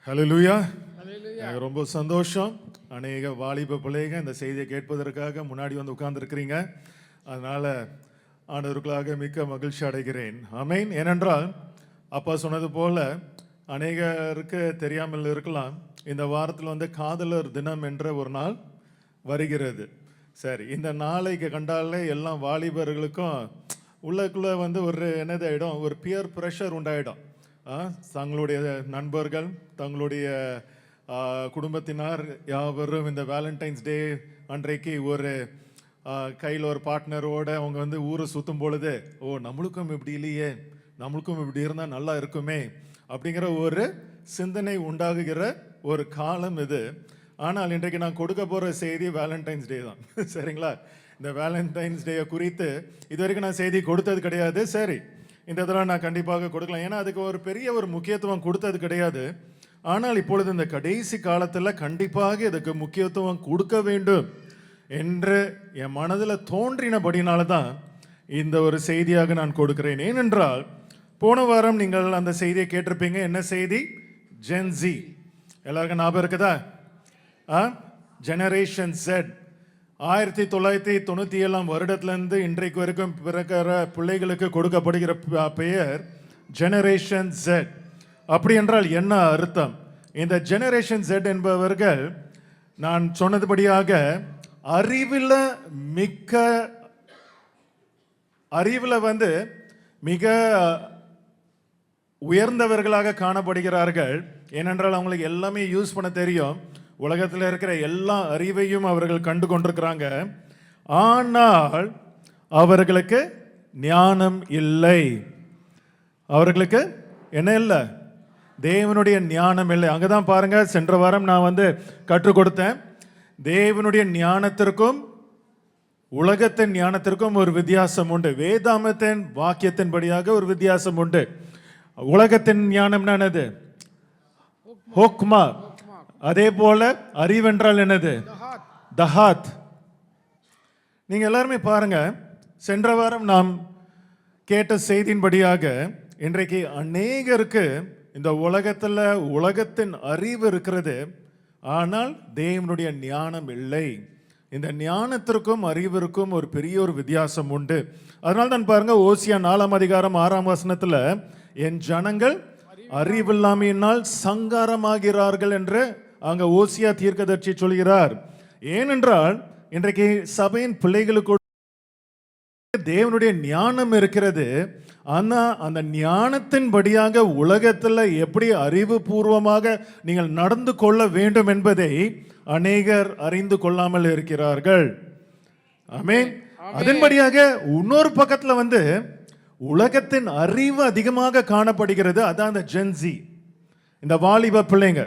ஹல்லேலூயா. எனக்கு ரொம்ப சந்தோஷம். அநேக வாலிப பிள்ளைங்க இந்த செய்தியை கேட்பதற்காக முன்னாடி வந்து உட்கார்ந்துருக்கிறீங்க. அதனால் ஆண்டவருக்குள்ளாக மிக்க மகிழ்ச்சி அடைகிறேன். ஆமென். ஏனென்றால் அப்பா சொன்னது போல அநேகருக்கு தெரியாமல் இருக்கலாம், இந்த வாரத்தில் வந்து காதலர் தினம் என்ற ஒரு நாள் வருகிறது. சரி, இந்த நாளைக்கு கண்டாலே எல்லாம் வாலிபர்களுக்கும் உள்ளக்குள்ளே வந்து ஒரு என்னது ஆகிடும், ஒரு பியர் ப்ரெஷர் உண்டாயிடும். தங்களுடைய நண்பர்கள், தங்களுடைய குடும்பத்தினார் யாவரும் இந்த வேலண்டைன்ஸ் டே அன்றைக்கு ஒரு கையில் ஒரு பார்ட்னரோடு அவங்க வந்து ஊரை சுற்றும் பொழுது, ஓ நம்மளுக்கும் இப்படி இல்லையே, நம்மளுக்கும் இப்படி இருந்தால் நல்லா இருக்குமே அப்படிங்கிற ஒரு சிந்தனை உண்டாகுகிற ஒரு காலம் இது. ஆனால் இன்றைக்கு நான் கொடுக்க போகிற செய்தி வேலண்டைன்ஸ் டே தான். சரிங்களா? இந்த வேலண்டைன்ஸ் டேயை குறித்து இது வரைக்கும் நான் செய்தி கொடுத்தது கிடையாது. சரி, இந்த தடவை நான் கண்டிப்பாக கொடுக்கலாம். ஏன்னா அதுக்கு ஒரு பெரிய ஒரு முக்கியத்துவம் கொடுத்தது கிடையாது. ஆனால் இப்பொழுது இந்த கடைசி காலத்தில் கண்டிப்பாக இதுக்கு முக்கியத்துவம் கொடுக்க வேண்டும் என்று என் மனதில் தோன்றினபடினால தான் இந்த ஒரு செய்தியாக நான் கொடுக்கிறேன். ஏனென்றால் போன வாரம் நீங்கள் அந்த செய்தியை கேட்டிருப்பீங்க. என்ன செய்தி? ஜென்சி. எல்லாருக்கும் ஞாபகம் இருக்குதா? Generation Z. 1997 வருடத்திலிருந்து இன்றைக்கு வரைக்கும் பிறக்கிற பிள்ளைகளுக்கு கொடுக்கப்படுகிற பெயர் ஜெனரேஷன் Z. அப்படி என்றால் என்ன அர்த்தம்? இந்த ஜெனரேஷன் Z என்பவர்கள் நான் சொன்னதுபடியாக அறிவில் வந்து மிக உயர்ந்தவர்களாக காணப்படுகிறார்கள். ஏனென்றால் அவங்களுக்கு எல்லாமே யூஸ் பண்ண தெரியும். உலகத்தில் இருக்கிற எல்லா அறிவையும் அவர்கள் கண்டு கொண்டிருக்கிறாங்க. ஆனால் அவர்களுக்கு ஞானம் இல்லை. அவர்களுக்கு என்ன இல்லை? தேவனுடைய ஞானம் இல்லை. அங்கே தான் பாருங்க, சென்ற வாரம் நான் வந்து கற்றுக் கொடுத்தேன். தேவனுடைய ஞானத்திற்கும் உலகத்தின் ஞானத்திற்கும் ஒரு வித்தியாசம் உண்டு. வேதாமத்தின் வாக்கியத்தின்படியாக ஒரு வித்தியாசம் உண்டு. உலகத்தின் ஞானம்னா என்னது? ஹோக்மா. அதே போல அறிவென்றால் என்னது? தஹாத். நீங்க எல்லாருமே பாருங்க, சென்ற வாரம் நாம் கேட்ட செய்தியின்படியாக இன்றைக்கு அநேகருக்கு இந்த உலகத்தில் உலகத்தின் அறிவு இருக்கிறது, ஆனால் தேவனுடைய ஞானம் இல்லை. இந்த ஞானத்திற்கும் அறிவிற்கும் ஒரு பெரிய ஒரு வித்தியாசம் உண்டு. அதனால தான் பாருங்க, ஓசியா 4:6 என் ஜனங்கள் அறிவில்லாமையினால் சங்காரமாகிறார்கள் என்று அங்க ஓசியா தீர்க்கதரிசி சொல்கிறார். ஏனென்றால் இன்றைக்கு சபையின் பிள்ளைகளுக்கு தேவனுடைய ஞானம் இருக்கிறது. ஆனா அந்த ஞானத்தின்படியாக உலகத்தில் எப்படி அறிவுபூர்வமாக நீங்கள் நடந்து கொள்ள வேண்டும் என்பதை அநேகர் அறிந்து கொள்ளாமல் இருக்கிறார்கள். ஆமென். அதன்படியாக இன்னொரு பக்கத்துல வந்து உலகத்தின் அறிவு அதிகமாக காணப்படுகிறது. அதான் இந்த ஜென்சி, இந்த வாலிப பிள்ளைங்க.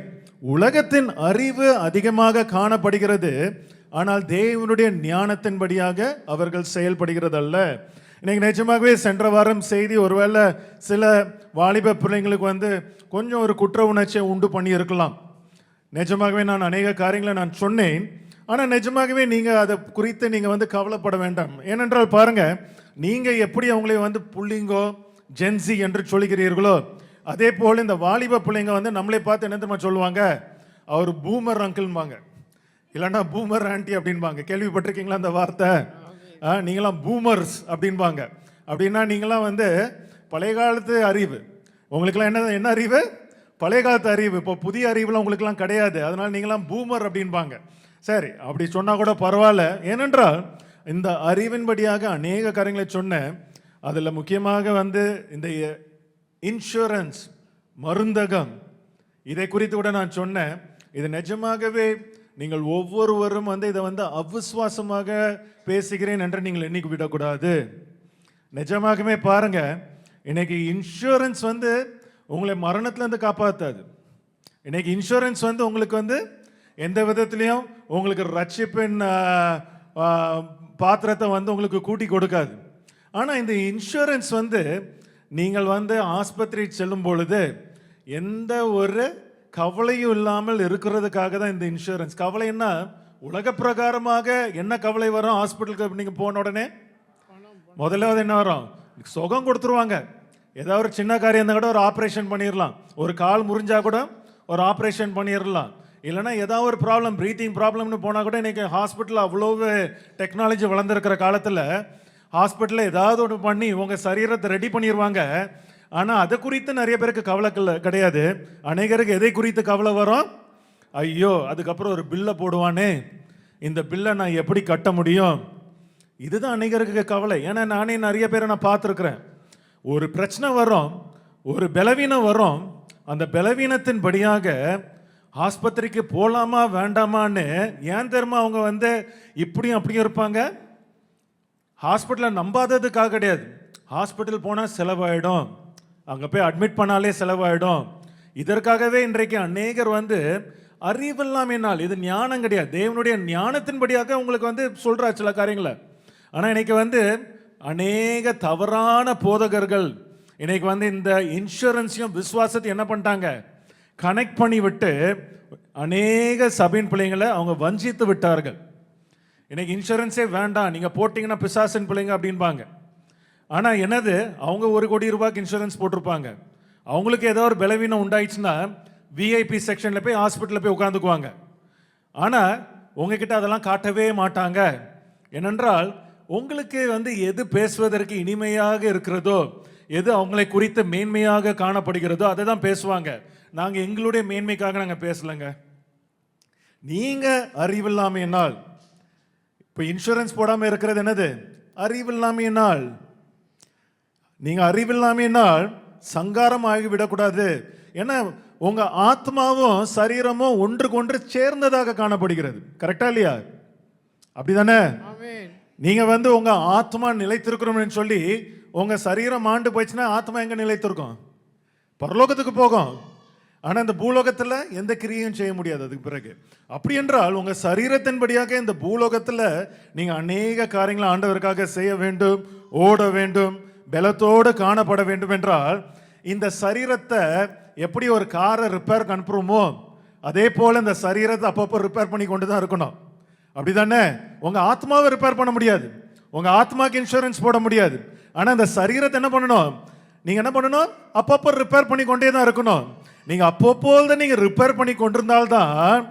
உலகத்தின் அறிவு அதிகமாக காணப்படுகிறது, ஆனால் தேவனுடைய ஞானத்தின்படியாக அவர்கள் செயல்படுகிறது அல்ல. இன்னைக்கு நிஜமாகவே சென்ற வாரம் செய்தி ஒருவேளை சில வாலிப பிள்ளைங்களுக்கு வந்து கொஞ்சம் ஒரு குற்ற உணர்ச்சியை உண்டு பண்ணி இருக்கலாம். நிஜமாகவே நான் அநேக காரியங்களை நான் சொன்னேன். ஆனால் நிஜமாகவே நீங்கள் அதை குறித்து நீங்கள் வந்து கவலைப்பட வேண்டாம். ஏனென்றால் பாருங்க, நீங்கள் எப்படி அவங்களை வந்து புள்ளிங்கோ ஜென்சி என்று சொல்லுகிறீர்களோ, அதே போல் இந்த வாலிப பிள்ளைங்க வந்து நம்மளை பார்த்து என்ன தெரியுமா சொல்லுவாங்க? அவர் பூமர் அங்கிள்பாங்க, இல்லைன்னா பூமர் ஆண்டி அப்படின்பாங்க. கேள்விப்பட்டிருக்கீங்களா அந்த வார்த்தை? நீங்களாம் பூமர்ஸ் அப்படின்பாங்க. அப்படின்னா நீங்களாம் வந்து பழைய காலத்து அறிவு. உங்களுக்குலாம் என்ன அறிவு? பழைய காலத்து அறிவு. இப்போ புதிய அறிவுலாம் உங்களுக்குலாம் கிடையாது. அதனால் நீங்களாம் பூமர் அப்படின்பாங்க. சரி, அப்படி சொன்னால் கூட பரவாயில்ல. ஏனென்றால் இந்த அறிவின்படியாக அநேக காரியங்களை சொன்னேன். அதில் முக்கியமாக வந்து இந்த இன்சூரன்ஸ், மருந்தகம், இதை குறித்து கூட நான் சொன்னேன். இது நிஜமாகவே நீங்கள் ஒவ்வொருவரும் வந்து இதை வந்து அவிசுவாசமாக பேசுகிறேன் என்று நீங்கள் எண்ணிக்கு விடக்கூடாது. நிஜமாகவே பாருங்க, இன்னைக்கு இன்சூரன்ஸ் வந்து உங்களை மரணத்திலேருந்து காப்பாற்றாது. இன்னைக்கு இன்சூரன்ஸ் வந்து உங்களுக்கு வந்து எந்த விதத்திலையும் உங்களுக்கு ரட்சிப்பின் பாத்திரத்தை வந்து உங்களுக்கு கூட்டி கொடுக்காது. ஆனால் இந்த இன்சூரன்ஸ் வந்து நீங்கள் வந்து ஆஸ்பத்திரி செல்லும் பொழுது எந்த ஒரு கவலையும் இல்லாமல் இருக்கிறதுக்காக தான் இந்த இன்சூரன்ஸ். கவலைன்னா உலக பிரகாரமாக என்ன கவலை வரும்? ஹாஸ்பிட்டலுக்கு நீங்கள் போன உடனே முதல்ல என்ன வரும்? சுகம் கொடுத்துருவாங்க. ஏதாவது ஒரு சின்ன காரியம் இருந்தால் கூட ஒரு ஆப்ரேஷன் பண்ணிடலாம். ஒரு கால் முறிஞ்சா கூட ஒரு ஆப்ரேஷன் பண்ணிடலாம். இல்லைன்னா ஏதாவது ஒரு ப்ராப்ளம், ப்ரீத்திங் ப்ராப்ளம்னு போனால் கூட இன்றைக்கி ஹாஸ்பிட்டலில் அவ்வளோ டெக்னாலஜி வளர்ந்துருக்கிற காலத்தில் ஹாஸ்பிட்டலில் ஏதாவது ஒன்று பண்ணி உங்கள் சரீரத்தை ரெடி பண்ணிடுவாங்க. ஆனால் அதை குறித்து நிறைய பேருக்கு கவலை கிடையாது. அநேகருக்கு எதை குறித்து கவலை வரும்? ஐயோ அதுக்கப்புறம் ஒரு பில்லை போடுவானே, இந்த பில்லை நான் எப்படி கட்ட முடியும்? இதுதான் அநேகருக்கு கவலை. ஏன்னா நானே நிறைய பேரை நான் பார்த்துருக்குறேன். ஒரு பிரச்சனை வரும், ஒரு பலவீனம் வரும், அந்த பலவீனத்தின் படியாக ஆஸ்பத்திரிக்கு போகலாமா வேண்டாமான்னு ஏன் தெரியுமா அவங்க இப்படியும் அப்படியும் இருப்பாங்க. ஹாஸ்பிட்டலை நம்பாததுக்காக கிடையாது. ஹாஸ்பிட்டல் போனால் செலவாயிடும், அங்கே போய் அட்மிட் பண்ணாலே செலவாயிடும். இதற்காகவே இன்றைக்கு அநேகர் அறிவில்லாமையினால், இது ஞானம் கிடையாது, தேவனுடைய ஞானத்தின்படியாக உங்களுக்கு சொல்கிறா சில காரியங்களை. ஆனால் இன்னைக்கு அநேக தவறான போதகர்கள் இன்னைக்கு இந்த இன்சூரன்ஸையும் விசுவாசத்தையும் என்ன பண்ணிட்டாங்க, கனெக்ட் பண்ணி விட்டு அநேக சபையின் பிள்ளைங்களை அவங்க வஞ்சித்து விட்டார்கள். இன்னைக்கு இன்சூரன்ஸே வேண்டாம், நீங்கள் போட்டிங்கன்னா பிசாசின் பிள்ளைங்க அப்படின்பாங்க. ஆனால் என்னது, அவங்க 1 கோடி ரூபாய்க்கு இன்சூரன்ஸ் போட்டிருப்பாங்க. அவங்களுக்கு ஏதோ ஒரு பலவீனம் உண்டாயிடுச்சுன்னா விஐபி செக்ஷனில் போய் ஹாஸ்பிட்டலில் போய் உட்காந்துக்குவாங்க. ஆனால் உங்ககிட்ட அதெல்லாம் காட்டவே மாட்டாங்க. ஏனென்றால் உங்களுக்கு எது பேசுவதற்கு இனிமையாக இருக்கிறதோ, எது அவங்களை குறித்து மேன்மையாக காணப்படுகிறதோ அதை தான் பேசுவாங்க. நாங்கள் எங்களுடைய மேன்மைக்காக நாங்கள் பேசலைங்க. நீங்கள் அறிவில்லாமையினால், இப்போ இன்சூரன்ஸ் போடாமல் இருக்கிறது என்னது, அறிவில்லாமையினால். நீங்கள் அறிவில்லாமையினால் சங்காரம் ஆகிவிடக்கூடாது. ஏன்னா உங்க ஆத்மாவும் சரீரமும் ஒன்றுக்கு ஒன்று சேர்ந்ததாக காணப்படுகிறது. கரெக்டா இல்லையா? அப்படிதானே? நீங்க உங்க ஆத்மா நிலைத்திருக்கணும்னு சொல்லி உங்க சரீரம் ஆண்டு போயிடுச்சுன்னா ஆத்மா எங்க நிலைத்திருக்கும்? பரலோகத்துக்கு போகும். ஆனா இந்த பூலோகத்துல எந்த கிரியையும் செய்ய முடியாது அதுக்கு பிறகு. அப்படி என்றால் உங்க சரீரத்தின்படியாக இந்த பூலோகத்துல நீங்க அநேக காரியங்களை ஆண்டவருக்காக செய்ய வேண்டும், ஓட வேண்டும், பலத்தோடு காணப்பட வேண்டும் என்றால் இந்த சரீரத்தை எப்படி ஒரு காரை ரிப்பேர் அனுப்புறோமோ அதே போல இந்த சரீரத்தை அப்பப்போ ரிப்பேர் பண்ணி கொண்டு தான் இருக்கணும். அப்படிதானே? உங்க ஆத்மாவை ரிப்பேர் பண்ண முடியாது, உங்க ஆத்மாக்கு இன்சூரன்ஸ் போட முடியாது. ஆனா இந்த சரீரத்தை என்ன பண்ணணும், நீங்க என்ன பண்ணணும், அப்பப்போ ரிப்பேர் பண்ணி கொண்டே தான் இருக்கணும். நீங்க அப்பப்போது நீங்க ரிப்பேர் பண்ணி கொண்டிருந்தால்தான்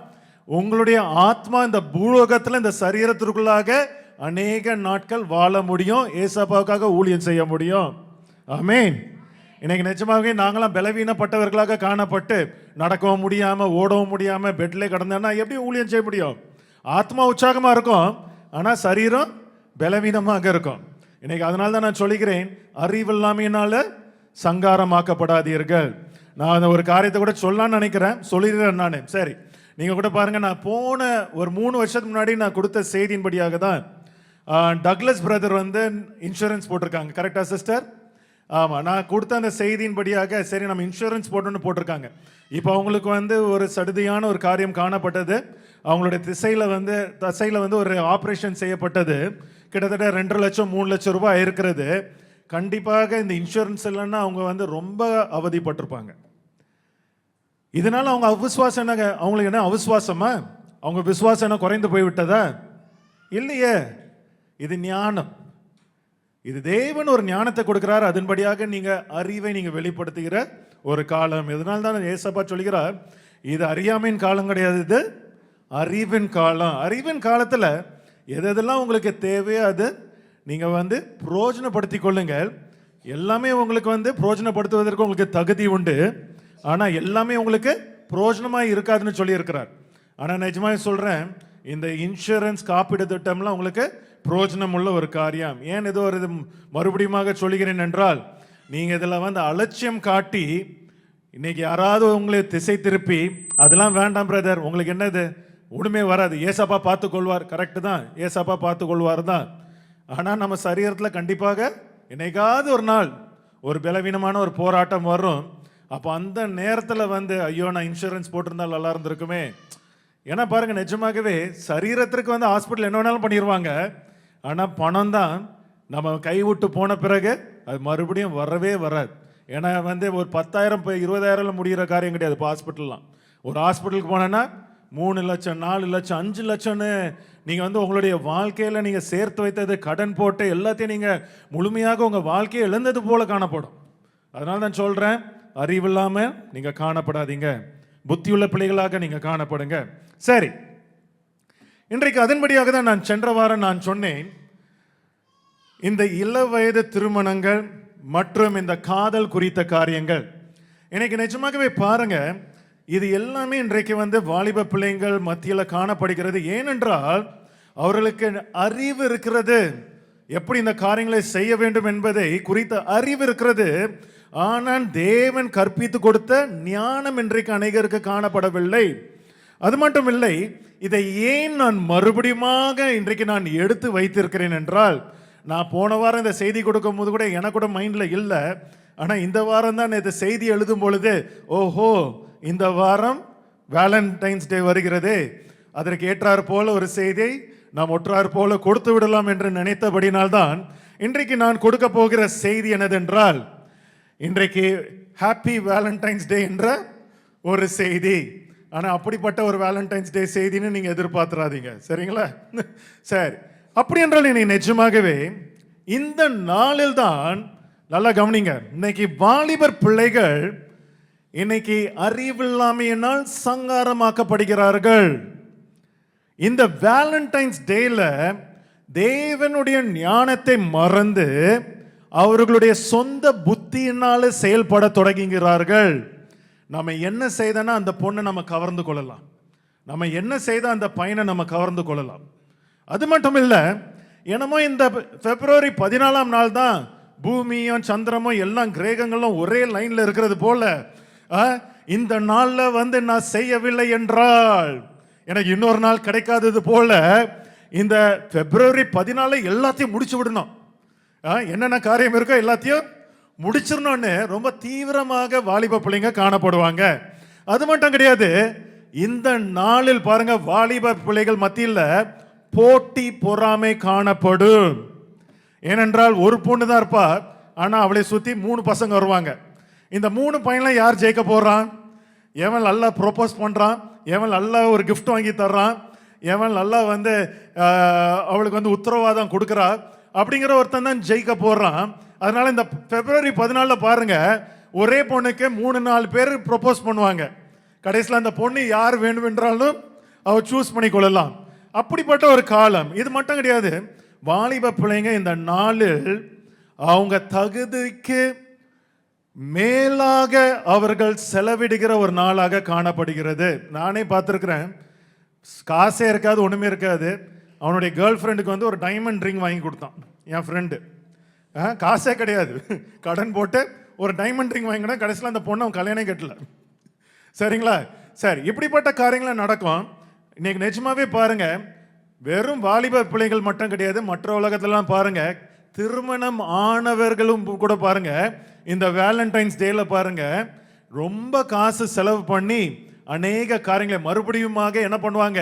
உங்களுடைய ஆத்மா இந்த பூலோகத்தில் இந்த சரீரத்திற்குள்ளாக அநேக நாட்கள் வாழ முடியும், ஏசப்பாவுக்காக ஊழியம் செய்ய முடியும். ஆமென். இன்னைக்கு நிஜமாகவே நாங்களாம் பலவீனப்பட்டவர்களாக காணப்பட்டு நடக்கவும் முடியாம ஓடவும் முடியாம பெட்ல கிடந்தோன்னா எப்படி ஊழியம் செய்ய முடியும்? ஆத்மா உற்சாகமா இருக்கும், ஆனா சரீரம் பலவீனமாக இருக்கும். இன்னைக்கு அதனால தான் நான் சொல்லிக்கிறேன், அறிவில்லாமையினால சங்காரமாக்கப்படாதீர்கள். நான் ஒரு காரியத்தை கூட சொல்லலான்னு நினைக்கிறேன், சொல்லிடுறேன் நான். சரி, நீங்க கூட பாருங்க, நான் போன ஒரு 3 வருஷத்துக்கு முன்னாடி நான் கொடுத்த செய்தியின்படியாக தான் டக்ளஸ் பிரதர் இன்சூரன்ஸ் போட்டிருக்காங்க. கரெக்டா சிஸ்டர்? ஆமாம், நான் கொடுத்த அந்த செய்தியின்படியாக சரி நம்ம இன்சூரன்ஸ் போட்டோன்னு போட்டிருக்காங்க. இப்போ அவங்களுக்கு ஒரு சடுதியான ஒரு காரியம் காணப்பட்டது. அவங்களுடைய தசையில் ஒரு ஆப்ரேஷன் செய்யப்பட்டது. கிட்டத்தட்ட 2 லட்சம் 3 லட்சம் ரூபாய் இருக்கிறது. கண்டிப்பாக இந்த இன்சூரன்ஸ் இல்லைன்னா அவங்க ரொம்ப அவதிப்பட்டிருப்பாங்க. இதனால அவங்க அவிசுவாசம் என்னங்க, அவங்களுக்கு என்ன அவிசுவாசமா? அவங்க விசுவாசம் என்ன குறைந்து போய்விட்டதா? இல்லையே, இது ஞானம். இது தேவன் ஒரு ஞானத்தை கொடுக்கிறார், அதன்படியாக நீங்க அறிவை நீங்க வெளிப்படுத்துகிற ஒரு காலம். இதனால தான் ஏசப்பா சொல்கிறார், இது அறியாமையின் காலம் கிடையாது, இது அறிவின் காலம். அறிவின் காலத்துல எதெல்லாம் உங்களுக்கு தேவையோ அது நீங்க பிரயோஜனப்படுத்தி கொள்ளுங்கள். எல்லாமே உங்களுக்கு பிரயோஜனப்படுத்துவதற்கு உங்களுக்கு தகுதி உண்டு, ஆனா எல்லாமே உங்களுக்கு பிரயோஜனமாக இருக்காதுன்னு சொல்லி இருக்கிறார். ஆனா நிஜமாக சொல்றேன், இந்த இன்சூரன்ஸ் காப்பீடு திட்டம்லாம் உங்களுக்கு பிரயோஜனம் உள்ள ஒரு காரியம். ஏன் ஏதோ ஒரு மறுபடியும் சொல்லுகிறேன் என்றால், நீங்க இதில் அலட்சியம் காட்டி இன்னைக்கு யாராவது உங்களை திசை திருப்பி அதெல்லாம் வேண்டாம் பிரதர், உங்களுக்கு என்னது ஒண்ணுமே வராது, ஏசப்பா பார்த்து கொள்வார். கரெக்டு தான், ஏசப்பா பார்த்து கொள்வார் தான். ஆனால் நம்ம சரீரத்தில் கண்டிப்பாக என்னைக்காவது ஒரு நாள் ஒரு பலவீனமான ஒரு போராட்டம் வரும். அப்போ அந்த நேரத்தில் ஐயோ நான் இன்சூரன்ஸ் போட்டிருந்தால் நல்லா இருந்திருக்குமே. ஏன்னா பாருங்க, நிஜமாகவே சரீரத்திற்கு ஹாஸ்பிட்டல் என்ன வேணாலும் பண்ணிடுவாங்க, ஆனால் பணம் தான் நம்ம கைவிட்டு போன பிறகு அது மறுபடியும் வரவே வராது. ஏன்னா ஒரு 10,000 20,000 முடிகிற காரியம் கிடையாது. இப்போ ஹாஸ்பிட்டல்லாம், ஒரு ஹாஸ்பிட்டலுக்கு போனேன்னா 3 லட்சம் 4 லட்சம் 5 லட்சம்னு நீங்கள் உங்களுடைய வாழ்க்கையில் நீங்கள் சேர்த்து வைத்தது கடன் போட்டு எல்லாத்தையும் நீங்கள் முழுமையாக உங்கள் வாழ்க்கையை இழந்தது போல காணப்படும். அதனால நான் சொல்கிறேன், அறிவில்லாமல் நீங்கள் காணப்படாதீங்க. புத்தியுள்ள பிள்ளைகளாக நீங்க காணப்படுங்க. சரி, இன்றைக்கு அதன்படியாக தான் நான் சென்ற வாரம் நான் சொன்னேன், இந்த இளவயது திருமணங்கள் மற்றும் இந்த காதல் குறித்த காரியங்கள். இன்னைக்கு நிஜமாகவே பாருங்க, இது எல்லாமே இன்றைக்கு வாலிப பிள்ளைங்கள் மத்தியில் காணப்படுகிறது. ஏனென்றால் அவர்களுக்கு அறிவு இருக்கிறது, எப்படி இந்த காரியங்களை செய்ய வேண்டும் என்பதை குறித்த அறிவு இருக்கிறது. ஆனால் தேவன் கற்பித்து கொடுத்த ஞானம் இன்றைக்கு அநேகருக்கு காணப்படவில்லை. அது மட்டும் இல்லை, இதை ஏன் நான் மறுபடியுமாக இன்றைக்கு நான் எடுத்து வைத்திருக்கிறேன் என்றால், நான் போன வாரம் இந்த செய்தி கொடுக்கும் போது கூட எனக்கு கூட மைண்டில் இல்லை. ஆனால் இந்த வாரம் தான் இந்த செய்தி எழுதும் பொழுது, ஓஹோ இந்த வாரம் வேலண்டைன்ஸ் டே வருகிறது, அதற்கு ஏற்றார் போல ஒரு செய்தியை நாம் ஒற்றார் போல கொடுத்து விடலாம் என்று நினைத்தபடினால்தான் இன்றைக்கு நான் கொடுக்க போகிற செய்தி என்னதென்றால், இன்றைக்கு ஹாப்பி வேலண்டைன்ஸ் டே என்ற ஒரு செய்தி. ஆனால் அப்படிப்பட்ட ஒரு வேலண்டைன்ஸ் டே செய்தின்னு நீங்கள் எதிர்பார்த்துறாதீங்க, சரிங்களா? சரி, அப்படி என்றால் இன்னைக்கு நிஜமாகவே இந்த நாளில் தான், நல்லா கவனிங்க, இன்னைக்கு வாலிபர் பிள்ளைகள் இன்னைக்கு அறிவில்லாமையினால் சங்காரமாக்கப்படுகிறார்கள். இந்த வேலண்டைன்ஸ் டேல தேவனுடைய ஞானத்தை மறந்து அவர்களுடைய சொந்த புத்தியினால செயல்பட தொடங்குகிறார்கள். நம்ம என்ன செய்தனா அந்த பொண்ணை நம்ம கவர்ந்து கொள்ளலாம், நம்ம என்ன செய்த அந்த பையனை நம்ம கவர்ந்து கொள்ளலாம். அது மட்டும் இல்லை, என்னமோ இந்த பிப்ரவரி 14ஆம் நாள் தான் பூமியும் சந்திரமும் எல்லாம் கிரகங்களும் ஒரே லைன்ல இருக்கிறது போல, இந்த நாளில் நான் செய்யவில்லை என்றால் எனக்கு இன்னொரு நாள் கிடைக்காதது போல இந்த பிப்ரவரி 14 எல்லாத்தையும் முடிச்சு விடணும், என்னென்ன காரியம் இருக்கோ எல்லாத்தையும் முடிச்சிடணும்னு ரொம்ப தீவிரமாக வாலிப பிள்ளைங்க காணப்படுவாங்க. அது மட்டும் கிடையாது, இந்த நாளில் பாருங்க வாலிப பிள்ளைகள் மத்தியில் போட்டி பொறாமை காணப்படும். ஏனென்றால் ஒரு பொண்ணு தான் இருப்பா, ஆனால் அவளை சுற்றி 3 பசங்க வருவாங்க. இந்த 3 பையன்லாம் யார் ஜெயிக்க போறான்? எவன் நல்லா ப்ரொபோஸ் பண்றான், எவன் நல்லா ஒரு கிஃப்ட் வாங்கி தர்றான், எவன் நல்லா அவளுக்கு உத்தரவாதம் கொடுக்குறா, அப்படிங்கிற ஒருத்தன் தான் ஜெயிக்க போறான். அதனால இந்த பிப்ரவரி 14 பாருங்க, ஒரே பொண்ணுக்கு 3-4 பேர் ப்ரொபோஸ் பண்ணுவாங்க. கடைசியில் அந்த பொண்ணு யார் வேண்டுமென்றாலும் அவ சூஸ் பண்ணி கொள்ளலாம். அப்படிப்பட்ட ஒரு காலம். இது மட்டும் கிடையாது, வாலிப பிள்ளைங்க இந்த நாளில் அவங்க தகுதிக்கு மேலாக அவர்கள் செலவிடுகிற ஒரு நாளாக காணப்படுகிறது. நானே பார்த்துருக்கிறேன், காசே இருக்காது, ஒன்றுமே இருக்காது. அவனுடைய கேர்ள் ஃப்ரெண்டுக்கு ஒரு டைமண்ட் ரிங் வாங்கி கொடுத்தான் என் ஃப்ரெண்டு. காசே கிடையாது, கடன் போட்டு ஒரு டைமண்ட் ரிங் வாங்கினா கடைசியில் அந்த பொண்ணு அவன் கல்யாணம் கட்டல, சரிங்களா? சரி, இப்படிப்பட்ட காரியங்கள் நடக்கும். இன்னைக்கு நிஜமாவே பாருங்க, வெறும் வாலிப பிள்ளைகள் மட்டும் கிடையாது, மற்ற உலகத்திலாம் பாருங்க, திருமணம் ஆனவர்களும் கூட பாருங்க இந்த வேலண்டைன்ஸ் டேல பாருங்க ரொம்ப காசு செலவு பண்ணி அநேக காரியங்களை மறுபடியுமாக என்ன பண்ணுவாங்க,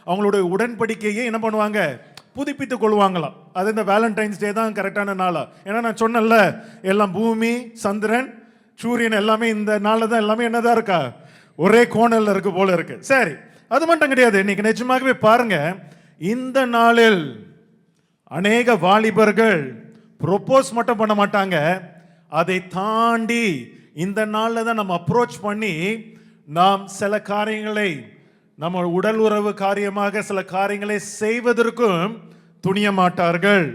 அவங்களுடைய உடன்படிக்கையை என்ன பண்ணுவாங்க, புதுப்பித்துக் கொள்வாங்களாம். அது இந்த வேலண்டைன்ஸ் டே தான் கரெக்டான நாளா. ஏன்னா நான் சொன்னேன்ல, எல்லாம் பூமி சந்திரன் சூரியன் எல்லாமே இந்த நாளில் தான் எல்லாமே என்னதான் இருக்கா, ஒரே கோணல்ல இருக்கு போல இருக்கு. சரி, அது மட்டும் கிடையாது, இன்னைக்கு நிஜமாகவே பாருங்க இந்த நாளில் அநேக வாலிபர்கள் ப்ரொபோஸ் மட்டும் பண்ண மாட்டாங்க, அதை தாண்டி இந்த நாளில் தான் நம்ம அப்ரோச் பண்ணி நாம் சில காரியங்களை, நம்ம உடல் உறவு காரியமாக சில காரியங்களை செய்வதற்கும் துணிய மாட்டார்கள்.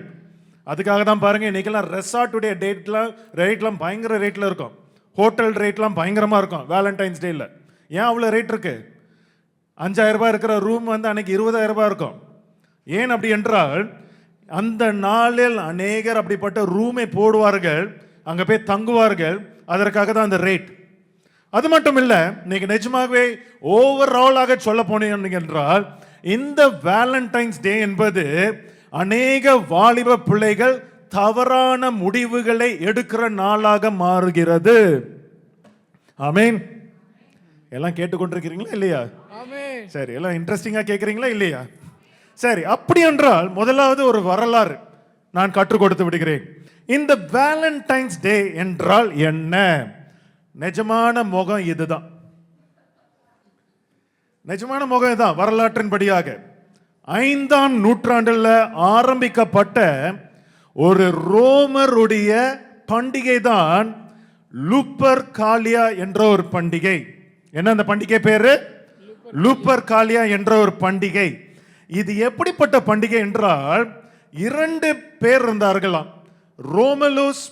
அதுக்காக தான் பாருங்க இன்னைக்கெல்லாம் ரெசார்ட்டுடைய ரேட்லாம் பயங்கர ரேட்ல இருக்கும், ஹோட்டல் ரேட்லாம் பயங்கரமா இருக்கும் வேலண்டைன்ஸ் டேல. ஏன் அவ்வளோ ரேட் இருக்கு? 5000 ரூபாய் இருக்கிற ரூம் அன்னைக்கு 20000 ரூபாய் இருக்கும். ஏன் அப்படி என்றால், அந்த நாளில் அநேகர் அப்படிப்பட்ட ரூமை போடுவார்கள், அங்க போய் தங்குவார்கள், அதற்காக தான் அந்த ரேட். அது மட்டும் இல்ல, இன்னைக்கு நிஜமாகவே ஓவராலாக சொல்ல போனீங்க என்றால், இந்த வேலண்டைன்ஸ் டே என்பது அநேக வாலிப பிள்ளைகள் தவறான முடிவுகளை எடுக்கிற நாளாக மாறுகிறது. ஆமென். எல்லாம் கேட்டுக்கொண்டிருக்கிறீங்களா இல்லையா? சரி, எல்லாம் இன்ட்ரெஸ்டிங்கா கேட்குறீங்களா இல்லையா? சரி, அப்படி என்றால் முதலாவது ஒரு வரலாறு நான் கற்றுக் கொடுத்து விடுகிறேன். இந்த வேலண்டைன்ஸ் டே என்றால் என்ன? நிஜமான முகம் இதுதான், நிஜமான முகம் இதுதான். வரலாற்றின்படியாக 5ஆம் நூற்றாண்டில் ஆரம்பிக்கப்பட்ட ஒரு ரோமருடைய பண்டிகை தான் லூப்பர் காலியா என்ற ஒரு பண்டிகை. என்ன அந்த பண்டிகை பேரு? லூப்பர் காலியா என்ற ஒரு பண்டிகை. இது எப்படிப்பட்ட பண்டிகை என்றால், 2 பேர் இருந்தார்களாம், ரோமலூஸ்,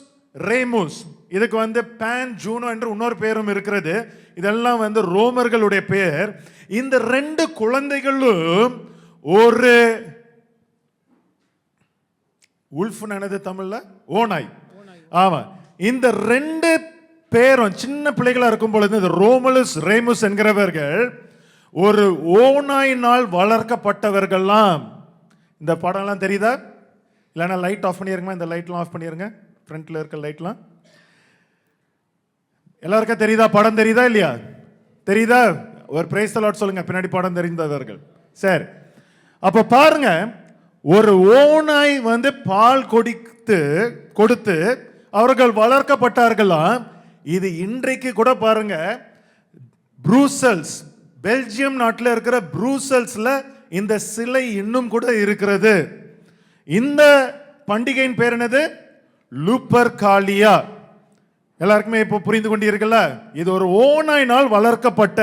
ரேமுஸ். இதுக்கு பேன் ஜூனோ என்று இன்னொரு பேரும் இருக்கிறது. இதெல்லாம் ரோமர்களுடைய பெயர். இந்த 2 குழந்தைகளும் ஒரு உல்ஃப் என்னது தமிழ்ல? ஓநாய். ஆமா, இந்த 2 பேரும் சின்ன பிள்ளைகளா இருக்கும் பொழுது இந்த ரோமலஸ் ரேமுஸ் என்கிறவர்கள் ஒரு ஓநாயினால் வளர்க்கப்பட்டவர்கள்லாம். இந்த படம்லாம் தெரியுதா? இல்லைன்னா லைட் ஆஃப் பண்ணிருங்க, இந்த லைட்லாம் ஆஃப் பண்ணிருங்க, ஃப்ரண்ட்ல இருக்க லைட்லாம். எல்லாருக்கும் தெரியுதா? படம் தெரியுதா இல்லையா? தெரியுதா? ஒரு பிரைஸ் தி லார்ட் சொல்லுங்க பின்னாடி படம் தெரிந்தவர்கள். சரி, அப்ப பாருங்க, ஒரு ஓநாய் பால் கொடுத்து அவர்கள் வளர்க்கப்பட்டார்களாம். இது இன்றைக்கு கூட பாருங்க, ப்ரூசல்ஸ், பெல்ஜியம் நாட்டில் இருக்கிற ப்ரூசல்ஸ்ல இந்த சிலை இன்னும் கூட இருக்கிறது. இந்த பண்டிகையின் பேர் என்னது? லூப்பர் காலியா. எல்லாருக்குமே இப்போ புரிந்து கொண்டீர்களா? இது ஒரு ஓநாயினால் வளர்க்கப்பட்ட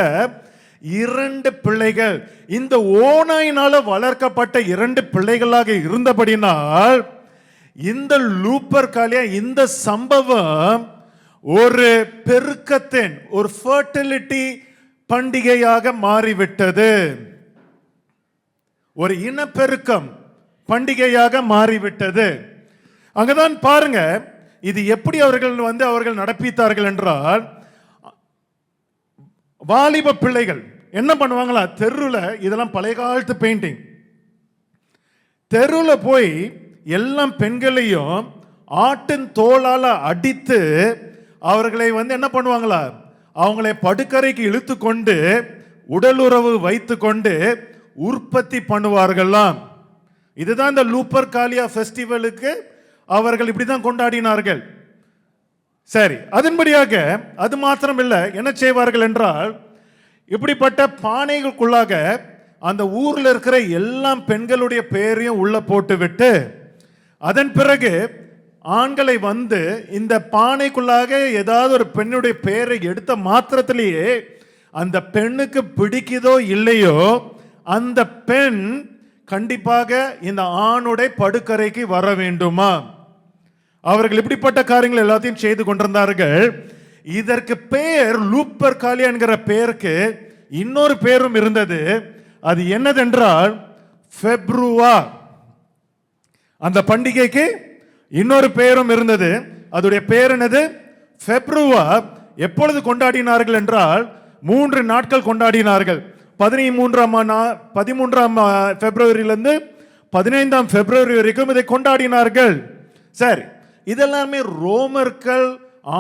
2 பிள்ளைகள். இந்த ஓநாயினால வளர்க்கப்பட்ட 2 பிள்ளைகளாக இருந்தபடினால் இந்த லூப்பர் காலியா, இந்த சம்பவம் ஒரு பெருக்கத்தின், ஒரு ஃபர்டிலிட்டி பண்டிகையாக மாறிவிட்டது. ஒரு இனப்பெருக்கம் பண்டிகையாக மாறிவிட்டது. அங்கதான் பாருங்க, இது எப்படி அவர்கள் நடப்பித்தார்கள் என்றால், வாலிப பிள்ளைகள் என்ன பண்ணுவாங்களா, தெருவில், இதெல்லாம் பழைய காலத்து பெயிண்டிங், தெருவில் போய் எல்லாம் பெண்களையும் ஆட்டின் தோளால அடித்து அவர்களை என்ன பண்ணுவாங்களா, அவங்களை படுக்கறைக்கு இழுத்து கொண்டு உடலுறவு வைத்து கொண்டு உற்பத்தி பண்ணுவார்களாம். இதுதான் இந்த லூப்பர் காலியா ஃபெஸ்டிவலுக்கு அவர்கள் இப்படிதான் கொண்டாடினார்கள். சரி, அதன்படியாக அது மாத்திரம் இல்லை, என்ன செய்வார்கள் என்றால், இப்படிப்பட்ட பானைகளுக்குள்ளாக அந்த ஊர்ல இருக்கிற எல்லா பெண்களுடைய பெயரையும் உள்ள போட்டு விட்டு, அதன் பிறகு ஆண்களை இந்த பானைக்குள்ளாக ஏதாவது ஒரு பெண்ணுடைய பெயரை எடுத்த மாத்திரத்திலேயே அந்த பெண்ணுக்கு பிடிக்குதோ இல்லையோ அந்த பெண் கண்டிப்பாக இந்த ஆணுடைய படுக்கறைக்கு வர வேண்டுமா. அவர்கள் இப்படிப்பட்ட காரியங்கள் எல்லாத்தையும் செய்து கொண்டிருந்தார்கள். இதற்கு பெயர் லூப்பர் காலியா என்கிற பெயருக்கு இன்னொரு பெயரும் இருந்தது. அது என்னதென்றால் ஃபெப்ருவா. அந்த பண்டிகைக்கு இன்னொரு பெயரும் இருந்தது. அதோடைய பெயர் என்னது? ஃபெப்ருவா. எப்பொழுது கொண்டாடினார்கள் என்றால் 3 நாட்கள் கொண்டாடினார்கள். 13ஆம் பிப்ரவரியிலிருந்து 15ஆம் பிப்ரவரி வரைக்கும் இதை கொண்டாடினார்கள். சரி, இதெல்லாமே ரோமர்கள்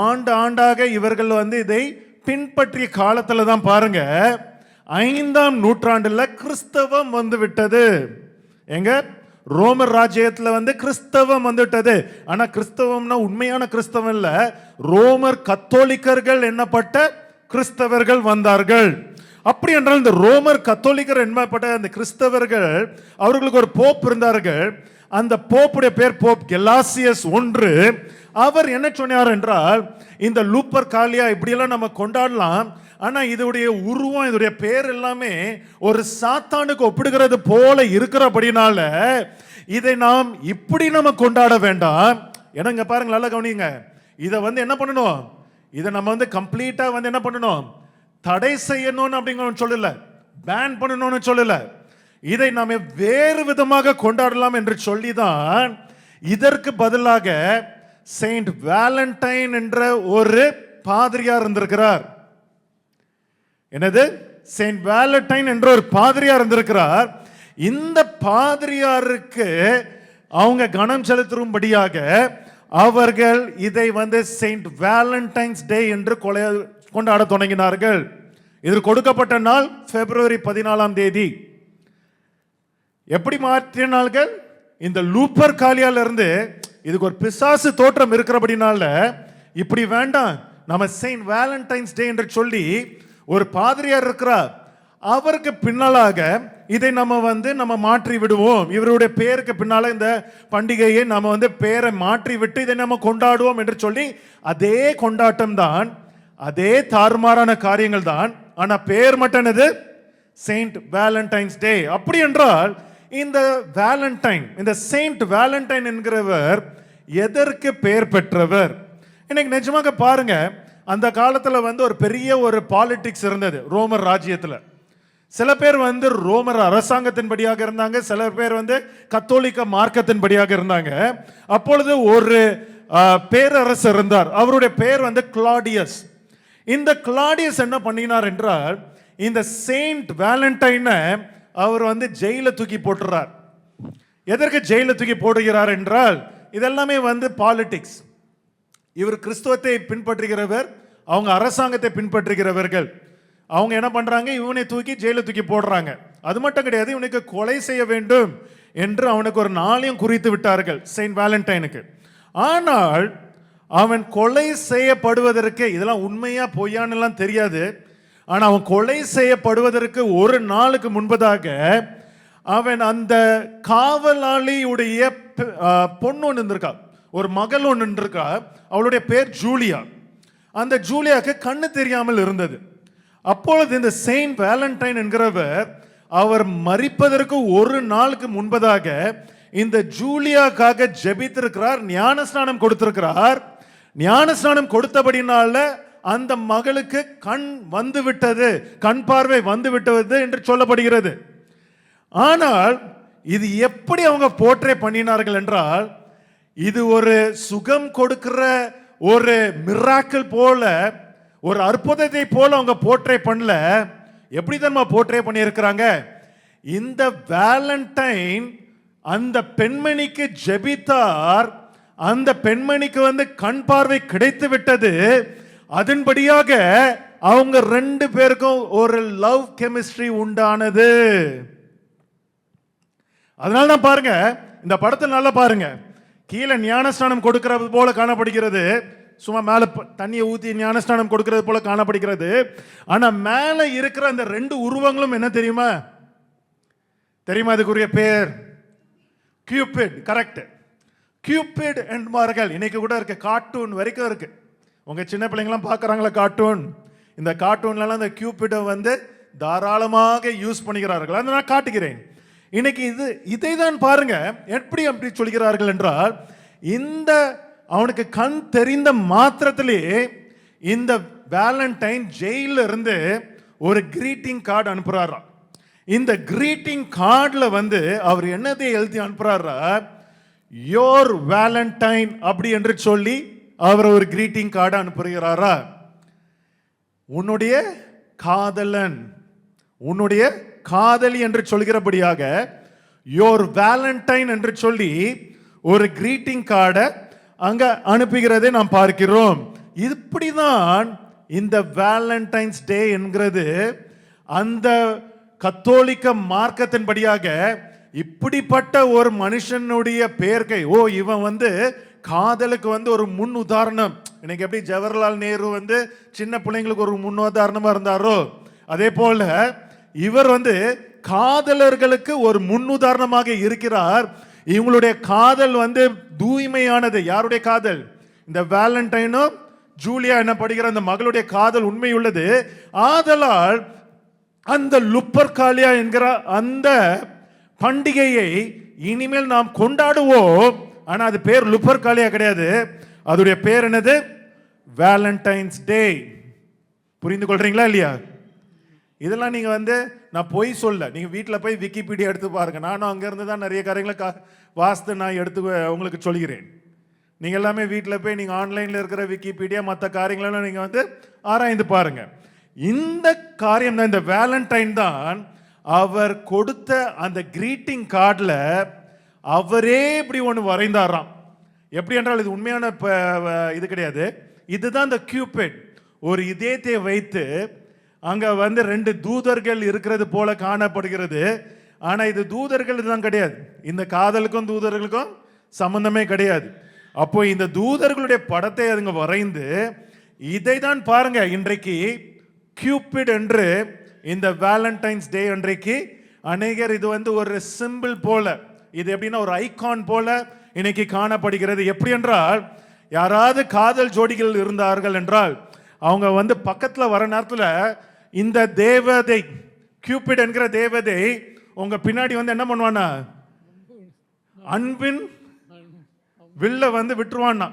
ஆண்டாக இவர்கள் இதை பின்பற்றிய காலத்துல தான் பாருங்க 5ஆம் நூற்றாண்டுல கிறிஸ்தவம் விட்டது. எங்க ரோமர் ராஜ்யத்துல கிறிஸ்தவம் வந்துவிட்டது. ஆனா கிறிஸ்தவம்னா உண்மையான கிறிஸ்தவம் இல்ல, ரோமர் கத்தோலிக்கர்கள் என்னப்பட்ட கிறிஸ்தவர்கள் வந்தார்கள். அப்படி என்றால் இந்த ரோமர் கத்தோலிக்கர் என்னப்பட்ட அந்த கிறிஸ்தவர்கள், அவர்களுக்கு ஒரு போப் இருந்தார்கள். அந்த போப்புடைய பேர் போப் கெலாசியஸ் I. அவர் என்ன சொன்னார் என்றால், இந்த லூப்பர் காலியா இப்படியெல்லாம் நம்ம கொண்டாடலாம், ஆனா இதோடைய உருவம், இதோடைய பேர் எல்லாமே ஒரு சாத்தானுக்கு ஒப்பிடுகிறது போல இருக்கிறபடினால இதை நாம் இப்படி நம்ம கொண்டாட வேண்டாம். ஏன்னா பாருங்க, நல்லா கவனிங்க, இதை என்ன பண்ணணும், இதை நம்ம கம்ப்ளீட்டா என்ன பண்ணணும், தடை செய்யணும்னு அப்படிங்க சொல்லல, பேன் பண்ணணும்னு சொல்லல, இதை நாம வேறு விதமாக கொண்டாடலாம் என்று சொல்லிதான் இதற்கு பதிலாக செயின்ட் வேலண்டைன் என்ற ஒரு பாதிரியார் இருந்திருக்கிறார். என்னது? செயின்ட் வேலண்டைன் என்ற ஒரு பாதிரியார் இருந்திருக்கிறார். இந்த பாதிரியாருக்கு அவங்க கனம் செலுத்தும்படியாக அவர்கள் இதை செயின்ட் வேலண்டைன்ஸ் டே என்று கொண்டாட தொடங்கினார்கள். இது கொடுக்கப்பட்ட நாள் பிப்ரவரி 14ஆம் தேதி. எப்படி மாற்றினார்கள்? இந்த லூப்பர் காலியால இருந்து இதுக்கு ஒரு பிசாசு தோற்றம் இருக்கிறபடினால இப்படி வேண்டாம், நம்ம செயின்ட் வேலண்டைன்ஸ் டே என்று சொல்லி ஒரு பாதிரியார் இருக்கிறார், அவருக்கு பின்னாலாக இதை நம்ம மாற்றி விடுவோம், இவருடைய பெயருக்கு பின்னால இந்த பண்டிகையை நம்ம பெயரை மாற்றி விட்டு இதை நம்ம கொண்டாடுவோம் என்று சொல்லி அதே கொண்டாட்டம் தான், அதே தாறுமாறான காரியங்கள் தான் ஆனா பேர் மட்டும் என்னது? செயின்ட் வேலண்டைன்ஸ் டே. அப்படி என்றால் இந்த வேலண்டைன், இந்த செயின்ட் வேலண்டைன் என்கிறவர் எதற்கு பெயர் பெற்றவர்? இன்னைக்கு நிஜமாக பாருங்க, அந்த காலத்துல ஒரு பெரிய ஒரு பாலிடிக்ஸ் இருந்தது ரோமர் ராஜ்யத்துல. சில பேர் ரோமர் அரசாங்கத்தின்படியாக இருந்தாங்க, சில பேர் கத்தோலிக்க மார்க்கத்தின்படியாக இருந்தாங்க. அப்பொழுது ஒரு பேரரசர் இருந்தார், அவருடைய பெயர் கிளாடியஸ். இந்த கிளாடியஸ் என்ன பண்ணினார் என்றால், இந்த செயின்ட் வேலண்டைனை அவர் ஜெயில தூக்கி போட்டுறார். எதற்கு ஜெயில தூக்கி போடுகிறார் என்றால், இதெல்லாமே பாலிடிக்ஸ். இவர் கிறிஸ்துவத்தை பின்பற்றுகிறவர், அவங்க அரசாங்கத்தை பின்பற்றுகிறவர்கள். அவங்க என்ன பண்றாங்க, இவனை தூக்கி ஜெயில தூக்கி போடுறாங்க. அது மட்டும் கிடையாது, இவனுக்கு கொலை செய்ய வேண்டும் என்று அவனுக்கு ஒரு நாளையும் குறித்து விட்டார்கள் செயின்ட் வேலண்டைனுக்கு. ஆனால் அவன் கொலை செய்யப்படுவதற்கு, இதெல்லாம் உண்மையா பொய்யான்னு தெரியாது, ஆனா அவன் கொலை செய்யப்படுவதற்கு ஒரு நாளுக்கு முன்பதாக அவன் அந்த காவலாளியுடைய பொண்ணு ஒன்று இருந்திருக்கா, ஒரு மகள் ஒன்று இருக்கா, அவளுடைய பேர் ஜூலியா. அந்த ஜூலியாக்கு கண்ணு தெரியாமல் இருந்தது. அப்பொழுது இந்த செயின்ட் வேலண்டைன் என்கிறவர் அவர் மரிப்பதற்கு ஒரு நாளுக்கு முன்பதாக இந்த ஜூலியாக்காக ஜெபித்திருக்கிறார், ஞானஸ்நானம் கொடுத்திருக்கிறார். ஞானஸ்நானம் கொடுத்தபடினால அந்த மகளுக்கு கண் வந்து விட்டது, கண் பார்வை வந்து விட்டது என்று சொல்லப்படுகிறது. ஆனால் இது எப்படி அவங்க போர்ட்ரே பண்ணினார்கள் என்றால், இது ஒரு சுகம் கொடுக்கிற ஒரு மிராக்கிள் போல, ஒரு அற்புதத்தை போல அவங்க போர்ட்ரே பண்ணல. எப்படி தான் போர்ட்ரே பண்ணியிருக்கிறாங்க, இந்த வேலண்டைன் அந்த பெண்மணிக்கு ஜெபித்தார், அந்த பெண்மணிக்கு கண் பார்வை கிடைத்து விட்டது. அதன்படியாக அவங்க ரெண்டு பேருக்கும் ஒரு லவ் கெமிஸ்ட்ரி உண்டானது. அதனால தான் பாருங்க, இந்த படத்தை நல்லா பாருங்க, கீழே ஞானஸ்நானம் கொடுக்கிறது போல காணப்படுகிறது, சும்மா மேல தண்ணியை ஊத்தி ஞானஸ்நானம் கொடுக்கிறது போல காணப்படுகிறது. ஆனா மேல இருக்கிற அந்த ரெண்டு உருவங்களும் என்ன தெரியுமா? தெரியுமா அதுக்குரிய பேர்? கியூபிட். கரெக்ட், கியூபிட் என்பார்கள். இன்னைக்கு கூட இருக்கு, கார்ட்டூன் வரைக்கும் இருக்கு. உங்க சின்ன பிள்ளைங்களாம் பார்க்குறாங்களா கார்ட்டூன்? இந்த கார்ட்டூன்லாம் இந்த கியூபிட்டை தாராளமாக யூஸ் பண்ணுகிறார்கள். அதை நான் காட்டுகிறேன். இன்னைக்கு இதை தான் பாருங்க, எப்படி அப்படி சொல்கிறார்கள் என்றால், இந்த அவனுக்கு கண் தெரிந்த மாத்திரத்திலே இந்த வேலண்டைன் ஜெயில இருந்து ஒரு கிரீட்டிங் கார்டு அனுப்புறாரா. இந்த கிரீட்டிங் கார்டில் அவர் என்னதை எழுதி அனுப்புறாரா, யோர் வேலண்டைன் அப்படி என்று சொல்லி அவர் ஒரு கிரீட்டிங் கார்டு அனுப்புகிறாரா. உன்னுடைய காதலன், உன்னுடைய காதலி என்று சொல்கிறபடியாக யோர் வேலண்டைன் என்று சொல்லி ஒரு கிரீட்டிங் கார்டை அங்க அனுப்புகிறதை நாம் பார்க்கிறோம். இப்படிதான் இந்த வேலண்டைன்ஸ் டே என்கிறது அந்த கத்தோலிக்க மார்க்கத்தின்படியாக இப்படிப்பட்ட ஒரு மனுஷனுடைய பெயர்க்கை, ஓ இவன் காதலுக்கு ஒரு முன் உதாரணம். இன்னைக்கு எப்படி ஜவஹர்லால் நேரு சின்ன பிள்ளைங்களுக்கு ஒரு முன் உதாரணமா இருந்தாரோ, அதே போல இவர் காதலர்களுக்கு ஒரு முன் உதாரணமாக இருக்கிறார். இவங்களுடைய காதல் தூய்மையானது. யாருடைய காதல்? இந்த வேலண்டைனும் ஜூலியா என்ன படுகிற அந்த மகளுடைய காதல் உண்மையுள்ளது. ஆதலால் அந்த லுப்பர்காலியா என்கிற அந்த பண்டிகையை இனிமேல் நாம் கொண்டாடுவோம். ஆனா அது பேர் லுப்பர்காலியா கிடையாது, அதோடைய பேர் என்னது? வேலண்டைன்ஸ் டே. புரிந்து கொள்றீங்களா இல்லையா? இதெல்லாம் நீங்க நான் பொய் சொல்ல, நீங்க வீட்டில் போய் விக்கிபீடியா எடுத்து பாருங்க. நானும் அங்க இருந்து தான் நிறைய காரியங்களை வாஸ்து நான் எடுத்து உங்களுக்கு சொல்கிறேன். நீங்க எல்லாமே வீட்டில் போய் நீங்க ஆன்லைன்ல இருக்கிற விக்கிபீடியா மற்ற காரியங்களெல்லாம் நீங்க ஆராய்ந்து பாருங்க. இந்த காரியம் தான், இந்த வேலண்டைன் தான் அவர் கொடுத்த அந்த கிரீட்டிங் கார்டில் அவரே இப்படி ஒன்று வரைந்தாராம். எப்படி என்றால் இது உண்மையான இது கிடையாது, இதுதான் இந்த கியூபிட். ஒரு இதயத்தை வைத்து அங்க ரெண்டு தூதர்கள் இருக்கிறது போல காணப்படுகிறது. ஆனா இது தூதர்கள் தான் கிடையாது, இந்த காதலுக்கும் தூதர்களுக்கும் சம்பந்தமே கிடையாது. அப்போ இந்த தூதர்களுடைய படத்தை அதுங்க வரைந்து இதை தான் பாருங்க, இன்றைக்கு கியூபிட் என்று இந்த வேலண்டைன்ஸ் டே அன்றைக்கு அநேகர் இது ஒரு சிம்பிள் போல, இது எப்படின்னா ஒரு ஐகான் போல இன்னைக்கு காணப்படுகிறது. எப்படி என்றால், யாராவது காதல் ஜோடிகள் இருந்தார்கள் என்றால் அவங்க பக்கத்தில் வர நேரத்தில் இந்த தேவதை கியூபிட் என்கிற தேவதை உங்க பின்னாடி வந்து என்ன பண்ணுவானா, அன்பின் வில்ல வந்து விட்டுருவான்னா.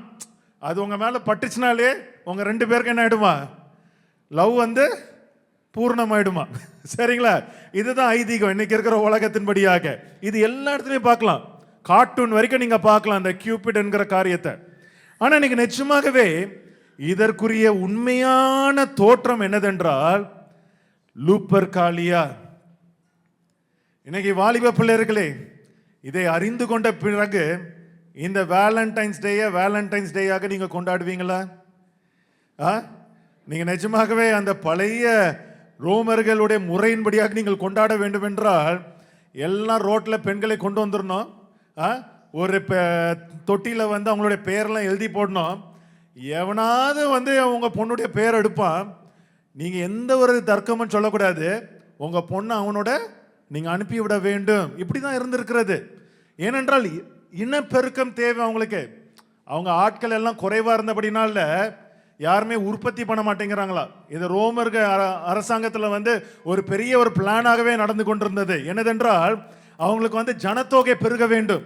அது உங்க மேல பட்டுச்சுனாலே உங்க ரெண்டு பேருக்கு என்ன ஆயிடுமா, லவ் வந்து பூர்ணமாயிடுமா. சரிங்களா? இதுதான் ஐதீகம் இன்னைக்கு இருக்கிற உலகத்தின்படியாக. இது எல்லா இடத்துலையும் பார்க்கலாம், கார்ட்டூன் வரைக்கும் நீங்க பார்க்கலாம் அந்த கியூபிட் என்கிற காரியத்தை. ஆனா நீங்க நிச்சயமாகவே இதற்குரிய உண்மையான தோற்றம் என்னதென்றால் லூப்பர்காலியா. இன்னைக்கு வாலிப பிள்ளைகளே, இதை அறிந்து கொண்ட பிறகு இந்த வேலண்டைன்ஸ் டேயாக நீங்க கொண்டாடுவீங்களா? நீங்க நிஜமாகவே அந்த பழைய ரோமர்களுடைய முறையின்படியாக நீங்கள் கொண்டாட வேண்டும் என்றால் எல்லாம் ரோட்ல பெண்களை கொண்டு வந்துடணும், ஒரு தொட்டியில வந்து அவங்களுடைய பெயரெல்லாம் எழுதி போடணும். எவனாவது வந்து உங்க பொண்ணுடைய பெயர் எடுப்பான், நீங்க எந்த ஒரு தர்க்கமும் சொல்லக்கூடாது, உங்க பொண்ணு அவனோட நீங்க அனுப்பிவிட வேண்டும். இப்படிதான் இருந்திருக்கிறது. ஏனென்றால் இனப்பெருக்கம் தேவை அவங்களுக்கு. அவங்க ஆட்கள் எல்லாம் குறைவா இருந்தபடினால யாருமே உற்பத்தி பண்ண மாட்டேங்கிறாங்களா. இது ரோமர்கள் அரசாங்கத்தில் வந்து ஒரு பெரிய ஒரு பிளானாகவே நடந்து கொண்டிருந்தது. என்னதென்றால் அவங்களுக்கு வந்து ஜனத்தொகை பெருக வேண்டும்.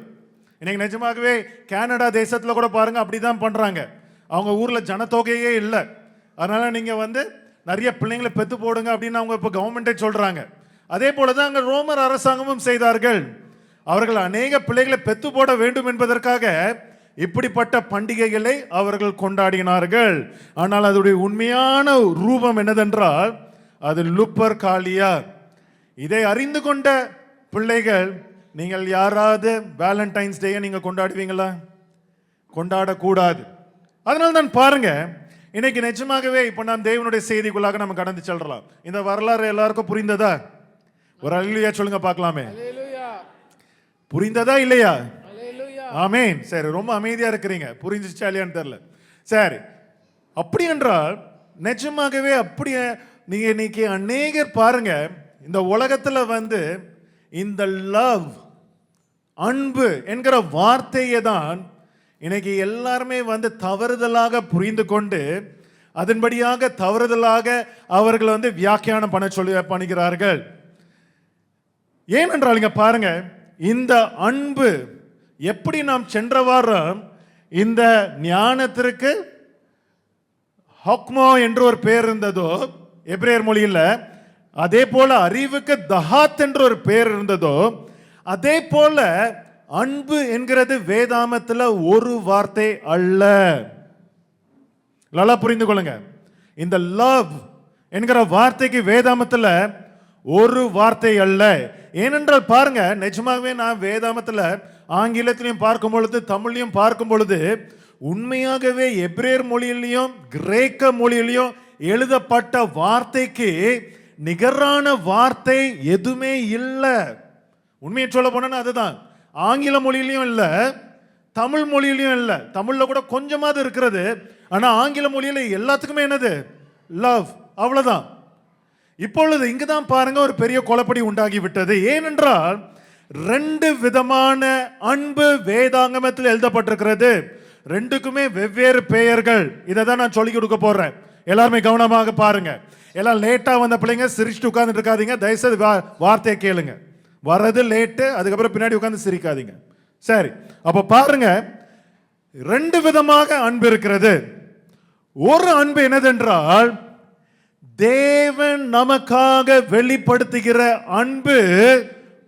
இன்னைக்கு நிஜமாகவே கனடா தேசத்தில் கூட பாருங்க அப்படிதான் பண்றாங்க. அவங்க ஊர்ல ஜனத்தொகையே இல்லை, அதனால நீங்க வந்து நிறைய பிள்ளைங்களை பெத்து போடுங்க அப்படின்னு அவங்க இப்போ கவர்மெண்டே சொல்றாங்க. அதே போலதான் அங்க ரோமர் அரசாங்கமும் செய்தார்கள். அவர்கள் அநேக பிள்ளைகளை பெத்து போட வேண்டும் என்பதற்காக இப்படிப்பட்ட பண்டிகைகளை அவர்கள் கொண்டாடினார்கள். ஆனால் அதனுடைய உண்மையான ரூபம் என்னதென்றால் அது லூப்பர்காலியா. இதை அறிந்து கொண்ட பிள்ளைகள், நீங்கள் யாராவது வேலண்டைன்ஸ் டே நீங்க கொண்டாடுவீங்களா? கொண்டாடக்கூடாது. அதனால தான் பாருங்க, இன்னைக்கு நிஜமாகவே இப்ப நாம் தேவனுடைய செய்திக்குள்ளாக நம்ம கடந்து செல்றோம். இந்த வரலாறு எல்லாருக்கும் புரிந்ததா? ஒரு அல்லேலூயா சொல்லுங்க பார்க்கலாமே. புரிந்ததா இல்லையா? ஆமென். சரி, ரொம்ப அமைதியா இருக்கிறீங்க. புரிஞ்சிச்சா இல்லையான்னு தெரியல. சரி, அப்படி என்றால் நிஜமாகவே அப்படியே நீங்க இன்னைக்கு அநேகர் பாருங்க, இந்த உலகத்துல வந்து இந்த லவ், அன்பு என்கிற வார்த்தையை தான் இன்னைக்கு எல்லாருமே வந்து தவறுதலாக புரிந்து கொண்டு அதன்படியாக தவறுதலாக அவர்கள் வந்து வியாக்கியானம் பண்ண சொல்லி பண்ணுகிறார்கள். ஏனென்றால் இங்க பாருங்க, இந்த அன்பு எப்படி நாம் சென்ற வாரம் இந்த ஞானத்திற்கு ஹக்மோ என்று ஒரு பெயர் இருந்ததோ எபிரேயர் மொழியில், அதே போல அறிவுக்கு தஹாத் என்று ஒரு பெயர் இருந்ததோ, அதே போல அன்பு என்கிறது வேதாமத்தில் ஒரு வார்த்தை அல்ல. நல்லா புரிந்து கொள்ளுங்க. இந்த லவ் என்கிற வார்த்தைக்கு வேதாமத்தில் ஒரு வார்த்தை அல்ல. ஏனென்றால் பாருங்க, நிஜமாகவே நான் வேதாமத்தில் ஆங்கிலத்திலையும் பார்க்கும் பொழுது தமிழ்லையும் பார்க்கும் பொழுது உண்மையாகவே எபிரேயர் மொழியிலையும் கிரேக்க மொழியிலையும் எழுதப்பட்ட வார்த்தைக்கு நிகரான வார்த்தை எதுவுமே இல்லை. உண்மையை சொல்ல போனா அதுதான். ஆங்கில மொழியிலையும் இல்லை, தமிழ் மொழியிலையும் இல்லை. தமிழ்ல கூட கொஞ்சமாவது இருக்கிறது, ஆனா ஆங்கில மொழியில எல்லாத்துக்குமே என்னது? லவ், அவ்வளவுதான். இப்பொழுது இங்குதான் பாருங்க ஒரு பெரிய குழப்படி உண்டாகி விட்டது. ஏனென்றால் ரெண்டு விதமான அன்பு வேதாங்கமத்தில் எழுதப்பட்டிருக்கிறது. ரெண்டுக்குமே வெவ்வேறு பெயர்கள். இதை தான் நான் சொல்லி கொடுக்க போறேன். எல்லாருமே கவனமாக பாருங்க. எல்லாம் லேட்டா வந்த பிள்ளைங்க சிரிச்சுட்டு உட்கார்ந்துட்டு இருக்காதீங்க. தயவுசெய்து வார்த்தையை கேளுங்க. வரது லேட்டு, அதுக்கப்புறம் பின்னாடி உட்கார்ந்து சிரிக்காதீங்க. சரி, அப்ப பாருங்க, ரெண்டு விதமாக அன்பு இருக்கிறது. ஒரு அன்பு என்னதென்றால் தேவன் நமக்காக வெளிப்படுத்துகிற அன்பு,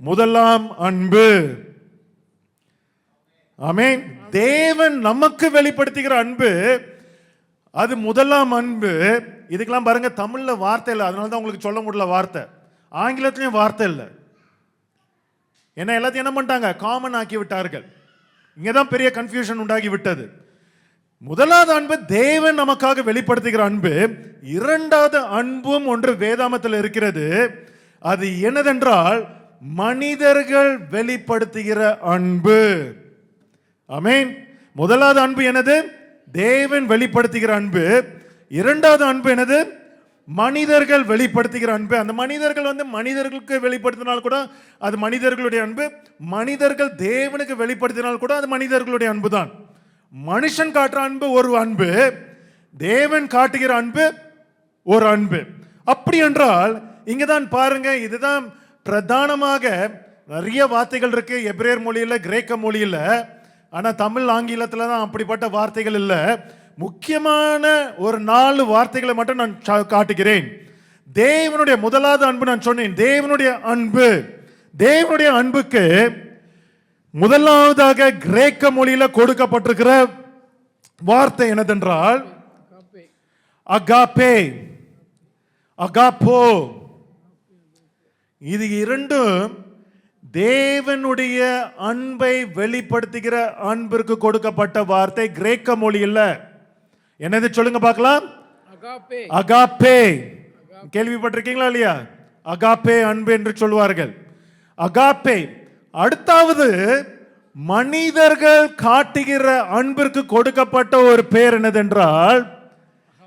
முதலாம் அன்பு. ஆமென். தேவன் நமக்கு வெளிப்படுத்துகிற அன்பு அது முதலாம் அன்பு. இதுக்கெல்லாம் பாருங்க தமிழ்ல வார்த்தை இல்லை, அதனால தான் உங்களுக்கு சொல்ல முடியல வார்த்தை. ஆங்கிலத்திலையும் வார்த்தை இல்லை. ஏன்னா எல்லாத்தையும் என்ன பண்ணிட்டாங்க? காமன் ஆக்கி விட்டார்கள். இங்கதான் பெரிய கன்ஃபியூஷன் உண்டாகி விட்டது. முதலாவது அன்பு தேவன் நமக்காக வெளிப்படுத்துகிற அன்பு. இரண்டாவது அன்பும் ஒன்று வேதாமத்தில் இருக்கிறது. அது என்னதென்றால் மனிதர்கள் வெளிப்படுத்துகிற அன்பு. ஆமென். முதலாவது அன்பு என்னது? தேவன் வெளிப்படுத்துகிற அன்பு. இரண்டாவது அன்பு என்னது? மனிதர்கள் வெளிப்படுத்துகிற அன்பு. அந்த மனிதர்கள் வந்து மனிதர்களுக்கு வெளிப்படுத்தினால் கூட அது மனிதர்களுடைய அன்பு. மனிதர்கள் தேவனுக்கு வெளிப்படுத்தினால் கூட அது மனிதர்களுடைய அன்பு தான். மனுஷன் காட்டுற அன்பு ஒரு அன்பு, தேவன் காட்டுகிற அன்பு ஒரு அன்பு. அப்படி என்றால் இங்கதான் பாருங்க, இதுதான் பிரதானமாக நிறைய வார்த்தைகள் இருக்கு எபிரேயர் மொழியில, கிரேக்க மொழியில. ஆனா தமிழ் ஆங்கிலத்துல தான் அப்படிப்பட்ட வார்த்தைகள் இல்ல. முக்கியமான ஒரு 4 வார்த்தைகளை மட்டும் நான் காட்டுகிறேன். தேவனுடைய முதலாவது அன்பு நான் சொன்னேன். தேவனுடைய அன்பு, தேவனுடைய அன்புக்கு முதலாவதாக கிரேக்க மொழியில கொடுக்கப்பட்டிருக்கிற வார்த்தை என்னதென்றால் அகாபே, அகாப்போ. இது இரண்டும் தேவனுடைய அன்பை வெளிப்படுத்துகிற அன்பிற்கு கொடுக்கப்பட்ட வார்த்தை கிரேக்க மொழியில். என்னது சொல்லுங்க பார்க்கலாம்? அகாப்பே. கேள்விப்பட்டிருக்கீங்களா இல்லையா? அகாப்பே அன்பு என்று சொல்வார்கள். அகாப்பே. அடுத்தாவது மனிதர்கள் காட்டுகிற அன்பிற்கு கொடுக்கப்பட்ட ஒரு பெயர் என்னதென்றால்,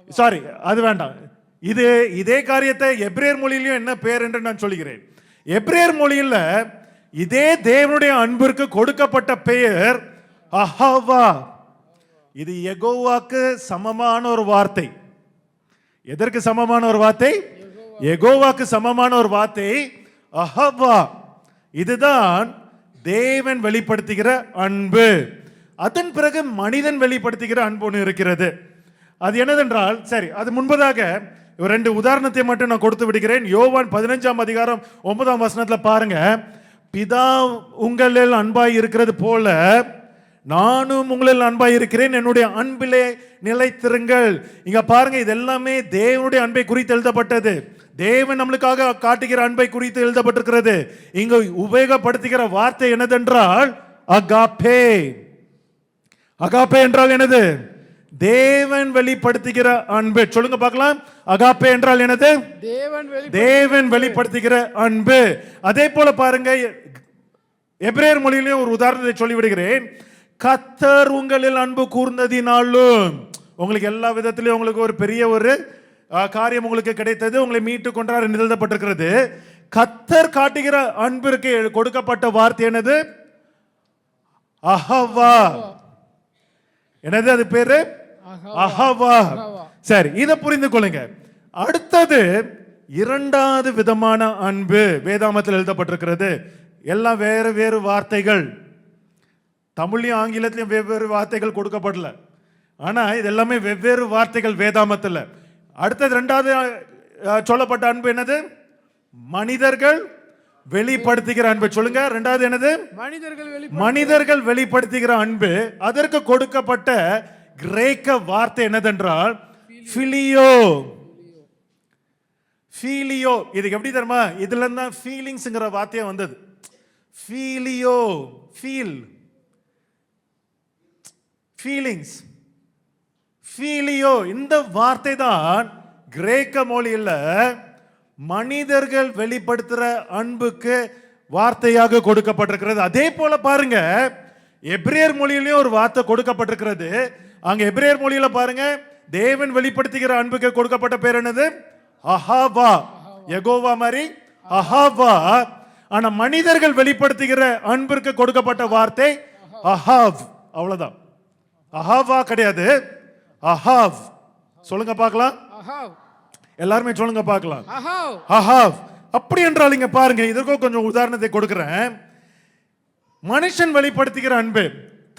சாரி அது வேண்டாம், இது இதே காரியத்தை எபிரேயர் மொழியிலும் என்ன பெயர் என்று நான் சொல்கிறேன். எபிரேயர் மொழியில் இதே தேவனுடைய அன்பிற்கு கொடுக்கப்பட்ட பெயர் அஹவா. இது யெகோவாக்கு சமமான ஒரு வார்த்தை. எதற்கு சமமான ஒரு வார்த்தை? யெகோவாக்கு சமமான ஒரு வார்த்தை அஹவா. இதுதான் தேவன் வெளிப்படுத்துகிற அன்பு. அதன் பிறகு மனிதன் வெளிப்படுத்துகிற அன்பு ஒன்று இருக்கிறது. அது என்னதென்றால், சரி அது முன்பதாக 2 உதாரணத்தை மட்டும் நான் கொடுத்து விடுகிறேன். யோவான் 15ஆம் அதிகாரம் 9ஆம் வசனத்தில் பாருங்க, பிதா உங்களில் அன்பாய் இருக்கிறது போல நானும் உங்களில் அன்பாய் இருக்கிறேன், என்னுடைய அன்பிலே நிலைத்திருங்கள். இங்க பாருங்க, இது எல்லாமே தேவனுடைய அன்பை குறித்து எழுதப்பட்டது. தேவன் நம்மளுக்காக காட்டுகிற அன்பை குறித்து எழுதப்பட்டிருக்கிறது. இங்க உபயோகப்படுத்துகிற வார்த்தை என்னதென்றால் அகாப்பே. அகாப்பே என்றால் என்னது? தேவன் வெளிப்படுத்துகிற அன்பு. சொல்லுங்க பார்க்கலாம், அகாப்பே என்றால் என்னது? தேவன் வெளிப்படுத்துகிற அன்பு. அதே போல பாருங்க, எபிரேயர் மொழியிலே ஒரு உதாரணத்தை சொல்லிவிடுகிறேன். கர்த்தர் உங்களில் அன்பு கூர்ந்ததினாலும், உங்களுக்கு எல்லா விதத்திலும் உங்களுக்கு ஒரு பெரிய ஒரு காரியம் உங்களுக்கு கிடைத்தது, உங்களை மீட்டு கொண்டார் என்று எழுதப்பட்டிருக்கிறது. கர்த்தர் காட்டுகிற அன்பிற்கு கொடுக்கப்பட்ட வார்த்தை என்னது? அஹவா. என்னது அது பேரு? அஹவா. சரி, இதை புரிந்து கொள்ளுங்க. அடுத்தது 2வது விதமான அன்பு வேதாமத்தில் எழுதப்பட்டிருக்கிறது. எல்லாம் வேறு வேறு வார்த்தைகள், தமிழ்லையும் ஆங்கிலத்திலையும் வெவ்வேறு வார்த்தைகள் கொடுக்கப்படல. ஆனா இது எல்லாமே வெவ்வேறு வார்த்தைகள் வேதாமத்தில். அடுத்தது 2வது சொல்லப்பட்ட அன்பு என்னது? மனிதர்கள் வெளிப்படுத்துகிற அன்பு. சொல்லுங்க, 2வது என்னது? மனிதர்கள் வெளிப்படுத்துகிற அன்பு. அதற்கு கொடுக்கப்பட்ட கிரேக்க வார்த்தை என்னதென்றால் பிலியோ. ஃபீலியோ. இதுக்கு எப்படி தெரியுமா? இதுல இருந்தா ஃபீலிங்ஸ்ங்கிற வார்த்தையே வந்தது. ஃபீலியோ, ஃபீல், ஃபீலிங்ஸ், ஃபீலியோ. இந்த வார்த்தை தான் கிரேக்க மொழியில் மனிதர்கள் வெளிப்படுத்துற அன்புக்கு வார்த்தையாக கொடுக்கப்பட்டிருக்கிறது. அதே போல பாருங்க, எபிரேயர் மொழியிலேயும் ஒரு வார்த்தை கொடுக்கப்பட்டிருக்கிறது. அங்க எபிரேயர் மொழியில பாருங்க, தேவன் வெளிப்படுத்துகிற அன்புக்கு கொடுக்கப்பட்ட பேர் என்னது? அஹாவா. யெகோவா மாதிரி அஹாவா. ஆனா மனிதர்கள் வெளிப்படுத்துகிற அன்பிற்கு கொடுக்கப்பட்ட வார்த்தை அஹாவ். அவ்வளவுதான். அஹாவா கிடையாது, அஹாவ். சொல்லுங்க பார்க்கலாம், எல்லாருமே சொல்லுங்க பார்க்கலாம், அஹாவ். அப்படி என்றால் இங்க பாருங்க, இதற்கும் கொஞ்சம் உதாரணத்தை கொடுக்கிறேன். மனுஷன் வெளிப்படுத்துகிற அன்பு,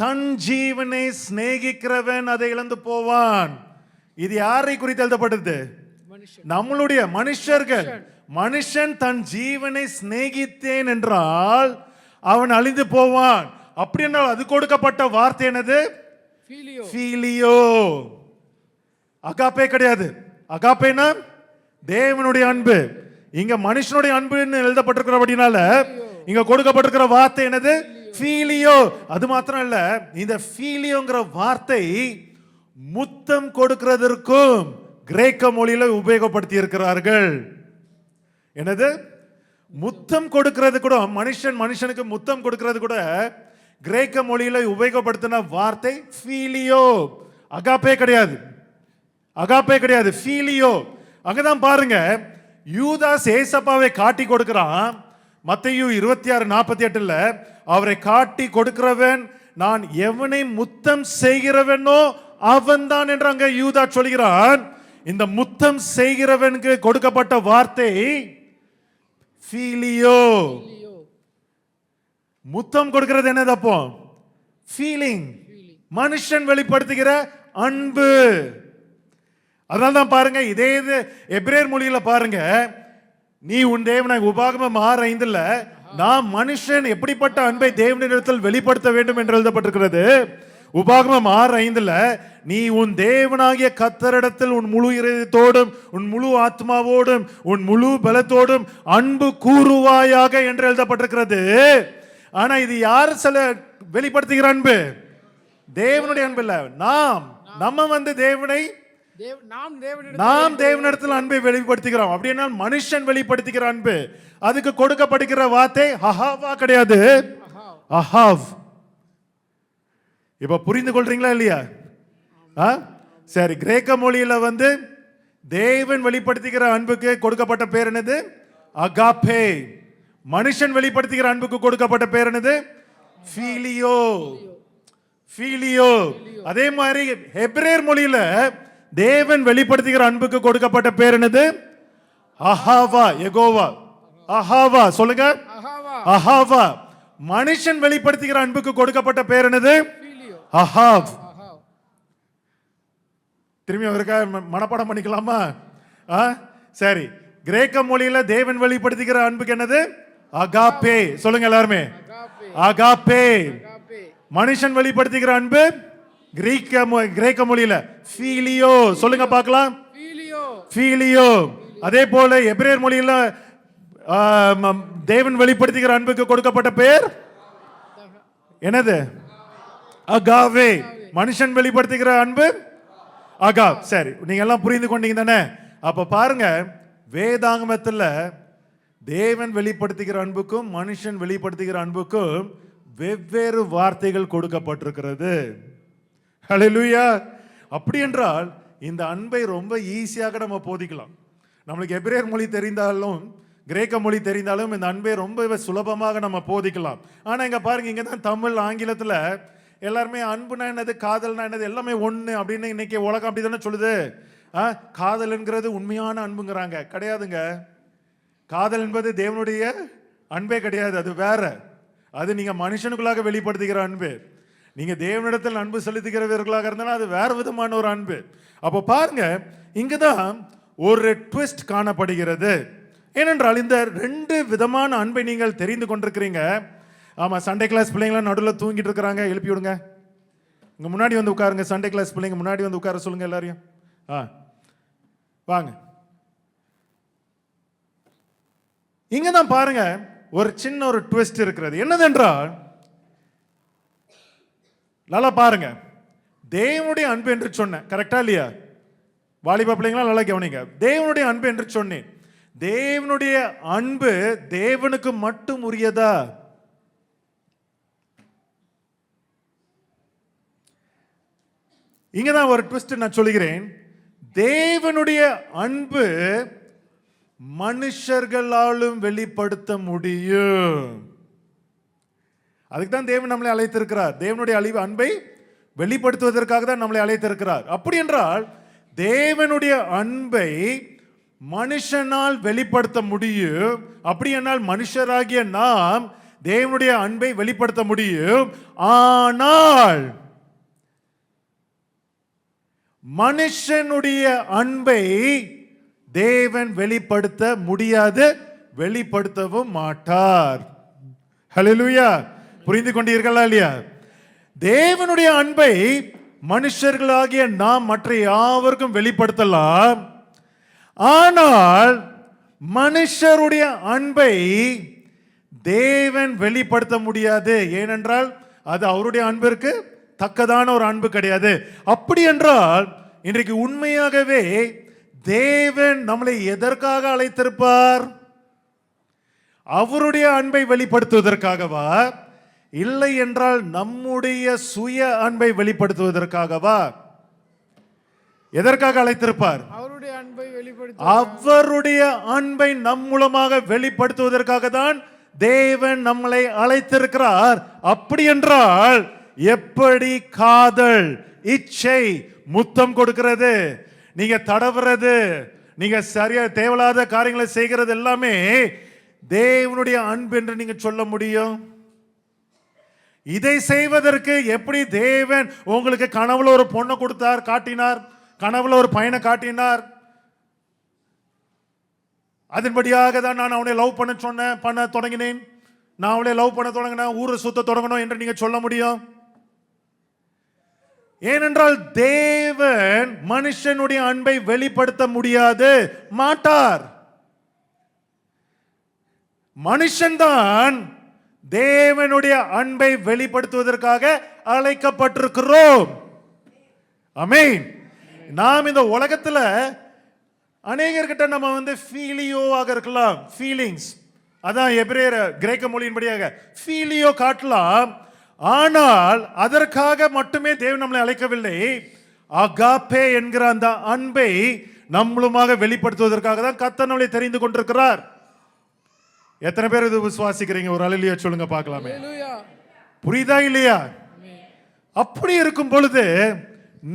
தன் ஜீவனை சிநேகிக்கிறவன் அதை இழந்து போவான். இது யாரை குறித்து எழுதப்பட்டது? நம்மளுடைய மனுஷர்கள். மனுஷன் தன் ஜீவனை சிநேகித்தேன் என்றால் அவன் அழிந்து போவான். அப்படி என்றால் அது கொடுக்கப்பட்ட வார்த்தை என்னது? ஃபீலியோ. அகாப்பே கிடையாது. அகாப்பேனா தேவனுடைய அன்பு. இங்க மனுஷனுடைய அன்புன்னு எழுதப்பட்டிருக்கிறபடினால இங்க கொடுக்கப்பட்டிருக்கிற வார்த்தை என்னது? ஃபீலியோ. அது மாத்திரம் இல்ல, இந்த ஃபீலியோங்கிற வார்த்தை முத்தம் கொடுக்கிறதற்கும் கிரேக்க மொழியில உபயோகப்படுத்தி இருக்கிறார்கள். என்னது? முத்தம் கொடுக்கிறது கூட, மனுஷனுக்கு முத்தம் கொடுக்கிறது கூட கிரேக்க மொழியில உபயோகப்படுத்தின வார்த்தை ஃபீலியோ. அகாப்பே கிடையாது, அகாப்பே கிடையாது, ஃபீலியோ. அங்கதான் பாருங்க, யூதாஸ் ஏசப்பாவை காட்டி கொடுக்கிறான். மத்தேயு 26:48 அவரை காட்டி கொடுக்கிறவன் நான் எவனை முத்தம் செய்கிறவனோ அவன் தான் என்று அங்க யூதா சொல்கிறான். இந்த முத்தம் செய்கிறவனுக்கு கொடுக்கப்பட்ட வார்த்தை ஃபீலியோ. முத்தம் கொடுக்கிறது என்னது அப்போ? ஃபீலிங், மனுஷன் வெளிப்படுத்துகிற அன்பு. அதனால தான் பாருங்க, இதே இது எபிரேயர் மொழியில பாருங்க, நீ உன் தேவனை உபாகமம் 6:5 நாம் மனுஷன் எப்படிப்பட்ட அன்பை தேவனிடத்தில் வெளிப்படுத்த வேண்டும் என்று எழுதப்பட்டிருக்கிறது. உபாகமம் 6:5 நீ உன் தேவனாகிய கர்த்தரிடத்தில் உன் முழு இதயத்தோடும் உன் முழு ஆத்மாவோடும் உன் முழு பலத்தோடும் அன்பு கூறுவாயாக என்று எழுதப்பட்டிருக்கிறது. ஆனா இது யார் சில வெளிப்படுத்துகிற அன்பு? தேவனுடைய அன்பு இல்ல. நம்ம தேவனை நாம் தேவனிடத்தில் அன்பை வெளிப்படுத்துகிறோம். அப்படின்னா மனுஷன் வெளிப்படுத்துகிற அன்பு. அதுக்கு கொடுக்கப்படுகிற வார்த்தை அஹாவா கிடையாது, அஹாவ். இப்ப புரிந்து கொள்றீங்களா இல்லையா? சரி, கிரேக்க மொழியில தேவன் வெளிப்படுத்துகிற அன்புக்கு கொடுக்கப்பட்ட பேர் என்னது? அகாப்பே. மனுஷன் வெளிப்படுத்துகிற அன்புக்கு கொடுக்கப்பட்ட பேர் என்னது? ஃபீலியோ. ஃபீலியோ. அதே மாதிரி எபிரேயர் மொழியில தேவன் வெளிப்படுத்துகிற அன்புக்கு கொடுக்கப்பட்ட பேர் என்னது? அஹாவா. யெகோவா. அஹாவா சொல்லுங்க. அஹாவா. மனுஷன் வெளிப்படுத்துகிற அன்புக்கு கொடுக்கப்பட்ட பேர் என்னது? அஹாவ். திரும்பி அவருக்கா மனப்பாடம் பண்ணிக்கலாமா? சரி, கிரேக்க மொழியில தேவன் வெளிப்படுத்துகிற அன்புக்கு என்னது? அகாப்பே. சொல்லுங்க எல்லாருமே. அகாப்பே. மனுஷன் வெளிப்படுத்துகிற அன்பு கிரேக்க மொழியில ஃபீலியோ. சொல்லுங்க பார்க்கலாம். ஃபீலியோ. அதே போல எபிரேயர் மொழியில தேவன் வெளிப்படுத்துகிற அன்புக்கு கொடுக்கப்பட்ட பேர் என்னது? அகாவே. மனுஷன் வெளிப்படுத்துகிற அன்பு அகாவ். சரி, நீங்க எல்லாம் புரிந்து கொண்டீங்க தானே? அப்ப பாருங்க, வேதாகமத்துல தேவன் வெளிப்படுத்துகிற அன்புக்கும் மனுஷன் வெளிப்படுத்துகிற அன்புக்கும் வெவ்வேறு வார்த்தைகள் கொடுக்கப்பட்டிருக்கிறது. ஹல்லேலூயா. அப்படி என்றால் இந்த அன்பை ரொம்ப ஈஸியாக நம்ம போதிக்கலாம். நம்மளுக்கு எபிரேயர் மொழி தெரிந்தாலும் கிரேக்க மொழி தெரிந்தாலும் இந்த அன்பை ரொம்ப சுலபமாக நம்ம போதிக்கலாம். ஆனா இங்க பாருங்க, இங்க தான் தமிழ் ஆங்கிலத்துல எல்லாருமே அன்புனா என்னது, காதல்னா என்னது, எல்லாமே ஒண்ணு அப்படின்னு இன்னைக்கு உலகம் அப்படிதானே சொல்லுது. காதல் என்கிறது உண்மையான அன்புங்கிறாங்க. கிடையாதுங்க. காதல் என்பது தேவனுடைய அன்பே கிடையாது, அது வேற. அது நீங்க மனுஷனுக்குள்ளாக வெளிப்படுத்துகிற அன்பு. நீங்க தேவனிடத்தில் அன்பு செலுத்துகிறவர்களாக இருந்தாலும் அது வேற விதமான ஒரு அன்பு. அப்போ பாருங்க, இங்கதான் ஒரு ட்விஸ்ட் காணப்படுகிறது. ஏனென்றால் இந்த ரெண்டு விதமான அன்பை நீங்கள் தெரிந்து கொண்டிருக்கிறீங்க. ஆமா, சண்டே கிளாஸ் பிள்ளைங்களாம் நடுவில் தூங்கிட்டு இருக்கிறாங்க, எழுப்பி விடுங்க. இங்க முன்னாடி உட்காருங்க. சண்டே கிளாஸ் பிள்ளைங்க முன்னாடி உட்கார சொல்லுங்க எல்லாரையும். வாங்க. இங்கதான் பாருங்க, ஒரு சின்ன ஒரு ட்விஸ்ட் இருக்கிறது. என்னதென்றால், நல்லா பாருங்க, தேவனுடைய அன்பு என்று சொன்னேன், கரெக்டா இல்லையா? வாலிபா பிள்ளைங்களா நல்லா கவனிங்க. தேவனுடைய அன்பு என்று சொன்னேன். தேவனுடைய அன்பு தேவனுக்கு மட்டும் உரியதா? இங்கதான் ஒரு ட்விஸ்ட் நான் சொல்லுகிறேன். தேவனுடைய அன்பு மனுஷர்களாலும் வெளிப்படுத்த முடியும். அதுக்கு தான் தேவன் நம்மளை அழைத்திருக்கிறார். தேவனுடைய அன்பை வெளிப்படுத்துவதற்காக தான் நம்மளை அழைத்திருக்கிறார். அப்படி என்றால் தேவனுடைய அன்பை மனுஷனால் வெளிப்படுத்த முடியும். அப்படி என்றால் மனுஷராகிய நாம் தேவனுடைய அன்பை வெளிப்படுத்த முடியும். ஆனால் மனுஷனுடைய அன்பை தேவன் வெளிப்படுத்த முடியாது, வெளிப்படுத்தவும் மாட்டார். ஹல்லேலூயா. புரிந்து கொண்டீர்களா இல்லையா? தேவனுடைய அன்பை மனுஷர்களாகிய நாம் மற்ற யாவருக்கும் வெளிப்படுத்தலாம். ஆனால் மனுஷருடைய அன்பை தேவன் வெளிப்படுத்த முடியாது. ஏனென்றால் அது அவருடைய அன்பிற்கு தக்கதான ஒரு அன்பு கிடையாது. அப்படி என்றால் இன்றைக்கு உண்மையாகவே தேவன் நம்மளை எதற்காக அழைத்திருப்பார்? அவருடைய அன்பை வெளிப்படுத்துவதற்காகவா, இல்லை என்றால் நம்முடைய சுய அன்பை வெளிப்படுத்துவதற்காகவா? எதற்காக அழைத்திருப்பார்? அவருடைய அன்பை நம் மூலமாக வெளிப்படுத்துவதற்காக தான் தேவன் நம்மளை அழைத்திருக்கிறார். அப்படி என்றால் எப்படி காதல், இச்சை, முத்தம் கொடுக்கிறது, நீங்க தடவுறது, நீங்க சரியா தேவையில்லாத காரியங்களை செய்கிறது எல்லாமே தேவனுடைய அன்பு என்று நீங்க சொல்ல முடியும்? இதை செய்வதற்கு எப்படி தேவன் உங்களுக்கு கனவுல ஒரு பொண்ணை கொடுத்தார், காட்டினார், கனவுல ஒரு பையனை காட்டினார், அதன்படியாக தான் நான் அவனை லவ் பண்ண தொடங்கினேன், நான் அவளை லவ் பண்ண தொடங்கினேன், ஊரை சுத்த தொடங்கணும் என்று நீங்க சொல்ல முடியும்? ஏனென்றால் தேவன் மனுஷனுடைய அன்பை வெளிப்படுத்த முடியாது, மாட்டார். மனுஷன்தான் தேவனுடைய அன்பை வெளிப்படுத்துவதற்காக அழைக்கப்பட்டிருக்கிறோம். ஆமென். நாம் இந்த உலகத்துல அநேகர்கிட்ட நம்ம ஃபீலியோவாக இருக்கலாம், ஃபீலிங்ஸ், அதான் எபிரேயர் கிரேக்க மொழியின்படியாக ஃபீலியோ காட்டலாம். ஆனால் அதற்காக மட்டுமே தேவன் நம்மளை அழைக்கவில்லை. அகாப்பே என்கிற அந்த அன்பை நம்மளுமாக வெளிப்படுத்துவதற்காக தான் கர்த்தர் நம்மளை தெரிந்து கொண்டிருக்கிறார். எத்தனை பேர் இது விசுவாசிக்கிறீங்க? ஒரு அல்லேலூயா சொல்லுங்க பார்க்கலாமே. புரியுதா இல்லையா? அப்படி இருக்கும் பொழுது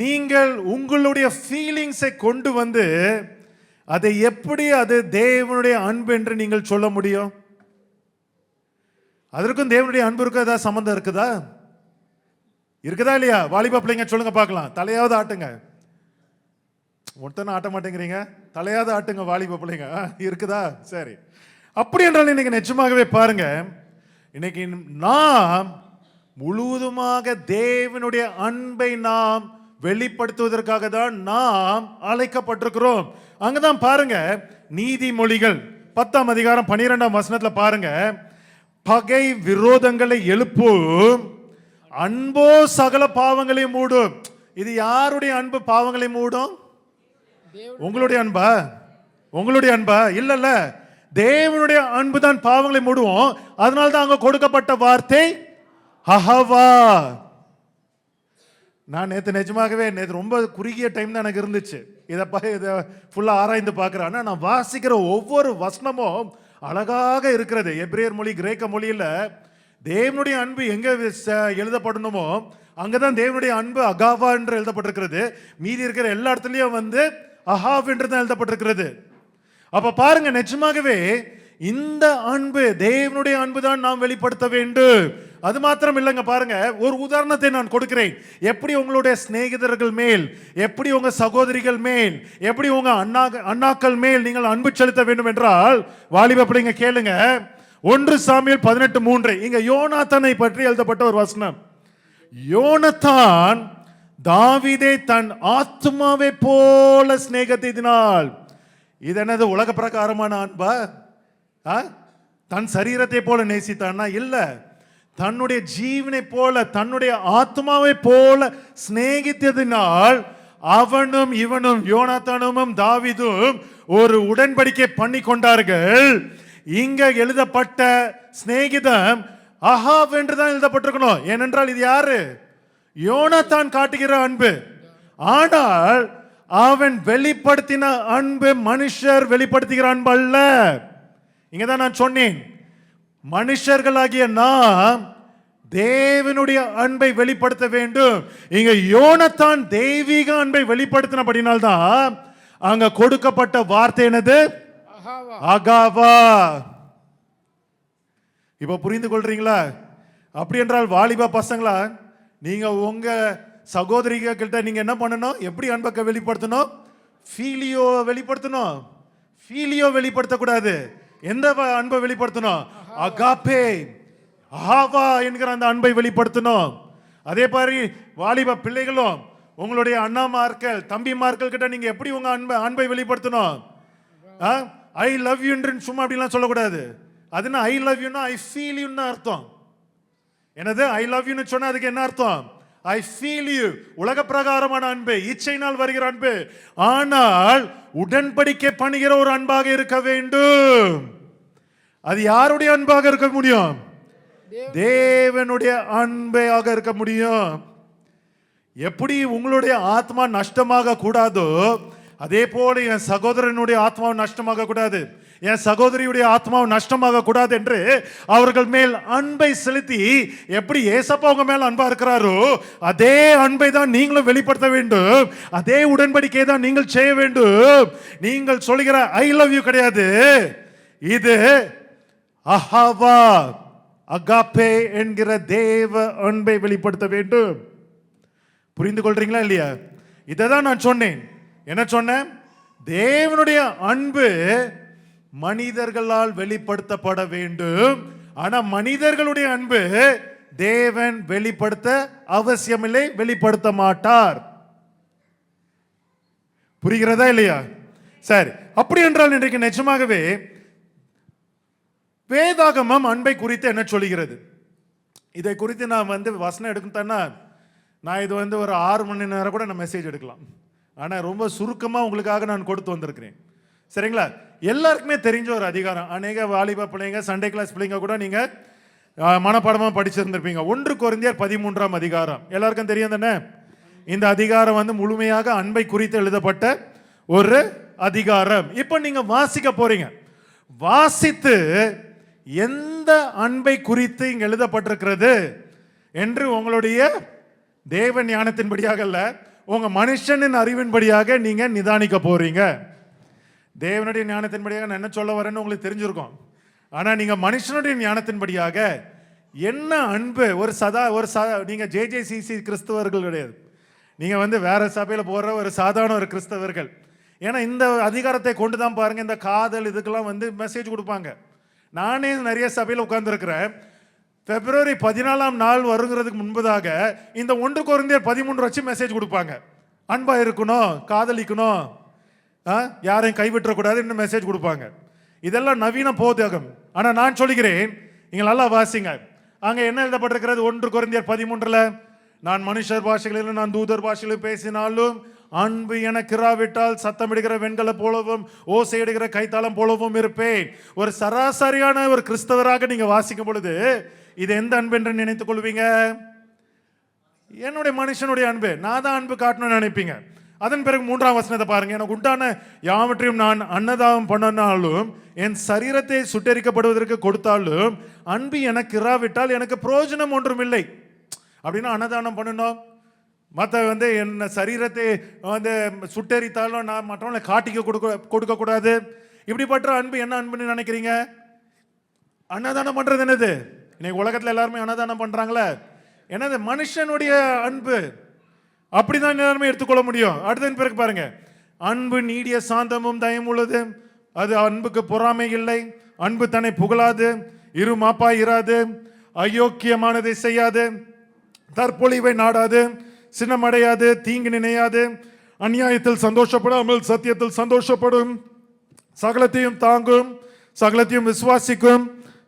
நீங்கள் உங்களுடைய ஃபீலிங்ஸை கொண்டு வந்து அதை எப்படி அது தேவனுடைய அன்பு என்று நீங்கள் சொல்ல முடியும்? அதற்கும் தேவனுடைய அன்பு இருக்க ஏதாவது சம்பந்தம் இருக்குதா? இருக்குதா இல்லையா? வாலிபா பிள்ளைங்க சொல்லுங்க பார்க்கலாம். தலையாவது ஆட்டுங்க. ஒருத்தனை ஆட்ட மாட்டேங்கிறீங்க, தலையாவது ஆட்டுங்க வாலிபா பிள்ளைங்க. இருக்குதா? சரி. அப்படி என்றால் இன்னைக்கு நிச்சயமாகவே பாருங்க, இன்னைக்கு நாம் முழுவதுமாக தேவனுடைய அன்பை நாம் வெளிப்படுத்துவதற்காக தான் நாம் அழைக்கப்பட்டிருக்கிறோம். அங்கதான் பாருங்க, நீதிமொழிகள் 10ஆம் அதிகாரம் 12ஆம் வசனத்துல பாருங்க, பகை விரோதங்களை எழுப்பும், அன்போ சகல பாவங்களை மூடும். இது யாருடைய அன்பு பாவங்களை மூடும்? உங்களுடைய அன்பா? உங்களுடைய அன்பா? இல்லல்ல, தேவனுடைய அன்பு தான் பாவங்களை மூடுவோம். அதனால தான் அங்க கொடுக்கப்பட்ட வார்த்தை அஹவா. நான் நிஜமாகவே ரொம்ப குறுகிய டைம் தான் எனக்கு இருந்துச்சு இதை ஃபுல்லா ஆராய்ந்து பார்க்கிறேன். ஆனால் நான் வாசிக்கிற ஒவ்வொரு வசனமும் அழகாக இருக்கிறது. எபிரேயர் மொழி கிரேக்க மொழியில் தேவனுடைய அன்பு எங்க எழுதப்படணுமோ அங்கதான் தேவனுடைய அன்பு அகாவா என்று எழுதப்பட்டிருக்கிறது. மீதி இருக்கிற எல்லா இடத்துலயும் அஹாவ் என்று தான் எழுதப்பட்டிருக்கிறது. அப்ப பாருங்க, நிஜமாகவே இந்த அன்பு தேவனுடைய அன்பு தான் நாம் வெளிப்படுத்த வேண்டும். அது மாத்திரம் இல்லைங்க. பாருங்க, ஒரு உதாரணத்தை நான் கொடுக்கிறேன். எப்படி உங்களுடைய சிநேகிதர்கள் மேல், எப்படி உங்க சகோதரிகள் மேல், எப்படி உங்க அண்ணாக்கள் மேல் நீங்கள் அன்பு செலுத்த வேண்டும் என்றால், வாலிப பிள்ளைங்க கேளுங்க. 1 சாமுவேல் 18:3 இங்க யோனாத்தானை பற்றி எழுதப்பட்ட ஒரு வசனம். யோனத்தான் தாவீதை தன் ஆத்துமாவை போல சிநேகித்ததினால். இது என்னது உலக பிரகாரமான அன்பா? தன் சரீரத்தை போல நேசித்தான்னா? இல்ல, தன்னுடைய ஜீவனை போல, தன்னுடைய ஆத்மாவை போல சிநேகித்ததினால் அவனும் இவனும், யோனாத்தானும் தாவீதும் ஒரு உடன்படிக்கை பண்ணி கொண்டார்கள். இங்க எழுதப்பட்ட சிநேகிதம் அஹாவ் என்றுதான் எழுதப்பட்டிருக்கணும். ஏனென்றால் இது யாரு? யோனாத்தான் காட்டுகிற அன்பு. ஆனால் அவன் வெளிப்படுத்தின அன்பு மனுஷர் வெளிப்படுத்துகிற அன்பு அல்ல. இங்கதான் நான் சொன்னேன், மனுஷர்களாகிய நாம் தேவனுடைய அன்பை வெளிப்படுத்த வேண்டும். இங்க யோனாத்தான் தெய்வீக அன்பை வெளிப்படுத்தினபடினால்தான் அங்க கொடுக்கப்பட்ட வார்த்தை என்னது? அகாவா. இப்ப புரிந்து கொள்றீங்களா? அப்படி என்றால் வாலிபா பசங்களா, நீங்க உங்க சகோதரிக கிட்ட நீங்க என்ன பண்ணணும்? எப்படி அன்பை வெளிப்படுத்தணும்? ஃபீலியோ வெளிப்படுத்தணும். ஃபீலியோ வெளிப்படுத்தக்கூடாது. எந்த அன்பை வெளிப்படுத்தணும்? அகாப்பே, அஹாவா என்கிற அந்த அன்பை வெளிப்படுத்தணும். அதே மாதிரி வாலிப பிள்ளைகளும் உங்களுடைய அண்ணாமார்கள் தம்பிமார்கள் கிட்ட நீங்க எப்படி உங்க அன்பை வெளிப்படுத்தணும்? ஐ லவ் யூ என்று சும்மா அப்படிலாம் சொல்லக்கூடாது. அதுனா ஐ லவ் யூனா ஐ ஃபீல் யூன்னு அர்த்தம். என்னது ஐ லவ் யூன்னு சொன்னா அதுக்கு என்ன அர்த்தம்? I feel you. உலக பிரகாரமான அன்பு, இச்சையினால் வருகிற அன்பு. ஆனால் உடன்படிக்கை பண்ணுகிற ஒரு அன்பாக இருக்க வேண்டும். அது யாருடைய அன்பாக இருக்க முடியும்? தேவனுடைய அன்பாக இருக்க முடியும். எப்படி உங்களுடைய ஆத்மா நஷ்டமாக கூடாதோ அதே போல என் சகோதரனுடைய ஆத்மாவும் நஷ்டமாக கூடாது. என் சகோதரியுடைய ஆத்மாவை நஷ்டமாக கூடாது என்று அவர்கள் மேல் அன்பை செலுத்தி எப்படி ஏசப்பா உங்க மேல் அன்பா இருக்கிறாரோ அதே அன்பை தான் நீங்களும் வெளிப்படுத்த வேண்டும். அதே உடன்படிக்கை தான் நீங்கள் செய்ய வேண்டும். நீங்கள் சொல்கிற ஐ லவ் யூ கிடையாது, இது அஹாவா அகாப்பே என்கிற தேவ அன்பை வெளிப்படுத்த வேண்டும். புரிந்து கொள்றீங்களா இல்லையா? இதை தான் நான் சொன்னேன். என்ன சொன்னேன்? தேவனுடைய அன்பு மனிதர்களால் வெளிப்படுத்தப்பட வேண்டும். ஆனா மனிதர்களுடைய அன்பு தேவன் வெளிப்படுத்த அவசியமில்லை, வெளிப்படுத்த மாட்டார். புரிகிறதா இல்லையா? சரி, அப்படி என்றால் இன்றைக்கு நிஜமாகவே வேதாகமம் அன்பை குறித்து என்ன சொல்லுகிறது? இதை குறித்து நான் வசனம் எடுக்கணும்னா நான் இது ஒரு 6 மணி நேரம் கூட நான் மெசேஜ் எடுக்கலாம். ஆனால் ரொம்ப சுருக்கமாக உங்களுக்காக நான் கொடுத்து வந்திருக்கிறேன். சரிங்களா? எல்லாருக்குமே தெரிஞ்ச ஒரு அதிகாரம். அநேக வாலிப பிள்ளைங்க, சண்டே கிளாஸ் பிள்ளைங்க கூட நீங்கள் மனப்பாடமாக படிச்சிருந்திருப்பீங்க. 1 கொரிந்தியர் 13ஆம் அதிகாரம் எல்லாருக்கும் தெரியும் தானே? இந்த அதிகாரம் முழுமையாக அன்பை குறித்து எழுதப்பட்ட ஒரு அதிகாரம். இப்போ நீங்கள் வாசிக்க போறீங்க. வாசித்து எந்த அன்பை குறித்து இங்கே எழுதப்பட்டிருக்கிறது என்று உங்களுடைய தேவ ஞானத்தின்படியாக அல்ல, உங்க மனுஷனின் அறிவின்படியாக நீங்க நிதானிக்க போறீங்க. தேவனுடைய ஞானத்தின்படியாக நான் என்ன சொல்ல வரேன்னு உங்களுக்கு தெரிஞ்சிருக்கும். ஆனா நீங்க மனுஷனுடைய ஞானத்தின்படியாக என்ன அன்பு, நீங்க ஜேஜேசிசி கிறிஸ்தவர்கள் கிடையாது, நீங்க வேற சபையில போற ஒரு சாதாரண ஒரு கிறிஸ்தவர்கள். ஏன்னா இந்த அதிகாரத்தை கொண்டு தான் பாருங்க இந்த காதல் இதுக்கெல்லாம் மெசேஜ் கொடுப்பாங்க. நானே நிறைய சபையில் உட்கார்ந்துருக்கிறேன். பிப்ரவரி 14ஆம் நாள் வருங்கிறதுக்கு முன்பதாக இந்த 1 கொரிந்தியர் 13 வச்சு மெசேஜ் கொடுப்பாங்க. அன்பா இருக்கணும், காதலிக்கணும், யாரையும் கைவிட்டக்கூடாதுன்னு மெசேஜ் கொடுப்பாங்க. இதெல்லாம் நவீன போதகம். ஆனால் நான் சொல்கிறேன், நீங்கள் நல்லா வாசிங்க. அங்கே என்ன எழுதப்பட்டிருக்கிறது? 1 கொரிந்தியர் 13, நான் மனுஷர் பாஷைகளிலும் நான் தூதர் பாஷைகளிலும் பேசினாலும் அன்பு எனக்கு இராவிட்டால் சத்தமிடுகிற வெண்கல போலவும் ஓசையிடுகிற கைத்தாளம் போலவும் இருப்பேன். ஒரு சராசரியான ஒரு கிறிஸ்தவராக நீங்க வாசிக்கும் பொழுது இது எந்த அன்பு என்று நினைத்துக் கொள்வீங்க? என்னுடைய மனுஷனுடைய அன்பு, நான் தான் அன்பு காட்டணும்னு நினைப்பீங்க. அதன் பிறகு 3ஆம் வசனத்தை பாருங்க. எனக்கு உண்டான யாவற்றையும் நான் அன்னதானம் பண்ணினாலும் என் சரீரத்தை சுட்டரிக்கப்படுவதற்கு கொடுத்தாலும் அன்பு எனக்கு இராவிட்டால் எனக்கு பிரயோஜனம் ஒன்றும் இல்லை. அப்படின்னா அன்னதானம் பண்ணணும், மற்ற என்ன சரீரத்தை சுட்டரித்தாலும் நான் மற்றவங்களை காட்டிக்க கொடுக்க கூடாது. இப்படிப்பட்ட அன்பு என்ன அன்புன்னு நினைக்கிறீங்க? அன்னதானம் பண்றது என்னது? இன்னைக்கு உலகத்தில் எல்லாருமே அன்னதானம் பண்றாங்களே, என்னது? மனுஷனுடைய அன்பு. அப்படிதான் எல்லாருமே எடுத்துக்கொள்ள முடியும். அடுத்த பிறகு பாருங்க, அன்பு நீடிய சாந்தமும் தயம் உள்ளது, அது அன்புக்கு பொறாமை இல்லை, அன்பு தன்னை புகழாது, இருமாப்பாய் இராது, அயோக்கியமானதை செய்யாது, தற்பொழிவை நாடாது, சினமடையாது, தீங்கு நினையாது, அநியாயத்தில் சந்தோஷப்படாமல் சத்தியத்தில் சந்தோஷப்படும், சகலத்தையும் தாங்கும், சகலத்தையும் விசுவாசிக்கும்,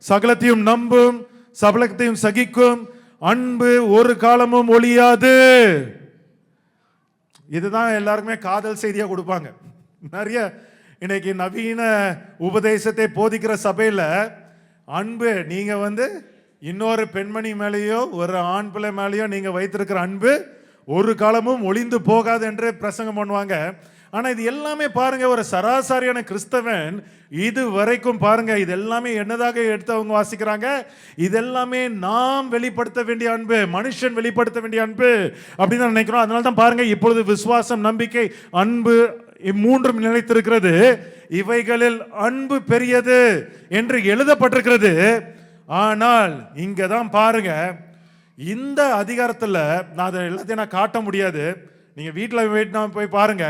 சகலத்தையும் நம்பும், சகலத்தையும் சகிக்கும், அன்பு ஒரு காலமும் ஒழியாது. இதுதான் எல்லாருக்குமே காதல் செய்தியா கொடுப்பாங்க. நிறைய இன்னைக்கு நவீன உபதேசத்தை போதிக்கிற சபையில அன்பு, நீங்க இன்னொரு பெண்மணி மேலேயோ ஒரு ஆண் பிள்ளை மேலேயோ நீங்க வைத்திருக்கிற அன்பு ஒரு காலமும் ஒளிந்து போகாது என்று பிரசங்கம் பண்ணுவாங்க. ஆனா இது எல்லாமே பாருங்க, ஒரு சராசரியான கிறிஸ்தவன் இது வரைக்கும் பாருங்க, இது எல்லாமே என்னதாக எடுத்து அவங்க வாசிக்கிறாங்க, இதெல்லாமே நாம் வெளிப்படுத்த வேண்டிய அன்பு, மனுஷன் வெளிப்படுத்த வேண்டிய அன்பு அப்படின்னு தான் நினைக்கிறோம். அதனால தான் பாருங்க, இப்பொழுது விசுவாசம், நம்பிக்கை, அன்பு இம்மூன்றும் நிலைத்திருக்கிறது, இவைகளில் அன்பு பெரியது என்று எழுதப்பட்டிருக்கிறது. ஆனால் இங்கதான் பாருங்க, இந்த அதிகாரத்தில் நான் அதை எல்லாத்தையும் நான் காட்ட முடியாது, நீங்க வீட்டில் போய் பாருங்க.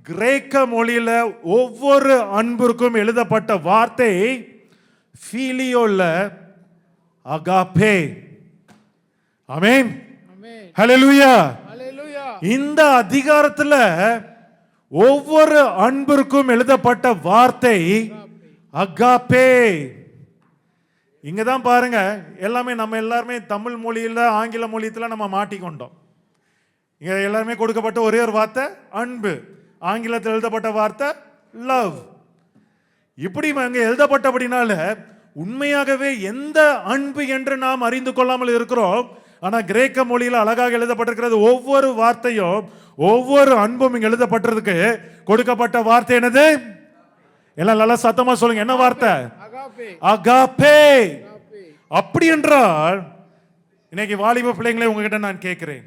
கிரேக்க மொழியில ஒவ்வொரு அன்பிற்கும் எழுதப்பட்ட வார்த்தை ஃபீலியோல அகாபே. ஆமென், ஹல்லேலூயா. இந்த அதிகாரத்தில் ஒவ்வொரு அன்பிற்கும் எழுதப்பட்ட வார்த்தை அகாபே. இங்கதான் பாருங்க, எல்லாமே நம்ம எல்லாருமே தமிழ் மொழியில் ஆங்கில மொழியத்தில் நம்ம மாட்டிக்கொண்டோம். இங்க எல்லாருமே கொடுக்கப்பட்ட ஒரே ஒரு வார்த்தை அன்பு, ஆங்கிலத்தில் எழுதப்பட்ட வார்த்தை லவ். இப்படி அங்க எழுதப்பட்டபடினால உண்மையாகவே எந்த அன்பு என்று நாம் அறிந்து கொள்ளாமல் இருக்கிறோம். ஆனா கிரேக்க மொழியில் அழகாக எழுதப்பட்டிருக்கிறது. ஒவ்வொரு வார்த்தையும் ஒவ்வொரு அன்பும் இங்க எழுதப்பட்டிருக்கு. கொடுக்கப்பட்ட வார்த்தை என்னது? எல்லாம் நல்லா சத்தமா சொல்லுங்க, என்ன வார்த்தை? அகாப்பே. அகாப்பே. அகாப்பே. அப்படி என்றால் இன்னைக்கு வாலிப பிள்ளைங்களே உங்ககிட்ட நான் கேட்கிறேன்,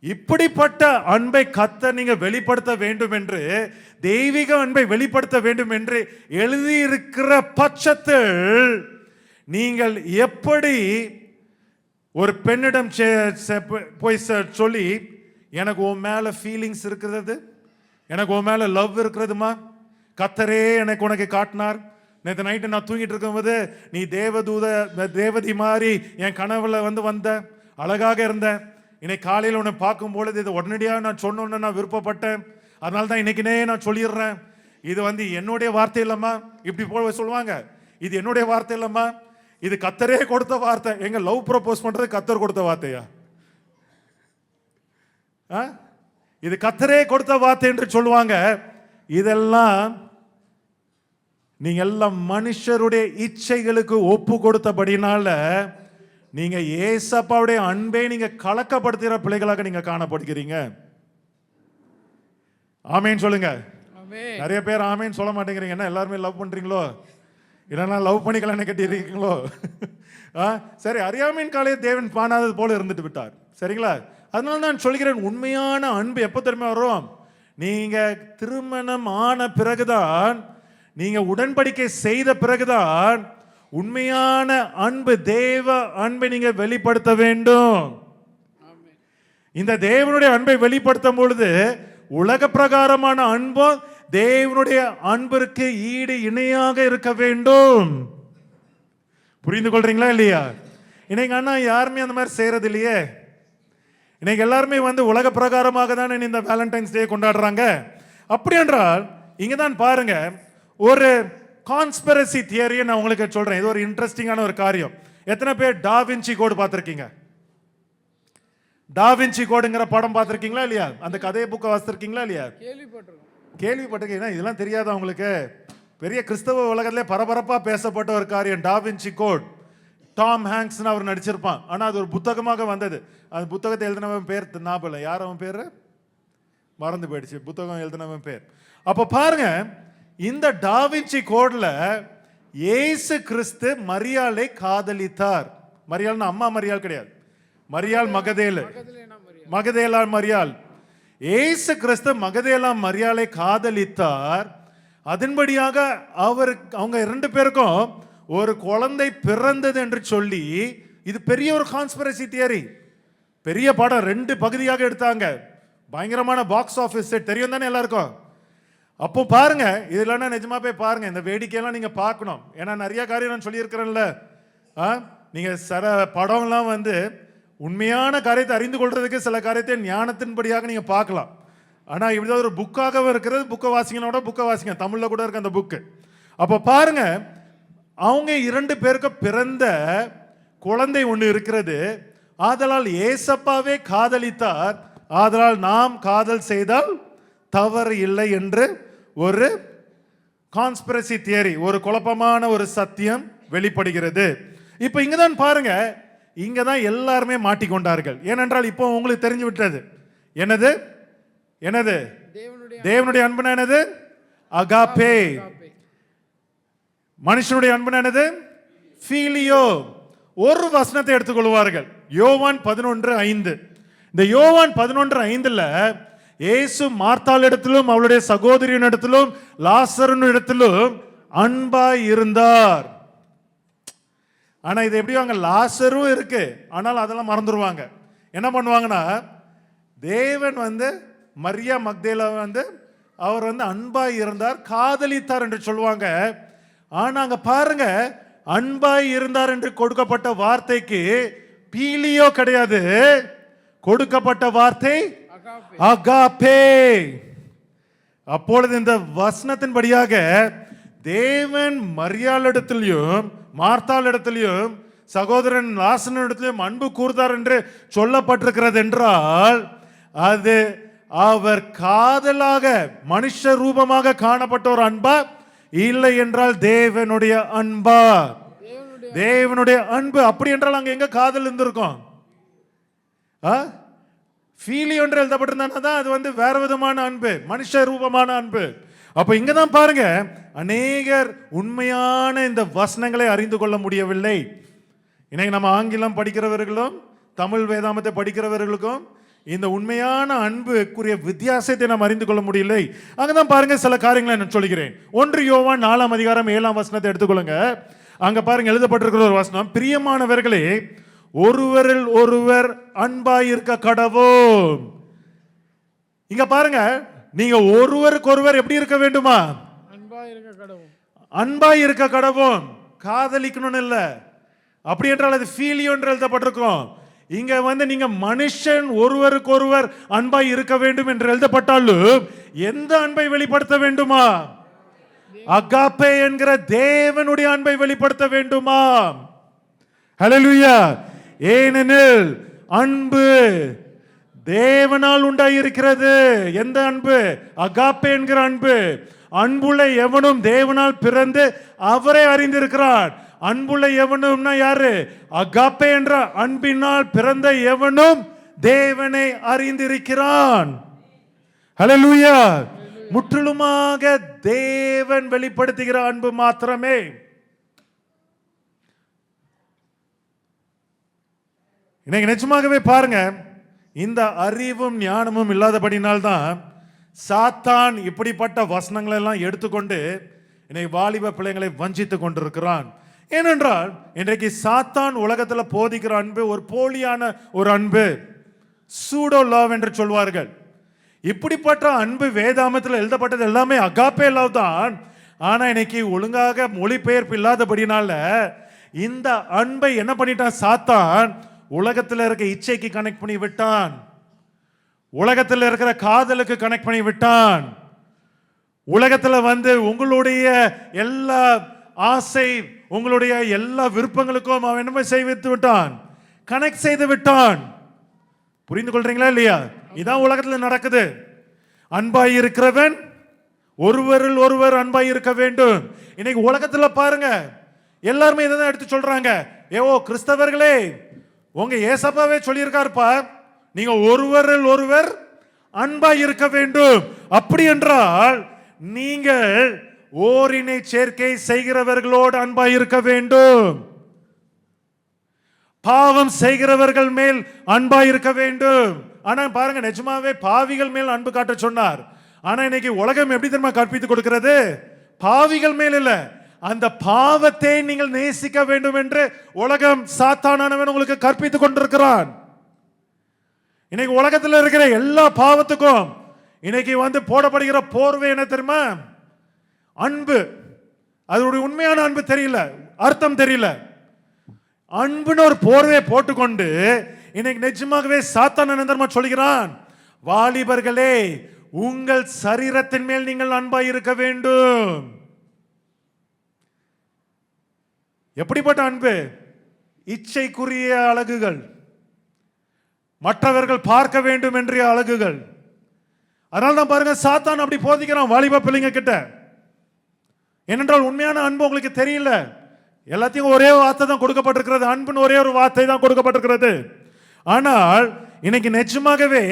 இப்படிப்பட்ட அன்பை கர்த்தர் நீங்க வெளிப்படுத்த வேண்டும் என்று, தெய்வீக அன்பை வெளிப்படுத்த வேண்டும் என்று எழுதியிருக்கிற பட்சத்தில் நீங்கள் எப்படி ஒரு பெண்ணிடம் போய் சொல்லி, எனக்கு உன் மேல ஃபீலிங்ஸ் இருக்கிறது, எனக்கு உன் மேல லவ் இருக்கிறதுமா, கர்த்தரே எனக்கு உனக்கு காட்டினார், நேற்று நைட்டு நான் தூங்கிட்டு இருக்கும்போது நீ தேவதி மாதிரி என் கனவுல வந்த அழகாக இருந்த, இன்னைக்கு காலையில் உன்னை பார்க்கும் பொழுது இது உடனடியாக நான் சொன்னோன்னு நான் விருப்பப்பட்டேன், அதனால தான் இன்னைக்குனே நான் சொல்லிடுறேன், இது என்னுடைய வார்த்தை இல்லம்மா. இப்படி போல சொல்லுவாங்க, இது என்னுடைய வார்த்தை இல்லம்மா, இது கர்த்தரே கொடுத்த வார்த்தை. எங்க லவ் ப்ரப்போஸ் பண்றது கர்த்தர் கொடுத்த வார்த்தையா? இது கர்த்தரே கொடுத்த வார்த்தை என்று சொல்லுவாங்க. இதெல்லாம் நீங்க எல்லாம் மனுஷருடைய இச்சைகளுக்கு ஒப்பு கொடுத்தபடினால நீங்க ஏசப்பாவுடைய அன்பை நீங்க கலக்கப்படுத்துகிற பிள்ளைகளாக நீங்க காணப்படுகிறீங்க. ஆமேன் சொல்லுங்க. நிறைய பேர் ஆமேன் சொல்ல மாட்டேங்கிறீங்க. என்ன எல்லாருமே லவ் பண்றீங்களோ, இல்லைன்னா லவ் பண்ணி கல்யாணம் கட்டி இருக்கீங்களோ? சரி, அறியாமையின் காலையை தேவன் பாணாதது போல இருந்துட்டு விட்டார். சரிங்களா? அதனால நான் சொல்கிறேன், உண்மையான அன்பு எப்போ திரும்ப வரும்? நீங்க திருமணம் ஆன பிறகுதான், நீங்க உடன்படிக்கை செய்த பிறகுதான் உண்மையான அன்பு, தேவ அன்பை நீங்க வெளிப்படுத்த வேண்டும். இந்த தேவனுடைய அன்பை வெளிப்படுத்தும் பொழுது உலக பிரகாரமான அன்பும் தேவனுடைய அன்பிற்கு ஈடு இணையாக இருக்க வேண்டும். புரிந்து கொள்றீங்களா இல்லையா? இன்னைக்கு அண்ணா யாருமே அந்த மாதிரி செய்யறது இல்லையே. இன்னைக்கு எல்லாருமே உலக பிரகாரமாக தானே இந்த வேலண்டைன்ஸ் டே கொண்டாடுறாங்க. அப்படி என்றால் இங்க தான் பாருங்க, ஒரு கான்ஸ்பிரசி தியரியை நான் உங்களுக்கு சொல்றேன். இது ஒரு இன்ட்ரெஸ்டிங்கான ஒரு காரியம். எத்தனை பேர் டாவின்சி கோடு பார்த்திருக்கீங்க? டாவின்சி கோடுங்கிற படம் பார்த்திருக்கீங்களா இல்லையா? அந்த கதையை புக்கை வாசித்திருக்கீங்களா இல்லையா? கேள்விப்பட்டிருக்கீங்கன்னா இதெல்லாம் தெரியாதா உங்களுக்கு? பெரிய கிறிஸ்தவ உலகத்திலே பரபரப்பா பேசப்பட்ட ஒரு காரியம் டாவின்சி கோட். டாம் ஹேங்க்ஸ் அவர் நடிச்சிருப்பான். ஆனா அது ஒரு புத்தகமாக வந்தது. அந்த புத்தகத்தை எழுதினவன் பேர் ஞாபகம் இல்லை. யார் அவன் பேரு? மறந்து போயிடுச்சு. புத்தகம் எழுதினவன் பேர். அப்ப பாருங்க, இந்த டாவின்சி கோட்ல இயேசு கிறிஸ்து மரியாளை காதலித்தார். மரியாள்னா அம்மா மரியாள் கிடையாது, மரியாள் மகதேலா மரியாள். இயேசு கிறிஸ்து மகதேலா மரியாளை காதலித்தார். அதன்படியாக அவங்க 2 பேருக்கும் ஒரு குழந்தை பிறந்தது என்று சொல்லி, இது பெரிய ஒரு கான்ஸ்பிரசி தியரி. பெரிய படம் 2 பகுதியாக எடுத்தாங்க. பயங்கரமான பாக்ஸ் ஆஃபீஸ் செட் தெரியும் தானே எல்லாருக்கும். அப்போ பாருங்க, இதெல்லாம் நிஜமா போய் பாருங்க. இந்த வேடிக்கையெல்லாம் நீங்க பார்க்கணும். ஏன்னா நிறைய காரியம் நான் சொல்லியிருக்கிறேன்ல. நீங்க சில படம்லாம் உண்மையான காரியத்தை அறிந்து கொள்றதுக்கு சில காரியத்தை ஞானத்தின்படியாக நீங்க பார்க்கலாம். ஆனா இப்படிதான் ஒரு புக்காக இருக்கிறது. புக்கை வாசிக்கனோட புக்கை வாசிங்க, தமிழ்ல கூட இருக்கு அந்த புக்கு. அப்போ பாருங்க, அவங்க 2 பேருக்கு பிறந்த குழந்தை ஒன்று இருக்கிறது. ஆதலால் ஏசப்பாவே காதலித்தார், ஆதலால் நாம் காதல் செய்தால் தவறு இல்லை என்று ஒரு கான்ஸ்பிரசி தியரி, ஒரு குழப்பமான ஒரு சத்தியம் வெளிப்படுகிறது. இப்போ இங்கதான் பாருங்க, இங்கதான் எல்லாருமே மாட்டிக்கொண்டார்கள். ஏனென்றால் இப்போ உங்களுக்கு தெரிஞ்சு விட்டது. என்னது என்னது? தேவனுடைய அன்புனா என்னது? அகாப்பே. மனுஷனுடைய அன்புனா என்னது? ஃபீலியோ. ஒரு வசனத்தை எடுத்துக்கொள்வார்கள். யோவான் 11:5. இந்த யோவான் 11:5ல இயேசு மார்த்தாள் இடத்திலும் அவளுடைய சகோதரியின் இடத்திலும் லாசரின் இடத்திலும் அன்பாய் இருந்தார். ஆனா இது எப்படி அங்க லாசரும் இருக்கு, ஆனால் அதெல்லாம் மறந்துடுவாங்க. என்ன பண்ணுவாங்கன்னா, தேவன் மரியா மக்தேலா அவர் அன்பாய் இருந்தார், காதலித்தார் என்று சொல்லுவாங்க. ஆனா அங்க பாருங்க, அன்பாய் இருந்தார் என்று கொடுக்கப்பட்ட வார்த்தைக்கு பீலியோ கிடையாது, கொடுக்கப்பட்ட வார்த்தை அகாப்பே. அப்பொழுது இந்த வசனத்தின்படியாக தேவன் மரியாளிடத்திலும் மார்த்தாளிடத்திலும் சகோதரன் லாசனிடத்திலும் அன்பு கூர்ந்தார் என்று சொல்லப்பட்டிருக்கிறது என்றால், அது அவர் காதலாக மனுஷ ரூபமாக காணப்பட்ட ஒரு அன்பா, இல்லை என்றால் தேவனுடைய அன்பா? தேவனுடைய அன்பு. அப்படி என்றால் அங்க எங்க காதல் இருந்திருக்கும்? ஃபீலி என்று எழுதப்பட்டிருந்தா அது வேற விதமான அன்பு, மனுஷ ரூபமான அன்பு. அப்ப இங்க தான் பாருங்க, அநேகர் உண்மையான இந்த வசனங்களை அறிந்து கொள்ள முடியவில்லை. இன்னைக்கு நம்ம ஆங்கிலம் படிக்கிறவர்களும் தமிழ் வேதாமத்தை படிக்கிறவர்களுக்கும் இந்த உண்மையான அன்புக்குரிய வித்தியாசத்தை நாம் அறிந்து கொள்ள முடியலை. அங்கதான் பாருங்க சில காரியங்களை நான் சொல்கிறேன். 1 யோவான் 4ஆம் அதிகாரம் 7ஆம் வசனத்தை எடுத்துக்கொள்ளுங்க. அங்க பாருங்க எழுதப்பட்டிருக்கிற ஒரு வசனம், பிரியமானவர்களே ஒருவரில் ஒருவர் அன்பாய் இருக்க கடவோம். இங்க பாருங்க, நீங்க ஒருவருக்கு ஒருவர் எப்படி இருக்க வேண்டுமா? அன்பாய் இருக்க கடவோம். காதலிக்கணும்னு இல்ல, அப்படி என்றால் அது ஃபீலியோ என்று எழுதப்பட்டிருக்கும். இங்க நீங்க மனுஷன் ஒருவருக்கு ஒருவர் அன்பாய் இருக்க வேண்டும் என்று எழுதப்பட்டாலும் எந்த அன்பை வெளிப்படுத்த வேண்டுமா? அகாப்பே என்கிற தேவனுடைய அன்பை வெளிப்படுத்த வேண்டுமா? ஹல்லேலூயா. ஏனெனில் அன்பு தேவனால் உண்டாயிருக்கிறது. எந்த அன்பு? அகாப்பே என்கிற அன்பு. அன்புள்ள எவனும் தேவனால் பிறந்து அவரை அறிந்திருக்கிறான். அன்புள்ள எவனும்னா யாரு? அகாப்பே என்ற அன்பினால் பிறந்த எவனும் தேவனை அறிந்திருக்கிறான். ஹல்லேலூயா. முற்றிலுமாக தேவன் வெளிப்படுத்துகிற அன்பு மாத்திரமே. இன்னைக்கு நிச்சயமாகவே பாருங்க, இந்த அறிவும் ஞானமும் இல்லாதபடினால்தான் சாத்தான் இப்படிப்பட்ட வசனங்களை எல்லாம் எடுத்துக்கொண்டு இன்னைக்கு வாலிப பிள்ளைங்களை வஞ்சித்து கொண்டிருக்கிறான். ஏனென்றால் இன்றைக்கு சாத்தான் உலகத்தில் போதிக்கிற அன்பு ஒரு போலியான ஒரு அன்பு, சூடோ லவ் என்று சொல்வார்கள். இப்படிப்பட்ட அன்பு வேதாமத்தில் எழுதப்பட்டது எல்லாமே அகாப்பே லவ் தான். ஆனா இன்னைக்கு ஒழுங்காக மொழிபெயர்ப்பு இல்லாதபடினால இந்த அன்பை என்ன பண்ணிட்டான் சாத்தான்? உலகத்தில் இருக்க இச்சைக்கு கனெக்ட் பண்ணி விட்டான், உலகத்தில் இருக்கிற காதலுக்கு கனெக்ட் பண்ணி விட்டான். உலகத்தில் உங்களுடைய எல்லா ஆசை, உங்களுடைய எல்லா விருப்பங்களுக்கும் அவன் என்ன செய்து விட்டான்? கனெக்ட் செய்து விட்டான். புரிந்து கொள்றீங்களா இல்லையா? இதான் உலகத்தில் நடக்குது. அன்பாய் இருக்கிறவன் ஒருவரில் ஒருவர் அன்பாய் இருக்க வேண்டும். இன்னைக்கு உலகத்தில் பாருங்க, எல்லாருமே இதை தான் எடுத்து சொல்றாங்க. ஏவோ கிறிஸ்தவர்களே, உங்க ஏசப்பாவே சொல்லியிருக்காருப்பா, நீங்க ஒருவரில் ஒருவர் அன்பாய் இருக்க வேண்டும். அப்படி என்றால் நீங்கள் ஓரினை சேர்க்கை செய்கிறவர்களோடு அன்பாய் இருக்க வேண்டும், பாவம் செய்கிறவர்கள் மேல் அன்பாய் இருக்க வேண்டும். ஆனா பாருங்க, நிஜமாவே பாவிகள் மேல் அன்பு காட்ட சொன்னார். ஆனா இன்னைக்கு உலகம் எப்படி தெரியுமா கற்பித்து கொடுக்கிறது? பாவிகள் மேல் இல்ல, அந்த பாவத்தை நீங்கள் நேசிக்க வேண்டும் என்று உலகம் சாத்தானவன் உங்களுக்கு கற்பித்துக் கொண்டிருக்கிறான். இன்னைக்கு உலகத்தில் இருக்கிற எல்லா பாவத்துக்கும் இன்னைக்கு போடப்படுகிற போர்வை என்ன தெரியுமா? அன்பு. அதனுடைய உண்மையான அன்பு தெரியல, அர்த்தம் தெரியல. அன்புன்னு ஒரு போர்வையை போட்டுக்கொண்டு இன்னைக்கு நிஜமாகவே சாத்தான் என்ன தெரியுமா சொல்கிறான்? வாலிபர்களே, உங்கள் சரீரத்தின் மேல் நீங்கள் அன்பாய் இருக்க வேண்டும். எப்படிப்பட்ட அன்பு? இச்சைக்குரிய அழகுகள், மற்றவர்கள் பார்க்க வேண்டும் என்ற அழகுகள். அதனால தான் பாருங்க சாத்தான் அப்படி போதிக்கிறான் வாலிப பிள்ளைங்க கிட்ட. ஏனென்றால் உண்மையான அன்பு உங்களுக்கு தெரியல. எல்லாத்தையும் ஒரே வார்த்தை தான் கொடுக்கப்பட்டிருக்கிறது, அன்புன்னு ஒரே ஒரு வார்த்தை தான் கொடுக்கப்பட்டிருக்கிறது. ஆனால் இன்னைக்கு நிஜமாகவே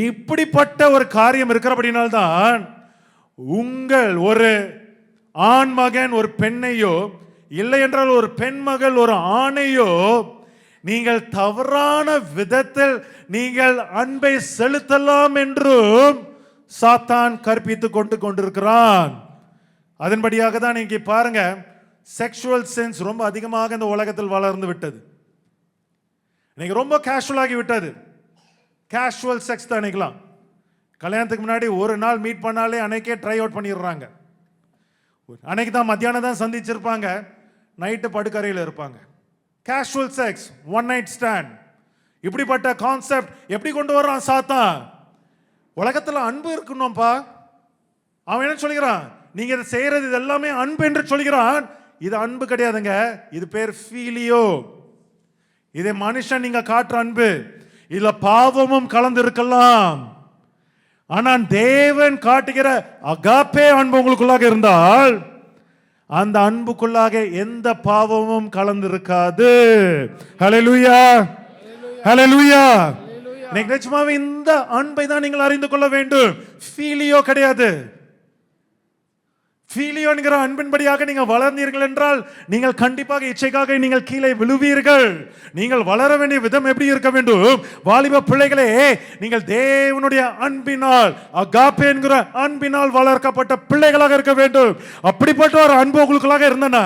இப்படிப்பட்ட ஒரு காரியம் இருக்கிறபடினால்தான் உங்கள் ஒரு ஆண் மகன் ஒரு பெண்ணையோ, இல்லை என்றால் ஒரு பெண் மகள் ஒரு ஆணையோ நீங்கள் தவறான விதத்தில் நீங்கள் அன்பை செலுத்தலாம் என்றும் சாத்தான் கற்பித்துக் கொண்டிருக்கிறான். அதன்படியாக தான் நீங்க பாருங்க, செக்ஷுவல் சென்ஸ் ரொம்ப அதிகமாக இந்த உலகத்தில் வளர்ந்து விட்டது. இன்னைக்கு ரொம்ப கேஷுவல் ஆகி விட்டது. கேஷுவல் செக்ஸ் தான் நினைக்கலாம். கல்யாணத்துக்கு முன்னாடி ஒரு நாள் மீட் பண்ணாலே அன்னைக்கே ட்ரை அவுட் பண்ணிடுறாங்க. அன்னைக்கு தான் மத்தியானம் தான் சந்திச்சிருப்பாங்க, நைட்டு படுக்கறையில் இருப்பாங்க. Casual sex, one night stand, இப்படிப்பட்ட கான்செப்ட் எப்படி கொண்டு வர்றான் சாத்தான்? உலகத்தில் அன்பு இருக்கணும்பா. அவன் என்ன சொல்கிறான்? நீங்க இதை செய்யறது இது எல்லாமே அன்பு என்று சொல்கிறான். இது அன்பு கிடையாதுங்க, இது பேர் ஃபீலியோ. இதை மனுஷன் நீங்க காட்டுற அன்பு, இதுல பாவமும் கலந்து இருக்கலாம். ஆனால் தேவன் காட்டுகிற அகாப்பே அன்பு உங்களுக்குள்ளாக இருந்தால் அந்த அன்புக்குள்ளாக எந்த பாவமும் கலந்து இருக்காது. ஹல்லேலூயா, ஹல்லேலூயா. நிச்சயமாவே இந்த அன்பை தான் நீங்கள் அறிந்து கொள்ள வேண்டும். ஃபீலியோ கிடையாது. ஃபீலியோ என்கிற அன்பின்படியாக நீங்கள் வளர்ந்தீர்கள் என்றால் நீங்கள் கண்டிப்பாக இச்சைக்காக நீங்கள் கீழே விழுவீர்கள். நீங்கள் வளர வேண்டிய விதம் எப்படி இருக்க வேண்டும்? வாலிப பிள்ளைகளே, நீங்கள் தேவனுடைய அன்பினால், அகாப்பே என்கிற அன்பினால் வளர்க்கப்பட்ட பிள்ளைகளாக இருக்க வேண்டும். அப்படிப்பட்ட ஒரு அன்பு உங்களுக்குள்ளாக இருந்தனா,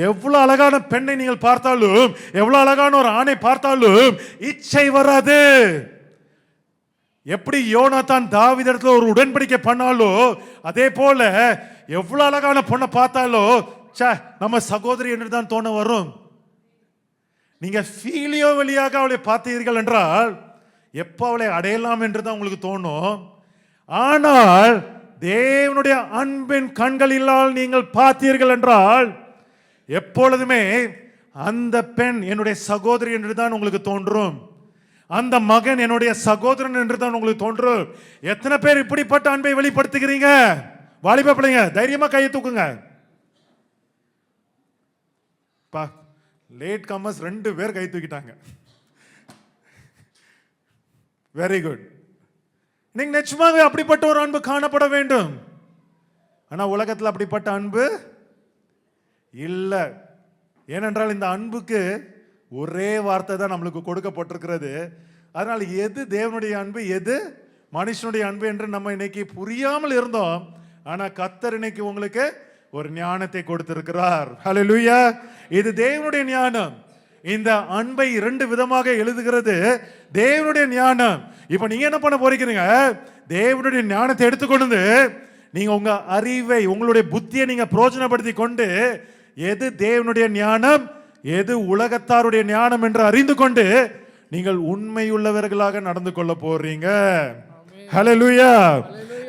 எவ்வளவு அழகான பெண்ணை நீங்கள் பார்த்தாலும், எவ்வளவு அழகான ஒரு ஆணை பார்த்தாலும் இச்சை வராது. எப்படி யோனாத்தான் தாவீதிடத்துல ஒரு உடன்படிக்கை பண்ணாலோ, அதே போல எவ்வளவு அழகான பொண்ணை பார்த்தாலோ நம்ம சகோதரி என்று தான் தோண வரும். நீங்க ஃபீலியோ வழியாக அவளை பார்த்தீர்கள் என்றால் எப்போ அவளை அடையலாம் என்று தான் உங்களுக்கு தோணும். ஆனால் தேவனுடைய அன்பின் கண்களிலால் நீங்கள் பார்த்தீர்கள் என்றால் எப்பொழுதுமே அந்த பெண் என்னுடைய சகோதரி என்று தான் உங்களுக்கு தோன்றும். அந்த மகன் என்னுடைய சகோதரன் என்று தான் உங்களுக்கு தோன்றும். எத்தனை பேர் இப்படிப்பட்ட அன்பை வெளிப்படுத்துகிறீங்க? வாலிப பிள்ளைங்க, தைரியமா கையை தூக்குங்க. லேட் கமர்ஸ் 2 பேர் கை தூக்கிட்டாங்க. Very good. நீங்க நிச்சயமாக அப்படிப்பட்ட ஒரு அன்பு காணப்பட வேண்டும். ஆனா உலகத்தில் அப்படிப்பட்ட அன்பு இல்லை. ஏனென்றால் இந்த அன்புக்கு ஒரே வார்த்தை தான் நம்மளுக்கு கொடுக்கப்பட்டிருக்கிறது. அதனால எது தேவனுடைய அன்பு, எது மனுஷனுடைய அன்பு என்று நம்ம இன்னைக்கு புரியாமல் இருந்தோம். ஆனா கர்த்தர் இன்னைக்கு உங்களுக்கு ஒரு ஞானத்தை கொடுத்திருக்கிறார். ஹல்லேலூயா. இது தேவனுடைய ஞானம். இந்த அன்பை 2 விதமாக எழுதுகிறது தேவனுடைய ஞானம். இப்ப நீங்க என்ன பண்ண போறீங்க? தேவனுடைய ஞானத்தை எடுத்துக்கொண்டு நீங்க உங்க அறிவை, உங்களுடைய புத்தியை நீங்க பிரயோஜனப்படுத்தி கொண்டு எது தேவனுடைய ஞானம், எது உலகத்தாருடைய ஞானம் என்று அறிந்து கொண்டு நீங்கள் உண்மையுள்ளவர்களாக நடந்து கொள்ள போறீங்க. ஹல்லேலூயா,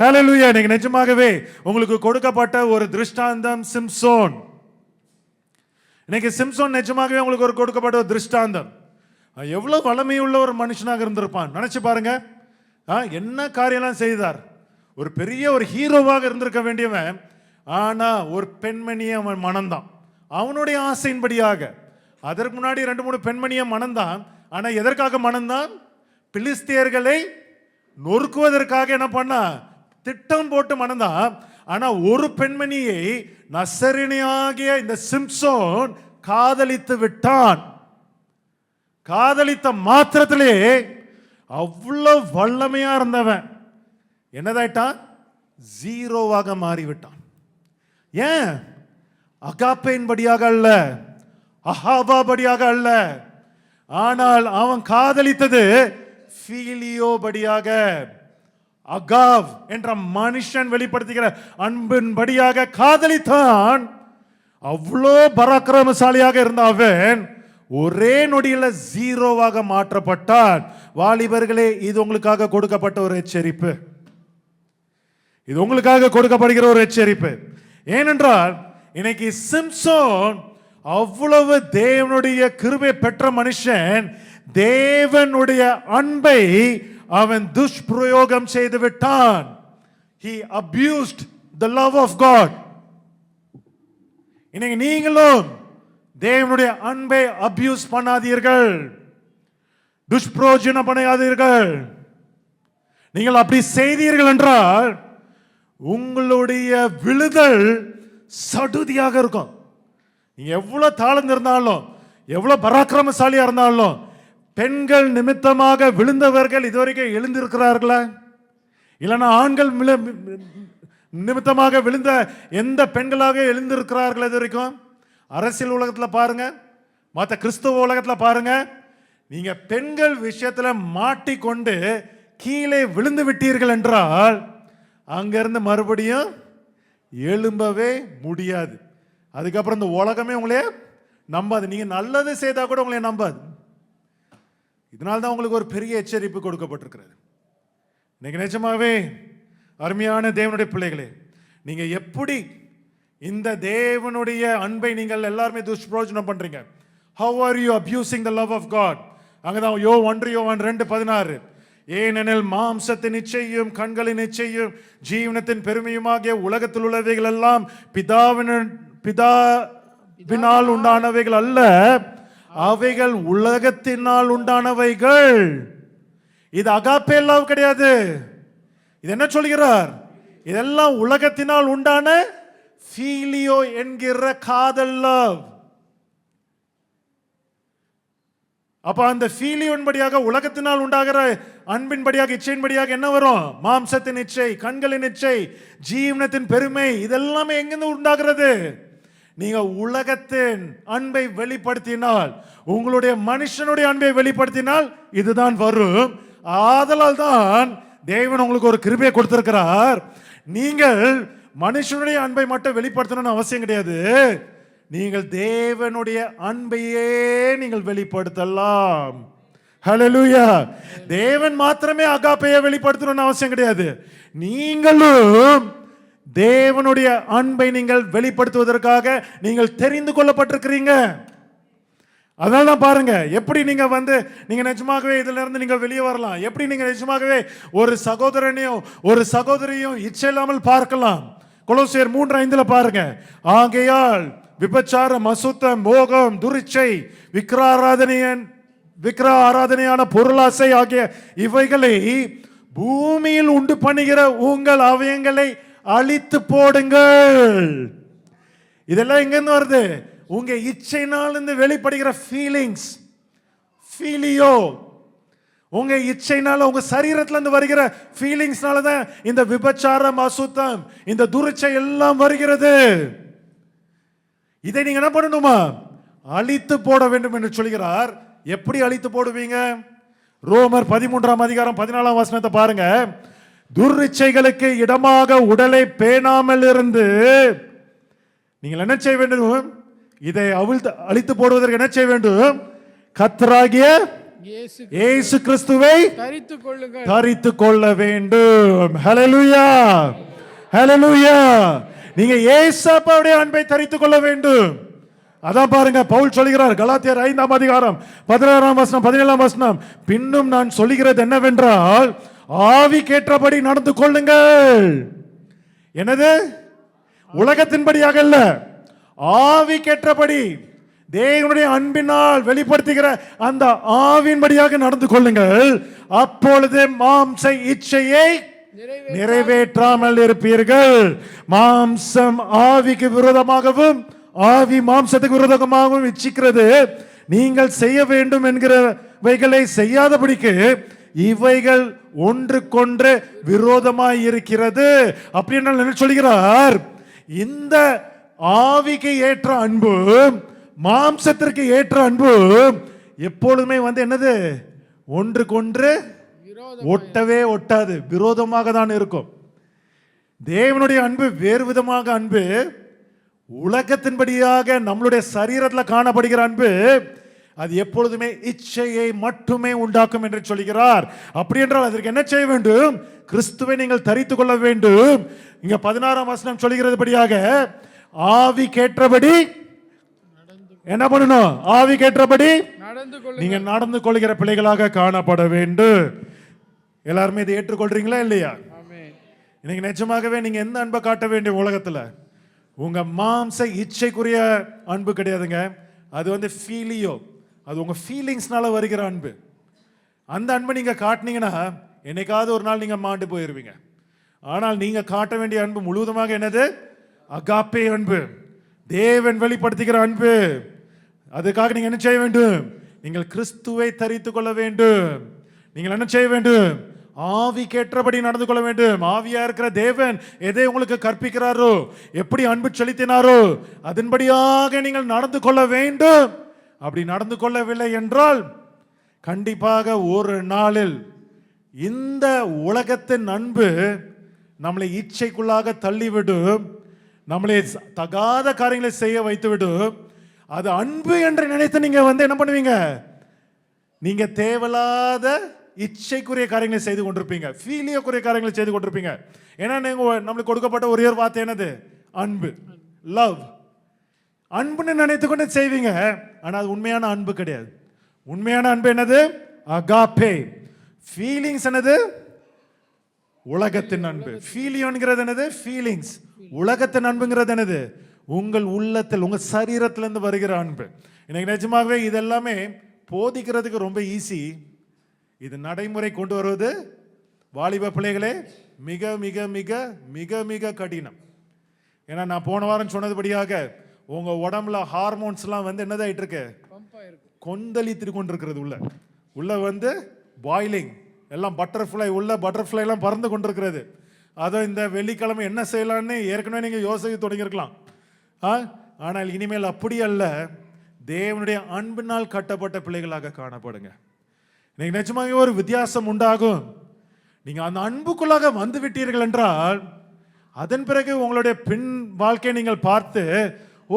ஹல்லேலூயா. நீங்க நிஜமாகவே உங்களுக்கு கொடுக்கப்பட்ட ஒரு திருஷ்டாந்தம் சிம்சோன். இன்னைக்கு சிம்சோன் நிஜமாகவே உங்களுக்கு ஒரு கொடுக்கப்பட்ட ஒரு திருஷ்டாந்தம். எவ்வளவு வலிமையுள்ள ஒரு மனுஷனாக இருந்திருப்பான் நினைச்சு பாருங்க. என்ன காரியம்லாம் செய்தார். ஒரு பெரிய ஒரு ஹீரோவாக இருந்திருக்க வேண்டியவன், ஆனா ஒரு பெண்மணியை அவன் மணந்தான் அவனுடைய ஆசையின்படியாக. அதற்கு முன்னாடி 2-3 பெண்மணியை மணந்தான். ஆனா எதற்காக மணந்தான்? பிலிஸ்தியர்களை நொறுக்குவதற்காக என்ன பண்ணா? திட்டம் போட்டு மணந்தான். ஆனா ஒரு பெண்மணியை நசரேயனாகிய இந்த சிம்சோன் காதலித்து விட்டான். காதலித்த மாத்திரத்திலே அவ்வளவு வல்லமையா இருந்தவன் என்னதாயிட்டான்? ஜீரோவாக மாறிவிட்டான். ஏன்? அகாப்பேன் படியாக அல்ல, அஹாபா படியாக அல்ல. ஆனால் அவன் காதலித்தது ஃபீலியோ படியாக. அகாவ் என்ற மனுஷன் வெளிப்படுத்துகிற அன்பின் படியாக காதலித்தான். அவ்வளோ பராக்கிரமசாலியாக இருந்த அவன் ஒரே நொடியில் ஜீரோவாக மாற்றப்பட்டான். வாலிபர்களே, இது உங்களுக்காக கொடுக்கப்பட்ட ஒரு எச்சரிப்பு. இது உங்களுக்காக கொடுக்கப்படுகிற ஒரு எச்சரிப்பு. ஏனென்றால் இன்னைக்கு சிம்சோன் அவ்வளவு தேவனுடைய கிருபை பெற்ற மனுஷன், தேவனுடைய அன்பை அவன் துஷ்பிரயோகம் செய்து விட்டான். He abused the love of God. இன்னைக்கு நீங்களும் தேவனுடைய அன்பை அபியூஸ் பண்ணாதீர்கள், துஷ்பிரயோஜனம் பண்ணாதீர்கள். நீங்கள் அப்படி செய்தீர்கள் என்றால் உங்களுடைய விழுதல் சடுதியாக இருக்கும். நீங்க எவ்வளவு தாழ்ந்திருந்தாலும், எவ்வளவு பராக்கிரமசாலியா இருந்தாலும், பெண்கள் நிமித்தமாக விழுந்தவர்கள் இதுவரைக்கும் எழுந்திருக்கிறார்களா? இல்லைன்னா ஆண்கள் நிமித்தமாக விழுந்த எந்த பெண்களாக எழுந்திருக்கிறார்கள் இது வரைக்கும்? அரசியல் உலகத்தில் பாருங்க, மற்ற கிறிஸ்தவ உலகத்தில் பாருங்க, நீங்க பெண்கள் விஷயத்துல மாட்டிக்கொண்டு கீழே விழுந்து விட்டீர்கள் என்றால் அங்கிருந்து மறுபடியும் எழும்பவே முடியாது. அதுக்கப்புறம் இந்த உலகமே உங்களே நம்பாது. நீங்க நல்லது செய்தா கூட உங்களே நம்பாது. இதனால்தான் உங்களுக்கு ஒரு பெரிய எச்சரிப்பு கொடுக்கப்பட்டிருக்கிறது. இன்னைக்கு நிஜமாவே அருமையான தேவனுடைய பிள்ளைகளே, நீங்க எப்படி இந்த தேவனுடைய அன்பை நீங்கள் எல்லாருமே துஷ்பிரயோஜனம் பண்றீங்க? How are you abusing the love of God? அங்கதான் யோவான் 2:16, ஏனெனில் மாம்சத்தின் இச்சையும் கண்களின் இச்சையும் ஜீவனத்தின் பெருமையுமாகிய உலகத்தில் உள்ளவைகள் எல்லாம் பிதாவினால் உண்டானவைகள் அல்ல, அவைகள் உலகத்தினால் உண்டானவைகள். இது அகாப்பே லவ் கிடையாது. இது என்ன சொல்கிறார்? இதெல்லாம் உலகத்தினால் உண்டான ஃபீலியோ என்கிற காதல் லவ். அப்ப அந்த ஃபீலியோன்படியாக உலகத்தினால் உண்டாகிற அன்பின்படியாக இச்சையின்படியாக என்ன வரும்? மாம்சத்தின் இச்சை, கண்களின் இச்சை, ஜீவனத்தின் பெருமை, இதெல்லாமே எங்கிருந்து உண்டாகிறது? நீங்க உலகத்தின் அன்பை வெளிப்படுத்தினால், உங்களுடைய மனுஷனுடைய அன்பை வெளிப்படுத்தினால் இதுதான் வரும். ஆதலால் தான் தேவன் உங்களுக்கு ஒரு கிருபையை கொடுத்திருக்கிறார். நீங்கள் மனுஷனுடைய அன்பை மட்டும் வெளிப்படுத்தணும்னு அவசியம் கிடையாது. நீங்கள் தேவனுடைய அன்பையே நீங்கள் வெளிப்படுத்தலாம். ஹல்லேலூயா. தேவன் மாத்திரமே அகாப்பையை வெளிப்படுத்தணும்னு அவசியம் கிடையாது. நீங்களும் தேவனுடைய அன்பை நீங்கள் வெளிப்படுத்துவதற்காக நீங்கள் தெரிந்து கொள்ளப்பட்டிருக்கிறீங்க. அதனால தான் பாருங்க, எப்படி நீங்க நிஜமாகவே இதுல இருந்து நீங்க வெளியே வரலாம். எப்படி நீங்க நிஜமாகவே ஒரு சகோதரனையும் ஒரு சகோதரியையும் இச்சை இல்லாமல் பார்க்கலாம். கொலோசியர் 3:5 பாருங்க. ஆகையால் விபச்சாரம், அசுத்தம், மோகம், துரிச்சை, விக்கிர ஆராதனையான பொருளாசை ஆகிய இவைகளை பூமியில் உண்டு பண்ணுகிற உங்கள் அவயங்களை அழித்து போடுங்கள். இதெல்லாம் எங்கிருந்து வருது? உங்க இச்சையினால் இருந்து வெளிப்படுகிற ஃபீலிங்ஸ், ஃபீலியோ. உங்க இச்சைனால, உங்க சரீரத்துல இருந்து வருகிற ஃபீலிங்ஸ்னால தான் இந்த விபச்சாரம், அசுத்தம், இந்த துரிச்சை எல்லாம் வருகிறது. இதை நீங்க என்ன பண்ணணுமா? அழித்து போட வேண்டும் என்று சொல்கிறார். எப்படி அழித்து போடுவீங்க? ரோமர் 13:14 பாருங்க. துர்ச்சைகளுக்கு இடமாக உடலை பேணாமல் இருந்து நீங்கள் என்ன செய்ய வேண்டும்? இதை அழித்து போடுவதற்கு என்ன செய்ய வேண்டும்? கர்த்தராகிய இயேசு கிறிஸ்துவை தரித்துக் கொள்ள வேண்டும். ஹல்லேலூயா, ஹல்லேலூயா. நீங்க இயேசுவுடைய அன்பை தரித்துக் கொள்ள வேண்டும். அதான் பாருங்க, பவுல் சொல்கிறார் கலாத்தியர் 5:16-17 பின்னும் நான் சொல்லுகிறது என்னவென்றால், ஆவிக்கேற்றபடி நடந்து கொள்ளுங்கள். என்னது? உலகத்தின்படியாக அல்ல, ஆவிக்கேற்றபடி தேவனுடைய அன்பினால் வெளிப்படுத்துகிற அந்த ஆவியின்படியாக நடந்து கொள்ளுங்கள். அப்பொழுது மாம்ச இச்சையை நிறைவேற்றாமல் இருப்பீர்கள். மாம்சம் ஆவிக்கு விரோதமாகவும் ஆவி மாம்சத்துக்கு விரோதமாகவும் இச்சிக்கிறது. நீங்கள் செய்ய வேண்டும் என்கிறவைகளை செய்யாதபடிக்கு இவைகள் ஒன்றுக்கொன்று விரோதமாய் இருக்கிறது. அப்படி என்றால் என்ன சொல்கிறார்? இந்த ஆவிக்கு ஏற்ற அன்பு, மாம்சத்திற்கு ஏற்ற அன்பு எப்பொழுதுமே என்னது? ஒன்றுக்கொன்று ஒட்டவே ஒட்டாது, விரோதமாக தான் இருக்கும். தேவனுடைய அன்பு வேறு விதமாக அன்பு. உலகத்தின்படியாக நம்மளுடைய சரீரத்தில் காணப்படுகிற அன்பு அது எப்பொழுதுமே இச்சையை மட்டுமே உண்டாக்கும் என்று சொல்கிறார். அப்படி என்றால் அதற்கு என்ன செய்ய வேண்டும்? கிறிஸ்துவை நீங்கள் தரித்துக் கொள்ள வேண்டும். இங்க 16 சொல்கிறதுபடியாக ஆவி கேட்டபடி என்ன பண்ணணும்? ஆவி கேட்டபடி நீங்க நடந்து கொள்கிற பிள்ளைகளாக காணப்பட வேண்டும். எல்லாருமே இதை ஏற்றுக்கொள்றீங்களா இல்லையா? இன்னைக்கு நிஜமாகவே நீங்க எந்த அன்பை காட்ட வேண்டிய உலகத்துல? உங்க மாம்ச இச்சைக்குரிய அன்பு கிடையாதுங்க. அது ஃபீலியோ, அது உங்க ஃபீலிங்ஸ்னால வருகிற அன்பு. அந்த அன்பை நீங்க காட்டினீங்கன்னா என்னைக்காவது ஒரு நாள் நீங்க மாண்டு போயிருவீங்க. ஆனால் நீங்க காட்ட வேண்டிய அன்பு முழுவதுமாக என்னது? அகாப்பே அன்பு, தேவன் வெளிப்படுத்துகிற அன்பு. அதுக்காக நீங்க என்ன செய்ய வேண்டும்? நீங்கள் கிறிஸ்துவை தரித்துக் கொள்ள வேண்டும். நீங்கள் என்ன செய்ய வேண்டும்? ஆவிக்கேற்றபடி நடந்து கொள்ள வேண்டும். ஆவியா இருக்கிற தேவன் எதை உங்களுக்கு கற்பிக்கிறாரோ, எப்படி அன்பு செலுத்தினாரோ அதன்படியாக நீங்கள் நடந்து கொள்ள வேண்டும். அப்படி நடந்து கொள்ளவில்லை என்றால் கண்டிப்பாக ஒரு நாளில் இந்த உலகத்தின் அன்பு நம்மளை இச்சைக்குள்ளாக தள்ளிவிடும், நம்மளை தகாத காரியங்களை செய்ய வைத்துவிடும். அது அன்பு என்று நினைத்து நீங்க என்ன பண்ணுவீங்க? நீங்க தேவையில்லாத இச்சைக்குரிய காரியங்களை செய்து கொண்டிருப்பீங்க, ஃபீலியோக்குரிய காரியங்களை செய்து கொண்டிருப்பீங்க. ஏன்னா நம்மளுக்கு கொடுக்கப்பட்ட ஒரே ஒரு வார்த்தை என்னது? அன்பு, லவ். அன்புன்னு நினைத்து கொண்டு செய்வீங்க, ஆனா அது உண்மையான அன்பு கிடையாது. உண்மையான அன்பு என்னது? அகாப்பே. ஃபீலிங்ஸ் என்னது? உலகத்தின் அன்பு. ஃபீலியோங்கிறது என்னது? ஃபீலிங்ஸ். உலகத்தின் அன்புங்கிறது என்னது? உங்கள் உள்ளத்தில், உங்க சரீரத்திலிருந்து வருகிற அன்பு. எனக்கு நிஜமாகவே இதெல்லாமே போதிக்கிறதுக்கு ரொம்ப ஈஸி. இது நடைமுறை கொண்டு வருவது வாலிப பிள்ளைகளே மிக மிக மிக மிக மிக கடினம். ஏன்னா நான் போன வாரம் சொன்னதுபடியாக உங்க உடம்புல ஹார்மோன்ஸ்லாம் வந்து என்னதாயிட்டு இருக்கு, கொந்தளித்து கொண்டிருக்கிறது. உள்ள வந்து பாய்லிங் எல்லாம் பட்டர்ஃப்ளை எல்லாம் பறந்து கொண்டிருக்கிறது. அதோ இந்த வெள்ளிக்கிழமை என்ன செய்யலான்னு ஏற்கனவே நீங்க யோசிக்க தொடங்கியிருக்கலாம். ஆனால் இனிமேல் அப்படி அல்ல, தேவனுடைய அன்பினால் கட்டப்பட்ட பிள்ளைகளாக காணப்படுங்க. இன்னைக்கு நிஜமாக ஒரு வித்தியாசம் உண்டாகும். நீங்க அந்த அன்புக்குள்ளாக வந்து விட்டீர்கள் என்றால் அதன் பிறகு உங்களுடைய பின் வாழ்க்கையை நீங்கள் பார்த்து, ஓ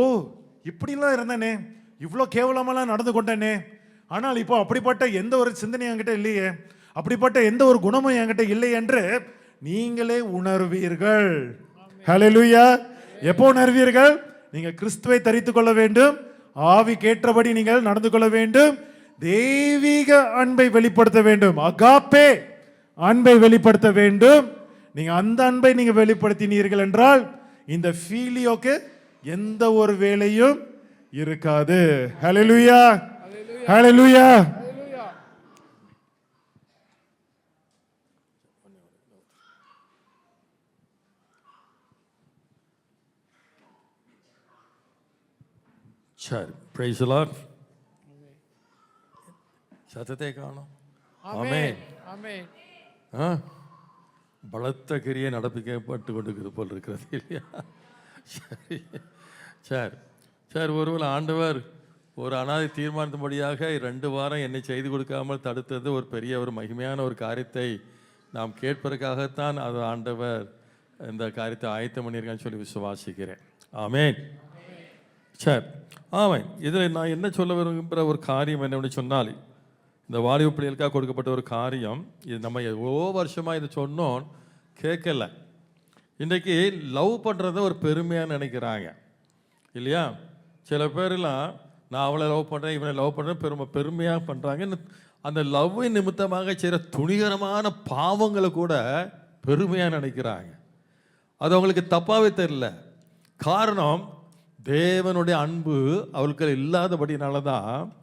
இப்படிலாம் இருந்தேனே, இவ்வளோ கேவலமெல்லாம் நடந்து கொண்டேனே, ஆனால் இப்போ அப்படிப்பட்ட எந்த ஒரு சிந்தனையும் என்கிட்ட இல்லையே, அப்படிப்பட்ட எந்த ஒரு குணமும் என்கிட்ட இல்லை என்று நீங்களே உணர்வீர்கள். ஹல்லேலூயா. எப்போ உணர்வீர்கள்? நீங்க கிறிஸ்துவை தரித்துக் கொள்ள வேண்டும், ஆவிக்கேற்றபடி நீங்கள் நடந்து கொள்ள வேண்டும், தெய்வீக அன்பை வெளிப்படுத்த வேண்டும், அகாப்பே அன்பை வெளிப்படுத்த வேண்டும். நீங்க அந்த அன்பை நீங்க வெளிப்படுத்தினீர்கள் என்றால் இந்த ஃபீலியோக்கு எந்த ஒரு வேலையும் இருக்காது. ஹல்லேலூயா, ஹல்லேலூயா. சரி, பிரைஸ் தி லார்ட். சத்தத்தை காணோம். ஆமென், ஆமென். பலத்த கிரியை நடப்பிக்கப்பட்டு கொண்டிருக்கிறது போல் இருக்கிறது இல்லையா? சரி சார் சார், ஒருவேளை ஆண்டவர் ஒரு அனாதை தீர்மானத்தின்படியாக 2 வாரம் என்னை செய்து கொடுக்காமல் தடுத்தது ஒரு பெரிய ஒரு மகிமையான ஒரு காரியத்தை நாம் கேட்பதற்காகத்தான் அது ஆண்டவர் இந்த காரியத்தை ஆயத்தம் பண்ணியிருக்கான்னு சொல்லி விசுவாசிக்கிறேன். ஆமென். சார், ஆமாம். இதில் நான் என்ன சொல்ல விரும்புகிற ஒரு காரியம் என்னன்னு சொன்னால், இந்த வாலிப பிள்ளைகளுக்காக கொடுக்கப்பட்ட ஒரு காரியம், இது நம்ம எவ்வளோ வருஷமாக இதை சொன்னோம், கேட்கல. இன்றைக்கி லவ் பண்ணுறத ஒரு பெருமையாக நினைக்கிறாங்க இல்லையா? சில பேரெல்லாம் நான் அவளை லவ் பண்ணுறேன், இவனை லவ் பண்ணுறேன் பெருமையாக பண்ணுறாங்க. அந்த லவ் நிமித்தமாக செய்கிற துணிகரமான பாவங்களை கூட பெருமையாக நினைக்கிறாங்க. அது அவங்களுக்கு தப்பாகவே தெரியல. காரணம், தேவனுடைய அன்பு அவளுக்கு இல்லாதபடினால தான்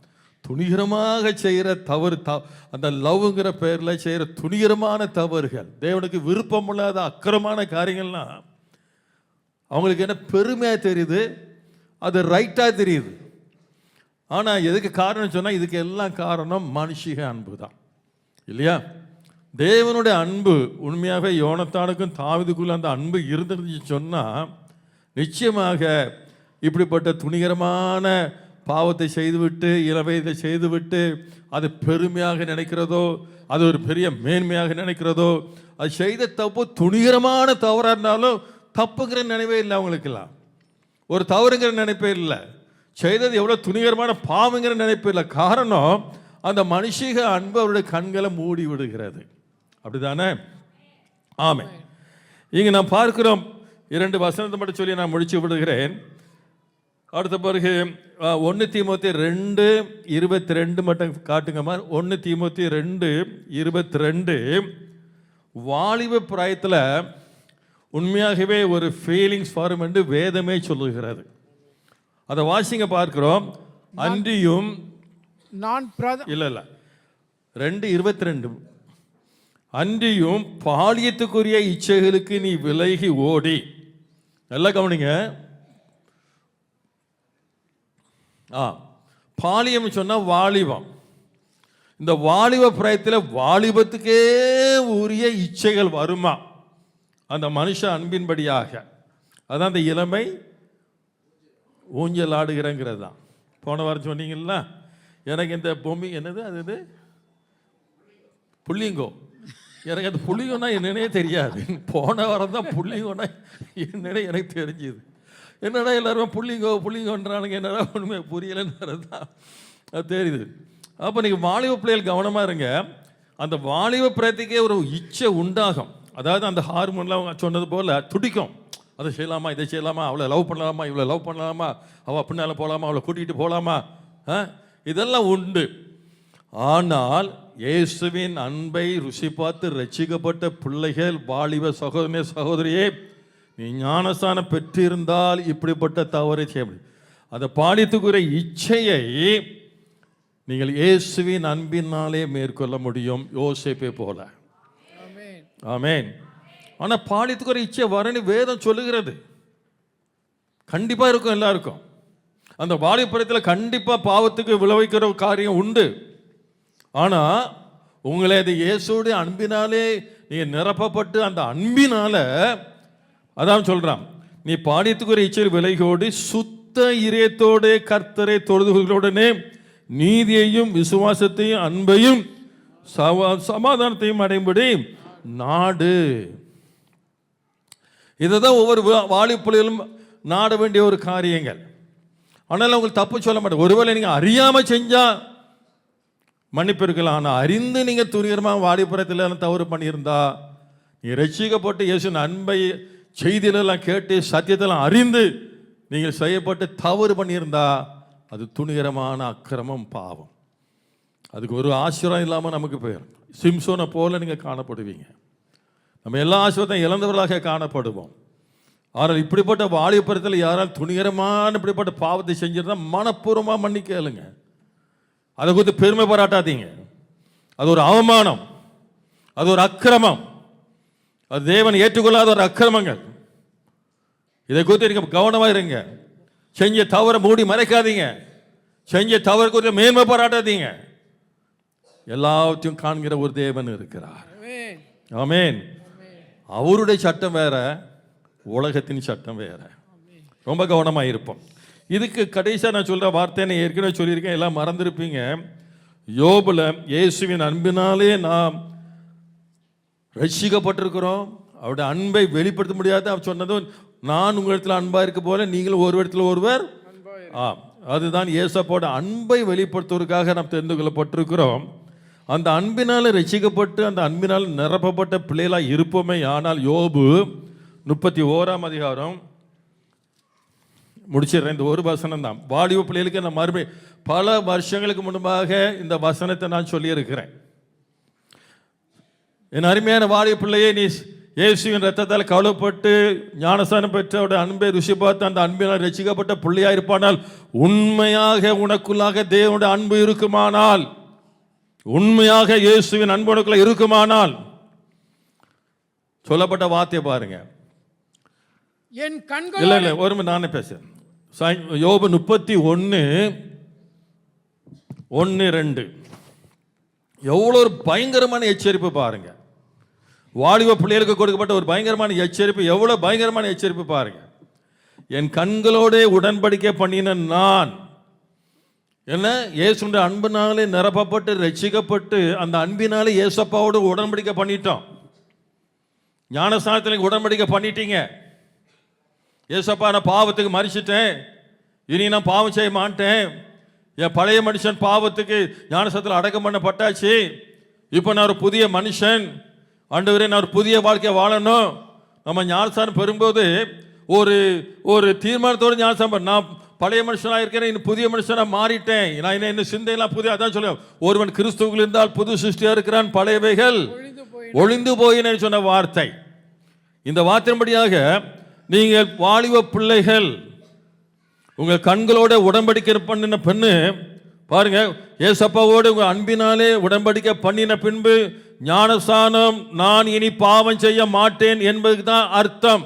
துணிகரமாக செய்கிற தவறு, அந்த லவ்ங்கிற பேரில் செய்கிற துணிகரமான தவறுகள், தேவனுக்கு விருப்பமில்லாத அக்கிரமான காரியங்கள்லாம் அவங்களுக்கு என்ன பெருமையாக தெரியுது, அது ரைட்டாக தெரியுது. ஆனால் எதுக்கு காரணம் சொன்னால், இதுக்கு எல்லாம் காரணம் மனுஷிக அன்பு தான் இல்லையா? தேவனுடைய அன்பு உண்மையாகவே யோனத்தானுக்கும் தாவீதுக்குள்ள அந்த அன்பு இருந்துச்சு சொன்னால், நிச்சயமாக இப்படிப்பட்ட துணிகரமான பாவத்தை செய்துவிட்டு, இளவயதை செய்துவிட்டு அது பெருமையாக நினைக்கிறதோ, அது ஒரு பெரிய மேன்மையாக நினைக்கிறதோ, அது செய்த தப்பு துணிகரமான தவறாக இருந்தாலும் தப்புங்கிற நினைவே இல்லை அவங்களுக்கெல்லாம். ஒரு தவறுங்கிற நினைப்பே இல்லை. செய்தது எவ்வளோ துணிகரமான பாவங்கிற நினைப்பே இல்லை. காரணம், அந்த மனுஷிக அன்பு அவருடைய கண்களை மூடி விடுகிறது. அப்படிதானே? ஆமே. இங்கே நான் பார்க்கிறோம், 2 வசனத்தை மட்டும் சொல்லி நான் முடிச்சு விடுகிறேன். அடுத்த பிறகு 1 தீமோத்தேயு 2:22 மட்டும் காட்டுங்கம்மா. 1 தீமோத்தேயு 2:22. வாலிப பிராயத்தில் உண்மையாகவே ஒரு ஃபீலிங்ஸ் வரும் என்று வேதமே சொல்லுகிறது. அதை வாசிங்க பார்க்கிறோம். அன்றியும் நான் இல்லை 2:22. அன்றியும் பாலியத்துக்குரிய இச்சைகளுக்கு நீ விலகி ஓடி. நல்லா கவனிங்க. பாலியம் சொன்னால் வாலிபம். இந்த வாலிப பிராயத்தில் வாலிபத்துக்கே உரிய இச்சைகள் வருமா அந்த மனுஷ அன்பின்படியாக? அதான் அந்த இளமை ஊஞ்சல் ஆடுகிறங்கிறது தான். போன வாரம் சொன்னீங்களா, எனக்கு இந்த பொம்மி என்னது அது புள்ளிங்கோ, எனக்கு அந்த புள்ளிங்கோன்னா என்னன்னே தெரியாது. போன வாரம் தான் புள்ளிங்கோன்னா என்னன்னே எனக்கு தெரிஞ்சுது. என்னடா எல்லாருமே புள்ளிங்கோன்றானுங்க, என்னடா ஒன்றுமே புரியலைன்னு தான் அது தெரியுது. அப்போ நீங்கள் வாலிப பிள்ளைகள் கவனமாக இருங்க. அந்த வாலிப பிராயத்துக்கே ஒரு இச்சை உண்டாகும். அதாவது அந்த ஹார்மோன்லாம் சொன்னது போல் துடிக்கும். அதை செய்யலாமா, இதை செய்யலாமா, அவளை லவ் பண்ணலாமா, இவளை லவ் பண்ணலாமா, அவள் பின்னால் போகலாமா, அவளை கூட்டிகிட்டு போகலாமா, இதெல்லாம் உண்டு. ஆனால் இயேசுவின் அன்பை ருசி பார்த்து ரட்சிக்கப்பட்ட பிள்ளைகள், வாலிப சகோதரனே சகோதரியே, நீ ஞானஸ்தானம் பெற்றிருந்தால் இப்படிப்பட்ட தவறை செய்ய முடியும். அந்த பாலியத்துக்குரிய இச்சையை நீங்கள் இயேசுவின் அன்பினாலே மேற்கொள்ள முடியும், யோசேப்பை போல. ஆமென். ஆனால் பாலியத்துக்குரிய இச்சை வரன்னு வேதம் சொல்லுகிறது. கண்டிப்பாக இருக்கும் எல்லாருக்கும். அந்த வாலிபத்தில் கண்டிப்பாக பாவத்துக்கு விளைவிக்கிற காரியம் உண்டு. ஆனால் உங்களை அது இயேசுடைய அன்பினாலே நீங்கள் நிரப்பப்பட்டு அந்த அன்பினால அதான் சொல்கிறான், நீ பாடியத்துக்குரிய இச்சை விலைகோடு சுத்த இதயத்தோடு கர்த்தரை தொழுதுகளுடனே நீதியையும் விசுவாசத்தையும் அன்பையும் சமாதானத்தையும் அடையும்படி நாடு. இதுதான் ஒவ்வொரு வாலிபுள்ளிகளும் நாட வேண்டிய ஒரு காரியங்கள். ஆனால் உங்களுக்கு தப்பு சொல்ல மாட்டேன். ஒருவேளை நீங்கள் அறியாமல் செஞ்சால் மன்னிப்பு இருக்கலாம். ஆனால் அறிந்து நீங்கள் துணிகரமாக வாலிபுரத்தில் தவறு பண்ணியிருந்தா, நீங்கள் ரட்சிக்கப்பட்டு இயேசுவின் அன்பை செய்திகளெல்லாம் கேட்டு சத்தியத்தெல்லாம் அறிந்து நீங்கள் செய்யப்பட்டு தவறு பண்ணியிருந்தா அது துணிகரமான அக்கிரமம், பாவம். அதுக்கு ஒரு ஆசீர்வாதம் இல்லாமல் நமக்கு போயிடும். சிம்சோனை போல நீங்கள் காணப்படுவீங்க. நம்ம எல்லா ஆசீர்வாதத்தையும் இழந்தவர்களாக காணப்படுவோம். ஆனால் இப்படிப்பட்ட வாலிபுரத்தில் யாரால் துணிகரமான இப்படிப்பட்ட பாவத்தை செஞ்சிருந்தா மனப்பூர்வமாக மன்னிக்கலுங்க. அதை குறித்து பெருமை பாராட்டாதீங்க. அது ஒரு அவமானம், அது ஒரு அக்கிரமம், அது தேவன் ஏற்றுக்கொள்ளாத ஒரு அக்கிரமங்கள். இதை குறித்து நீங்கள் கவனமாக இருங்க. செஞ்ச தவறை மூடி மறைக்காதீங்க. செஞ்ச தவறு குறித்து மேன்மை பாராட்டாதீங்க. எல்லாத்தையும் காண்கிற ஒரு தேவன் இருக்கிறார். ஆமென். அவருடைய சட்டம் வேற, உலகத்தின் சட்டம் வேற. ரொம்ப கவனமாக இருப்போம். இதுக்கு கடைசியாக நான் சொல்கிற வார்த்தையை ஏற்கனவே சொல்லியிருக்கேன், எல்லாம் மறந்துருப்பீங்க. யோபுல இயேசுவின் அன்பினாலே நாம் ரட்சிக்கப்பட்டிருக்கிறோம். அவருடைய அன்பை வெளிப்படுத்த முடியாது. அவர் சொன்னதும், நான் உங்களிடத்தில் அன்பாக இருக்க போல நீங்களும் ஒரு இடத்துல ஒருவர். அதுதான் இயேசப்போட அன்பை வெளிப்படுத்துவதற்காக நாம் தெரிந்து கொள்ளப்பட்டிருக்கிறோம். அந்த அன்பினால் ரட்சிக்கப்பட்டு அந்த அன்பினால் நிரப்பப்பட்ட பிள்ளைகளாக இருப்போமே. ஆனால் யோபு 31ஆம் அதிகாரம் முடிச்சிடுறேன். இந்த ஒரு வசனம் தான். வாலிப பிள்ளைகளுக்கு நான் மறுபடியும் பல வருஷங்களுக்கு முன்பாக இந்த வசனத்தை நான் சொல்லியிருக்கிறேன். என் அருமையான வாலிப பிள்ளையை, நீ இயேசுவின் ரத்தத்தால் கவலைப்பட்டு ஞானஸ்தானம் பெற்ற அவருடைய அன்பை ருசி பார்த்து அந்த அன்பினால் ரசிக்கப்பட்ட பிள்ளையாக இருப்பானால், உண்மையாக உனக்குள்ளாக தேவனுடைய அன்பு இருக்குமானால், உண்மையாக இயேசுவின் அன்பு உனக்குள்ள இருக்குமானால், சொல்லப்பட்ட வார்த்தையை பாருங்க. என் கண்கள் இல்லை ஒரு நானே பேசுறேன். யோபு 31:1-2 எவ்வளோ ஒரு பயங்கரமான எச்சரிப்பு பாருங்க. வாலிப பிள்ளைகளுக்கு கொடுக்கப்பட்ட ஒரு பயங்கரமான எச்சரிப்பு. எவ்வளோ பயங்கரமான எச்சரிப்பு பாருங்க. என் கண்களோட உடன்படிக்கை பண்ணின நான், என்ன, இயேசுடைய அன்பினாலே நிரப்பப்பட்டு ரட்சிக்கப்பட்டு அந்த அன்பினாலே இயேசப்பாவோடு உடன்படிக்கை பண்ணிட்டோம். ஞானஸ்தானத்தில் உடன்படிக்கை பண்ணிட்டீங்க. இயேசப்பா, நான் பாவத்துக்கு மறிச்சிட்டேன், இனி நான் பாவம் செய்ய மாட்டேன், என் பழைய மனுஷன் பாவத்துக்கு ஞானஸ்தானத்தில் அடக்கம் பண்ணப்பட்டாச்சு, இப்போ நான் ஒரு புதிய மனுஷன், ஆண்டவரே நான் ஒரு புதிய வாழ்க்கையை வாழணும். நம்ம ஞானஸ்தானம் பெறும்போது ஒரு ஒரு தீர்மானத்தோடு ஞானஸ்தானம், நான் பழைய மனுஷனாக இருக்கிறேன், இன்னும் புதிய மனுஷனாக மாறிட்டேன், நான் என்ன சிந்தையெல்லாம் புதிய. அதான் சொல்லுவேன், ஒருவன் கிறிஸ்துவில் இருந்தால் புது சிருஷ்டியாக இருக்கிறான், பழையவைகள் ஒளிந்து போயின சொன்ன வார்த்தை. இந்த வார்த்தையின்படியாக நீங்கள் வாலிப பிள்ளைகள் உங்கள் கண்களோட உடன்படிக்கை பண்ணின பெண்ணு பாருங்க, ஏசப்பாவோடு உங்கள் அன்பினாலே உடன்படிக்கை பண்ணின பின்பு ஞானஸ்தானம், நான் இனி பாவம் செய்ய மாட்டேன் என்பதுக்கு தான் அர்த்தம்.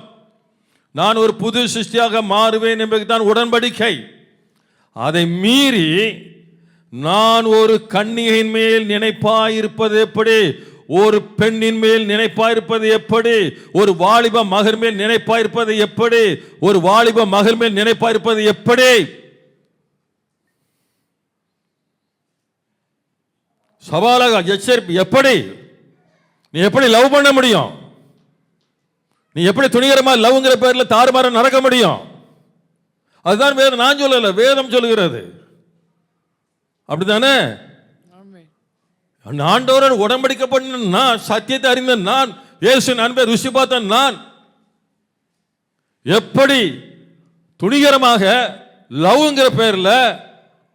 நான் ஒரு புது சிருஷ்டியாக மாறுவேன் என்பதுக்கு தான் உடன்படிக்கை. அதை மீறி நான் ஒரு கன்னிகையின் மேல் நினைப்பாயிருப்பது எப்படி, ஒரு பெண்ணின் மேல் நினைப்பாயிருப்பது எப்படி, ஒரு வாலிப மகன் மேல் நினைப்பாயிருப்பது எப்படி, ஒரு வாலிப மகள் மேல் நினைப்பாயிருப்பது எப்படி, சவாலாக எச்சரிப்பு. எப்படி நீ எப்படி லவ் பண்ண முடியும்? நீ எப்படி துணிகரமா லவ்ங்கிற பேர்ல தாறுமாற நடக்க முடியும்? அதுதான் வேதம், நான் சொல்லல, வேதம் சொல்லுகிறது. அப்படித்தானே? ஆண்டவரோடு உடன்படிக்கை பண்ண நான், சத்தியத்தை அறிந்த நான், இயேசுவின் அன்பை ருசி பார்த்த நான், எப்படி துணிகரமாக லவ்ங்கிற பேர்ல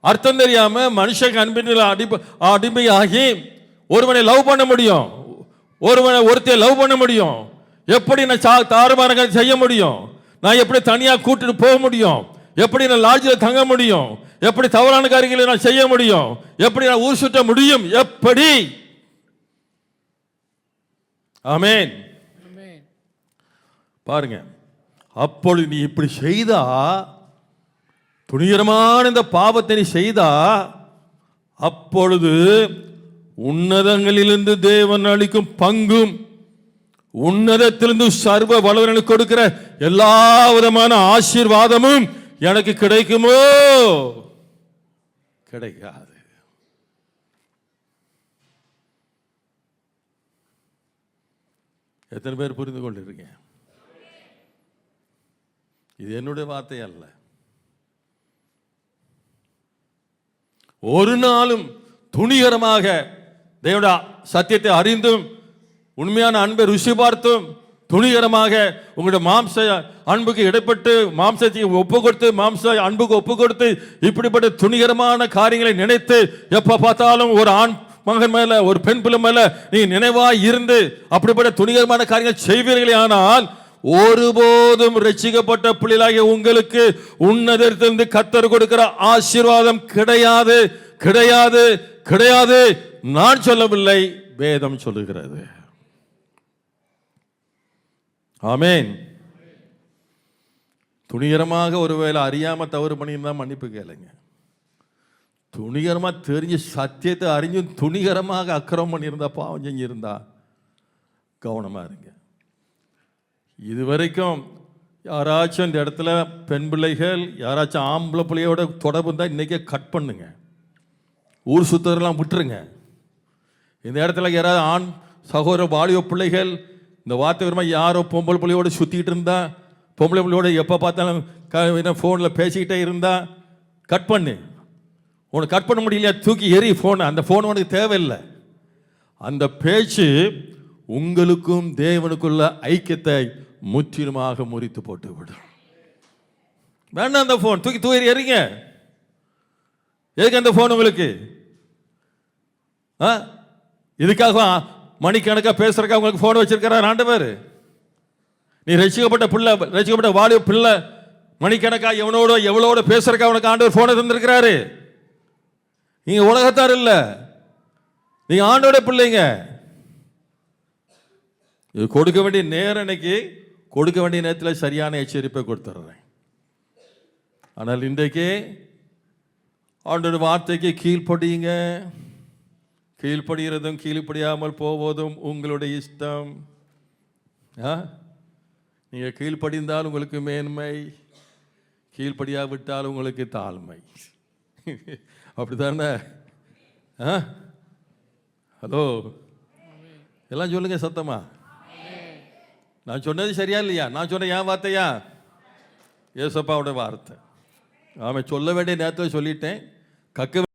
அர்த்தம் தெரியாம மனுஷங்க அன்பின் அடிமையாகி ஒருவனை லவ் பண்ண முடியும்? ஒருத்தையை லவ் பண்ண முடியும்? எப்படி நான் தாறுமாறங்கள் செய்ய முடியும்? நான் எப்படி தனியாக கூட்டிட்டு போக முடியும்? எப்படி நான் லாட்ஜில் தங்க முடியும்? எப்படி தவறான காரியங்களை நான் செய்ய முடியும்? எப்படி நான் ஊர் சுற்ற முடியும்? எப்படி? ஆமென். பாருங்க, அப்பொழுது நீ இப்படி செய்தா, துணிகரமான இந்த பாவத்தை நீ செய்தா, அப்பொழுது உன்னதங்களிலிருந்து தேவன் அளிக்கும் பங்கும் உன்னதத்திலிருந்து சர்வ வல்லவனுக்கு கொடுக்கிற எல்லா விதமான ஆசீர்வாதமும் எனக்கு கிடைக்குமோ? கிடைக்காது. எத்தனை பேர் புரிந்து கொண்டிருக்கீங்க? இது என்னுடைய வார்த்தை அல்ல. ஒரு நாளும் துணிகரமாக தேவனுடைய சத்தியத்தை அறிந்தும் உண்மையான அன்பை ருசி பார்த்தும் துணிகரமாக உங்களுடைய மாம்ச அன்புக்கு இடைப்பட்டு மாம்சத்தை ஒப்பு கொடுத்து மாம்ச அன்புக்கு ஒப்பு கொடுத்து இப்படிப்பட்ட துணிகரமான காரியங்களை நினைத்து எப்ப பார்த்தாலும் ஒரு ஆண் மகன் மேல ஒரு பெண் பிள்ளை மேல நீ நினைவாய் இருந்து அப்படிப்பட்ட துணிகரமான காரியங்கள் செய்வீர்களே, ஆனால் ஒருபோதும் ரட்சிக்கப்பட்ட பிள்ளைகளாகிய உங்களுக்கு உன்னதத்திலிருந்து கர்த்தர் கொடுக்கிற ஆசீர்வாதம் கிடையாது, கிடையாது, கிடையாது. நான் சொல்லவில்லை, வேதம் சொல்லுகிறது. ஆமென். துணிகரமாக ஒருவேளை அறியாம தவறு பண்ணியிருந்தா மன்னிப்பு கேளுங்க. துணிகரமா தெரிஞ்சு சத்தியத்தை அறிஞ்சும் துணிகரமாக அக்கிரமம் பண்ணியிருந்தா, பாவம் செஞ்சிருந்தா கவனமா இருங்க. இதுவரைக்கும் யாராச்சும் இந்த இடத்துல பெண் பிள்ளைகள் யாராச்சும் ஆம்பளை பிள்ளையோட தொடர்பு இருந்தால் இன்றைக்கே கட் பண்ணுங்க. ஊர் சுத்தரெல்லாம் விட்டுருங்க. இந்த இடத்துல யாராவது ஆண் சகோதர வாலிப பிள்ளைகள் இந்த வார்த்தை விரும்ப யாரோ பொம்பளை பிள்ளையோட சுற்றிக்கிட்டு இருந்தா, பொம்பளை பிள்ளையோட எப்போ பார்த்தாலும் ஃபோனில் பேசிக்கிட்டே இருந்தா கட் பண்ணு. உனக்கு கட் பண்ண முடியலையா, தூக்கி எறி ஃபோனை. அந்த ஃபோன் உனக்கு தேவையில்லை. அந்த பேச்சு உங்களுக்கும் தேவனுக்குள்ள ஐக்கியத்தை முற்றிலுமாக முறித்து போட்டு விடும். வேண்டாம் அந்த ஃபோன், தூக்கி தூக்கி எறிங்க. எதுக்கு அந்த ஃபோன் உங்களுக்கு? இதுக்காக மணிக்கணக்காக பேசுறதுக்காக உங்களுக்கு ஃபோன் வச்சிருக்கிறார் ஆண்டவர். நீ ரட்சிக்கப்பட்ட பிள்ளை, ரட்சிக்கப்பட்ட வாலிப பிள்ளை, மணிக்கணக்காக எவ்வளோட பேசுறதுக்காக உனக்கு ஆண்டவர் ஃபோனை தந்திருக்கிறாரு. நீங்க உலகத்தார் இல்லை, நீங்க ஆண்டோட பிள்ளைங்க. இது கொடுக்க வேண்டிய நேரம், இன்னைக்கு கொடுக்க வேண்டிய நேரத்தில் சரியான எச்சரிப்பை கொடுத்துட்றேன். ஆனால் இன்றைக்கு ஆண்டோட வார்த்தைக்கு கீழ்ப்படியுங்க. கீழ்ப்படுகிறதும் கீழ்ப்படியாமல் போவதும் உங்களுடைய இஷ்டம். நீங்கள் கீழ்ப்படிந்தால் உங்களுக்கு மேன்மை, கீழ்ப்படியாவிட்டால் உங்களுக்கு தாழ்மை. அப்படித்தானே? ஹலோ, எல்லாம் சொல்லுங்க சத்தமா. நான் சொன்னது சரியா இல்லையா? நான் சொன்ன என் வார்த்தையா? ஏசப்பாவோட வார்த்தை. அவன் சொல்ல வேண்டிய நேரத்தில் சொல்லிட்டேன். கக்க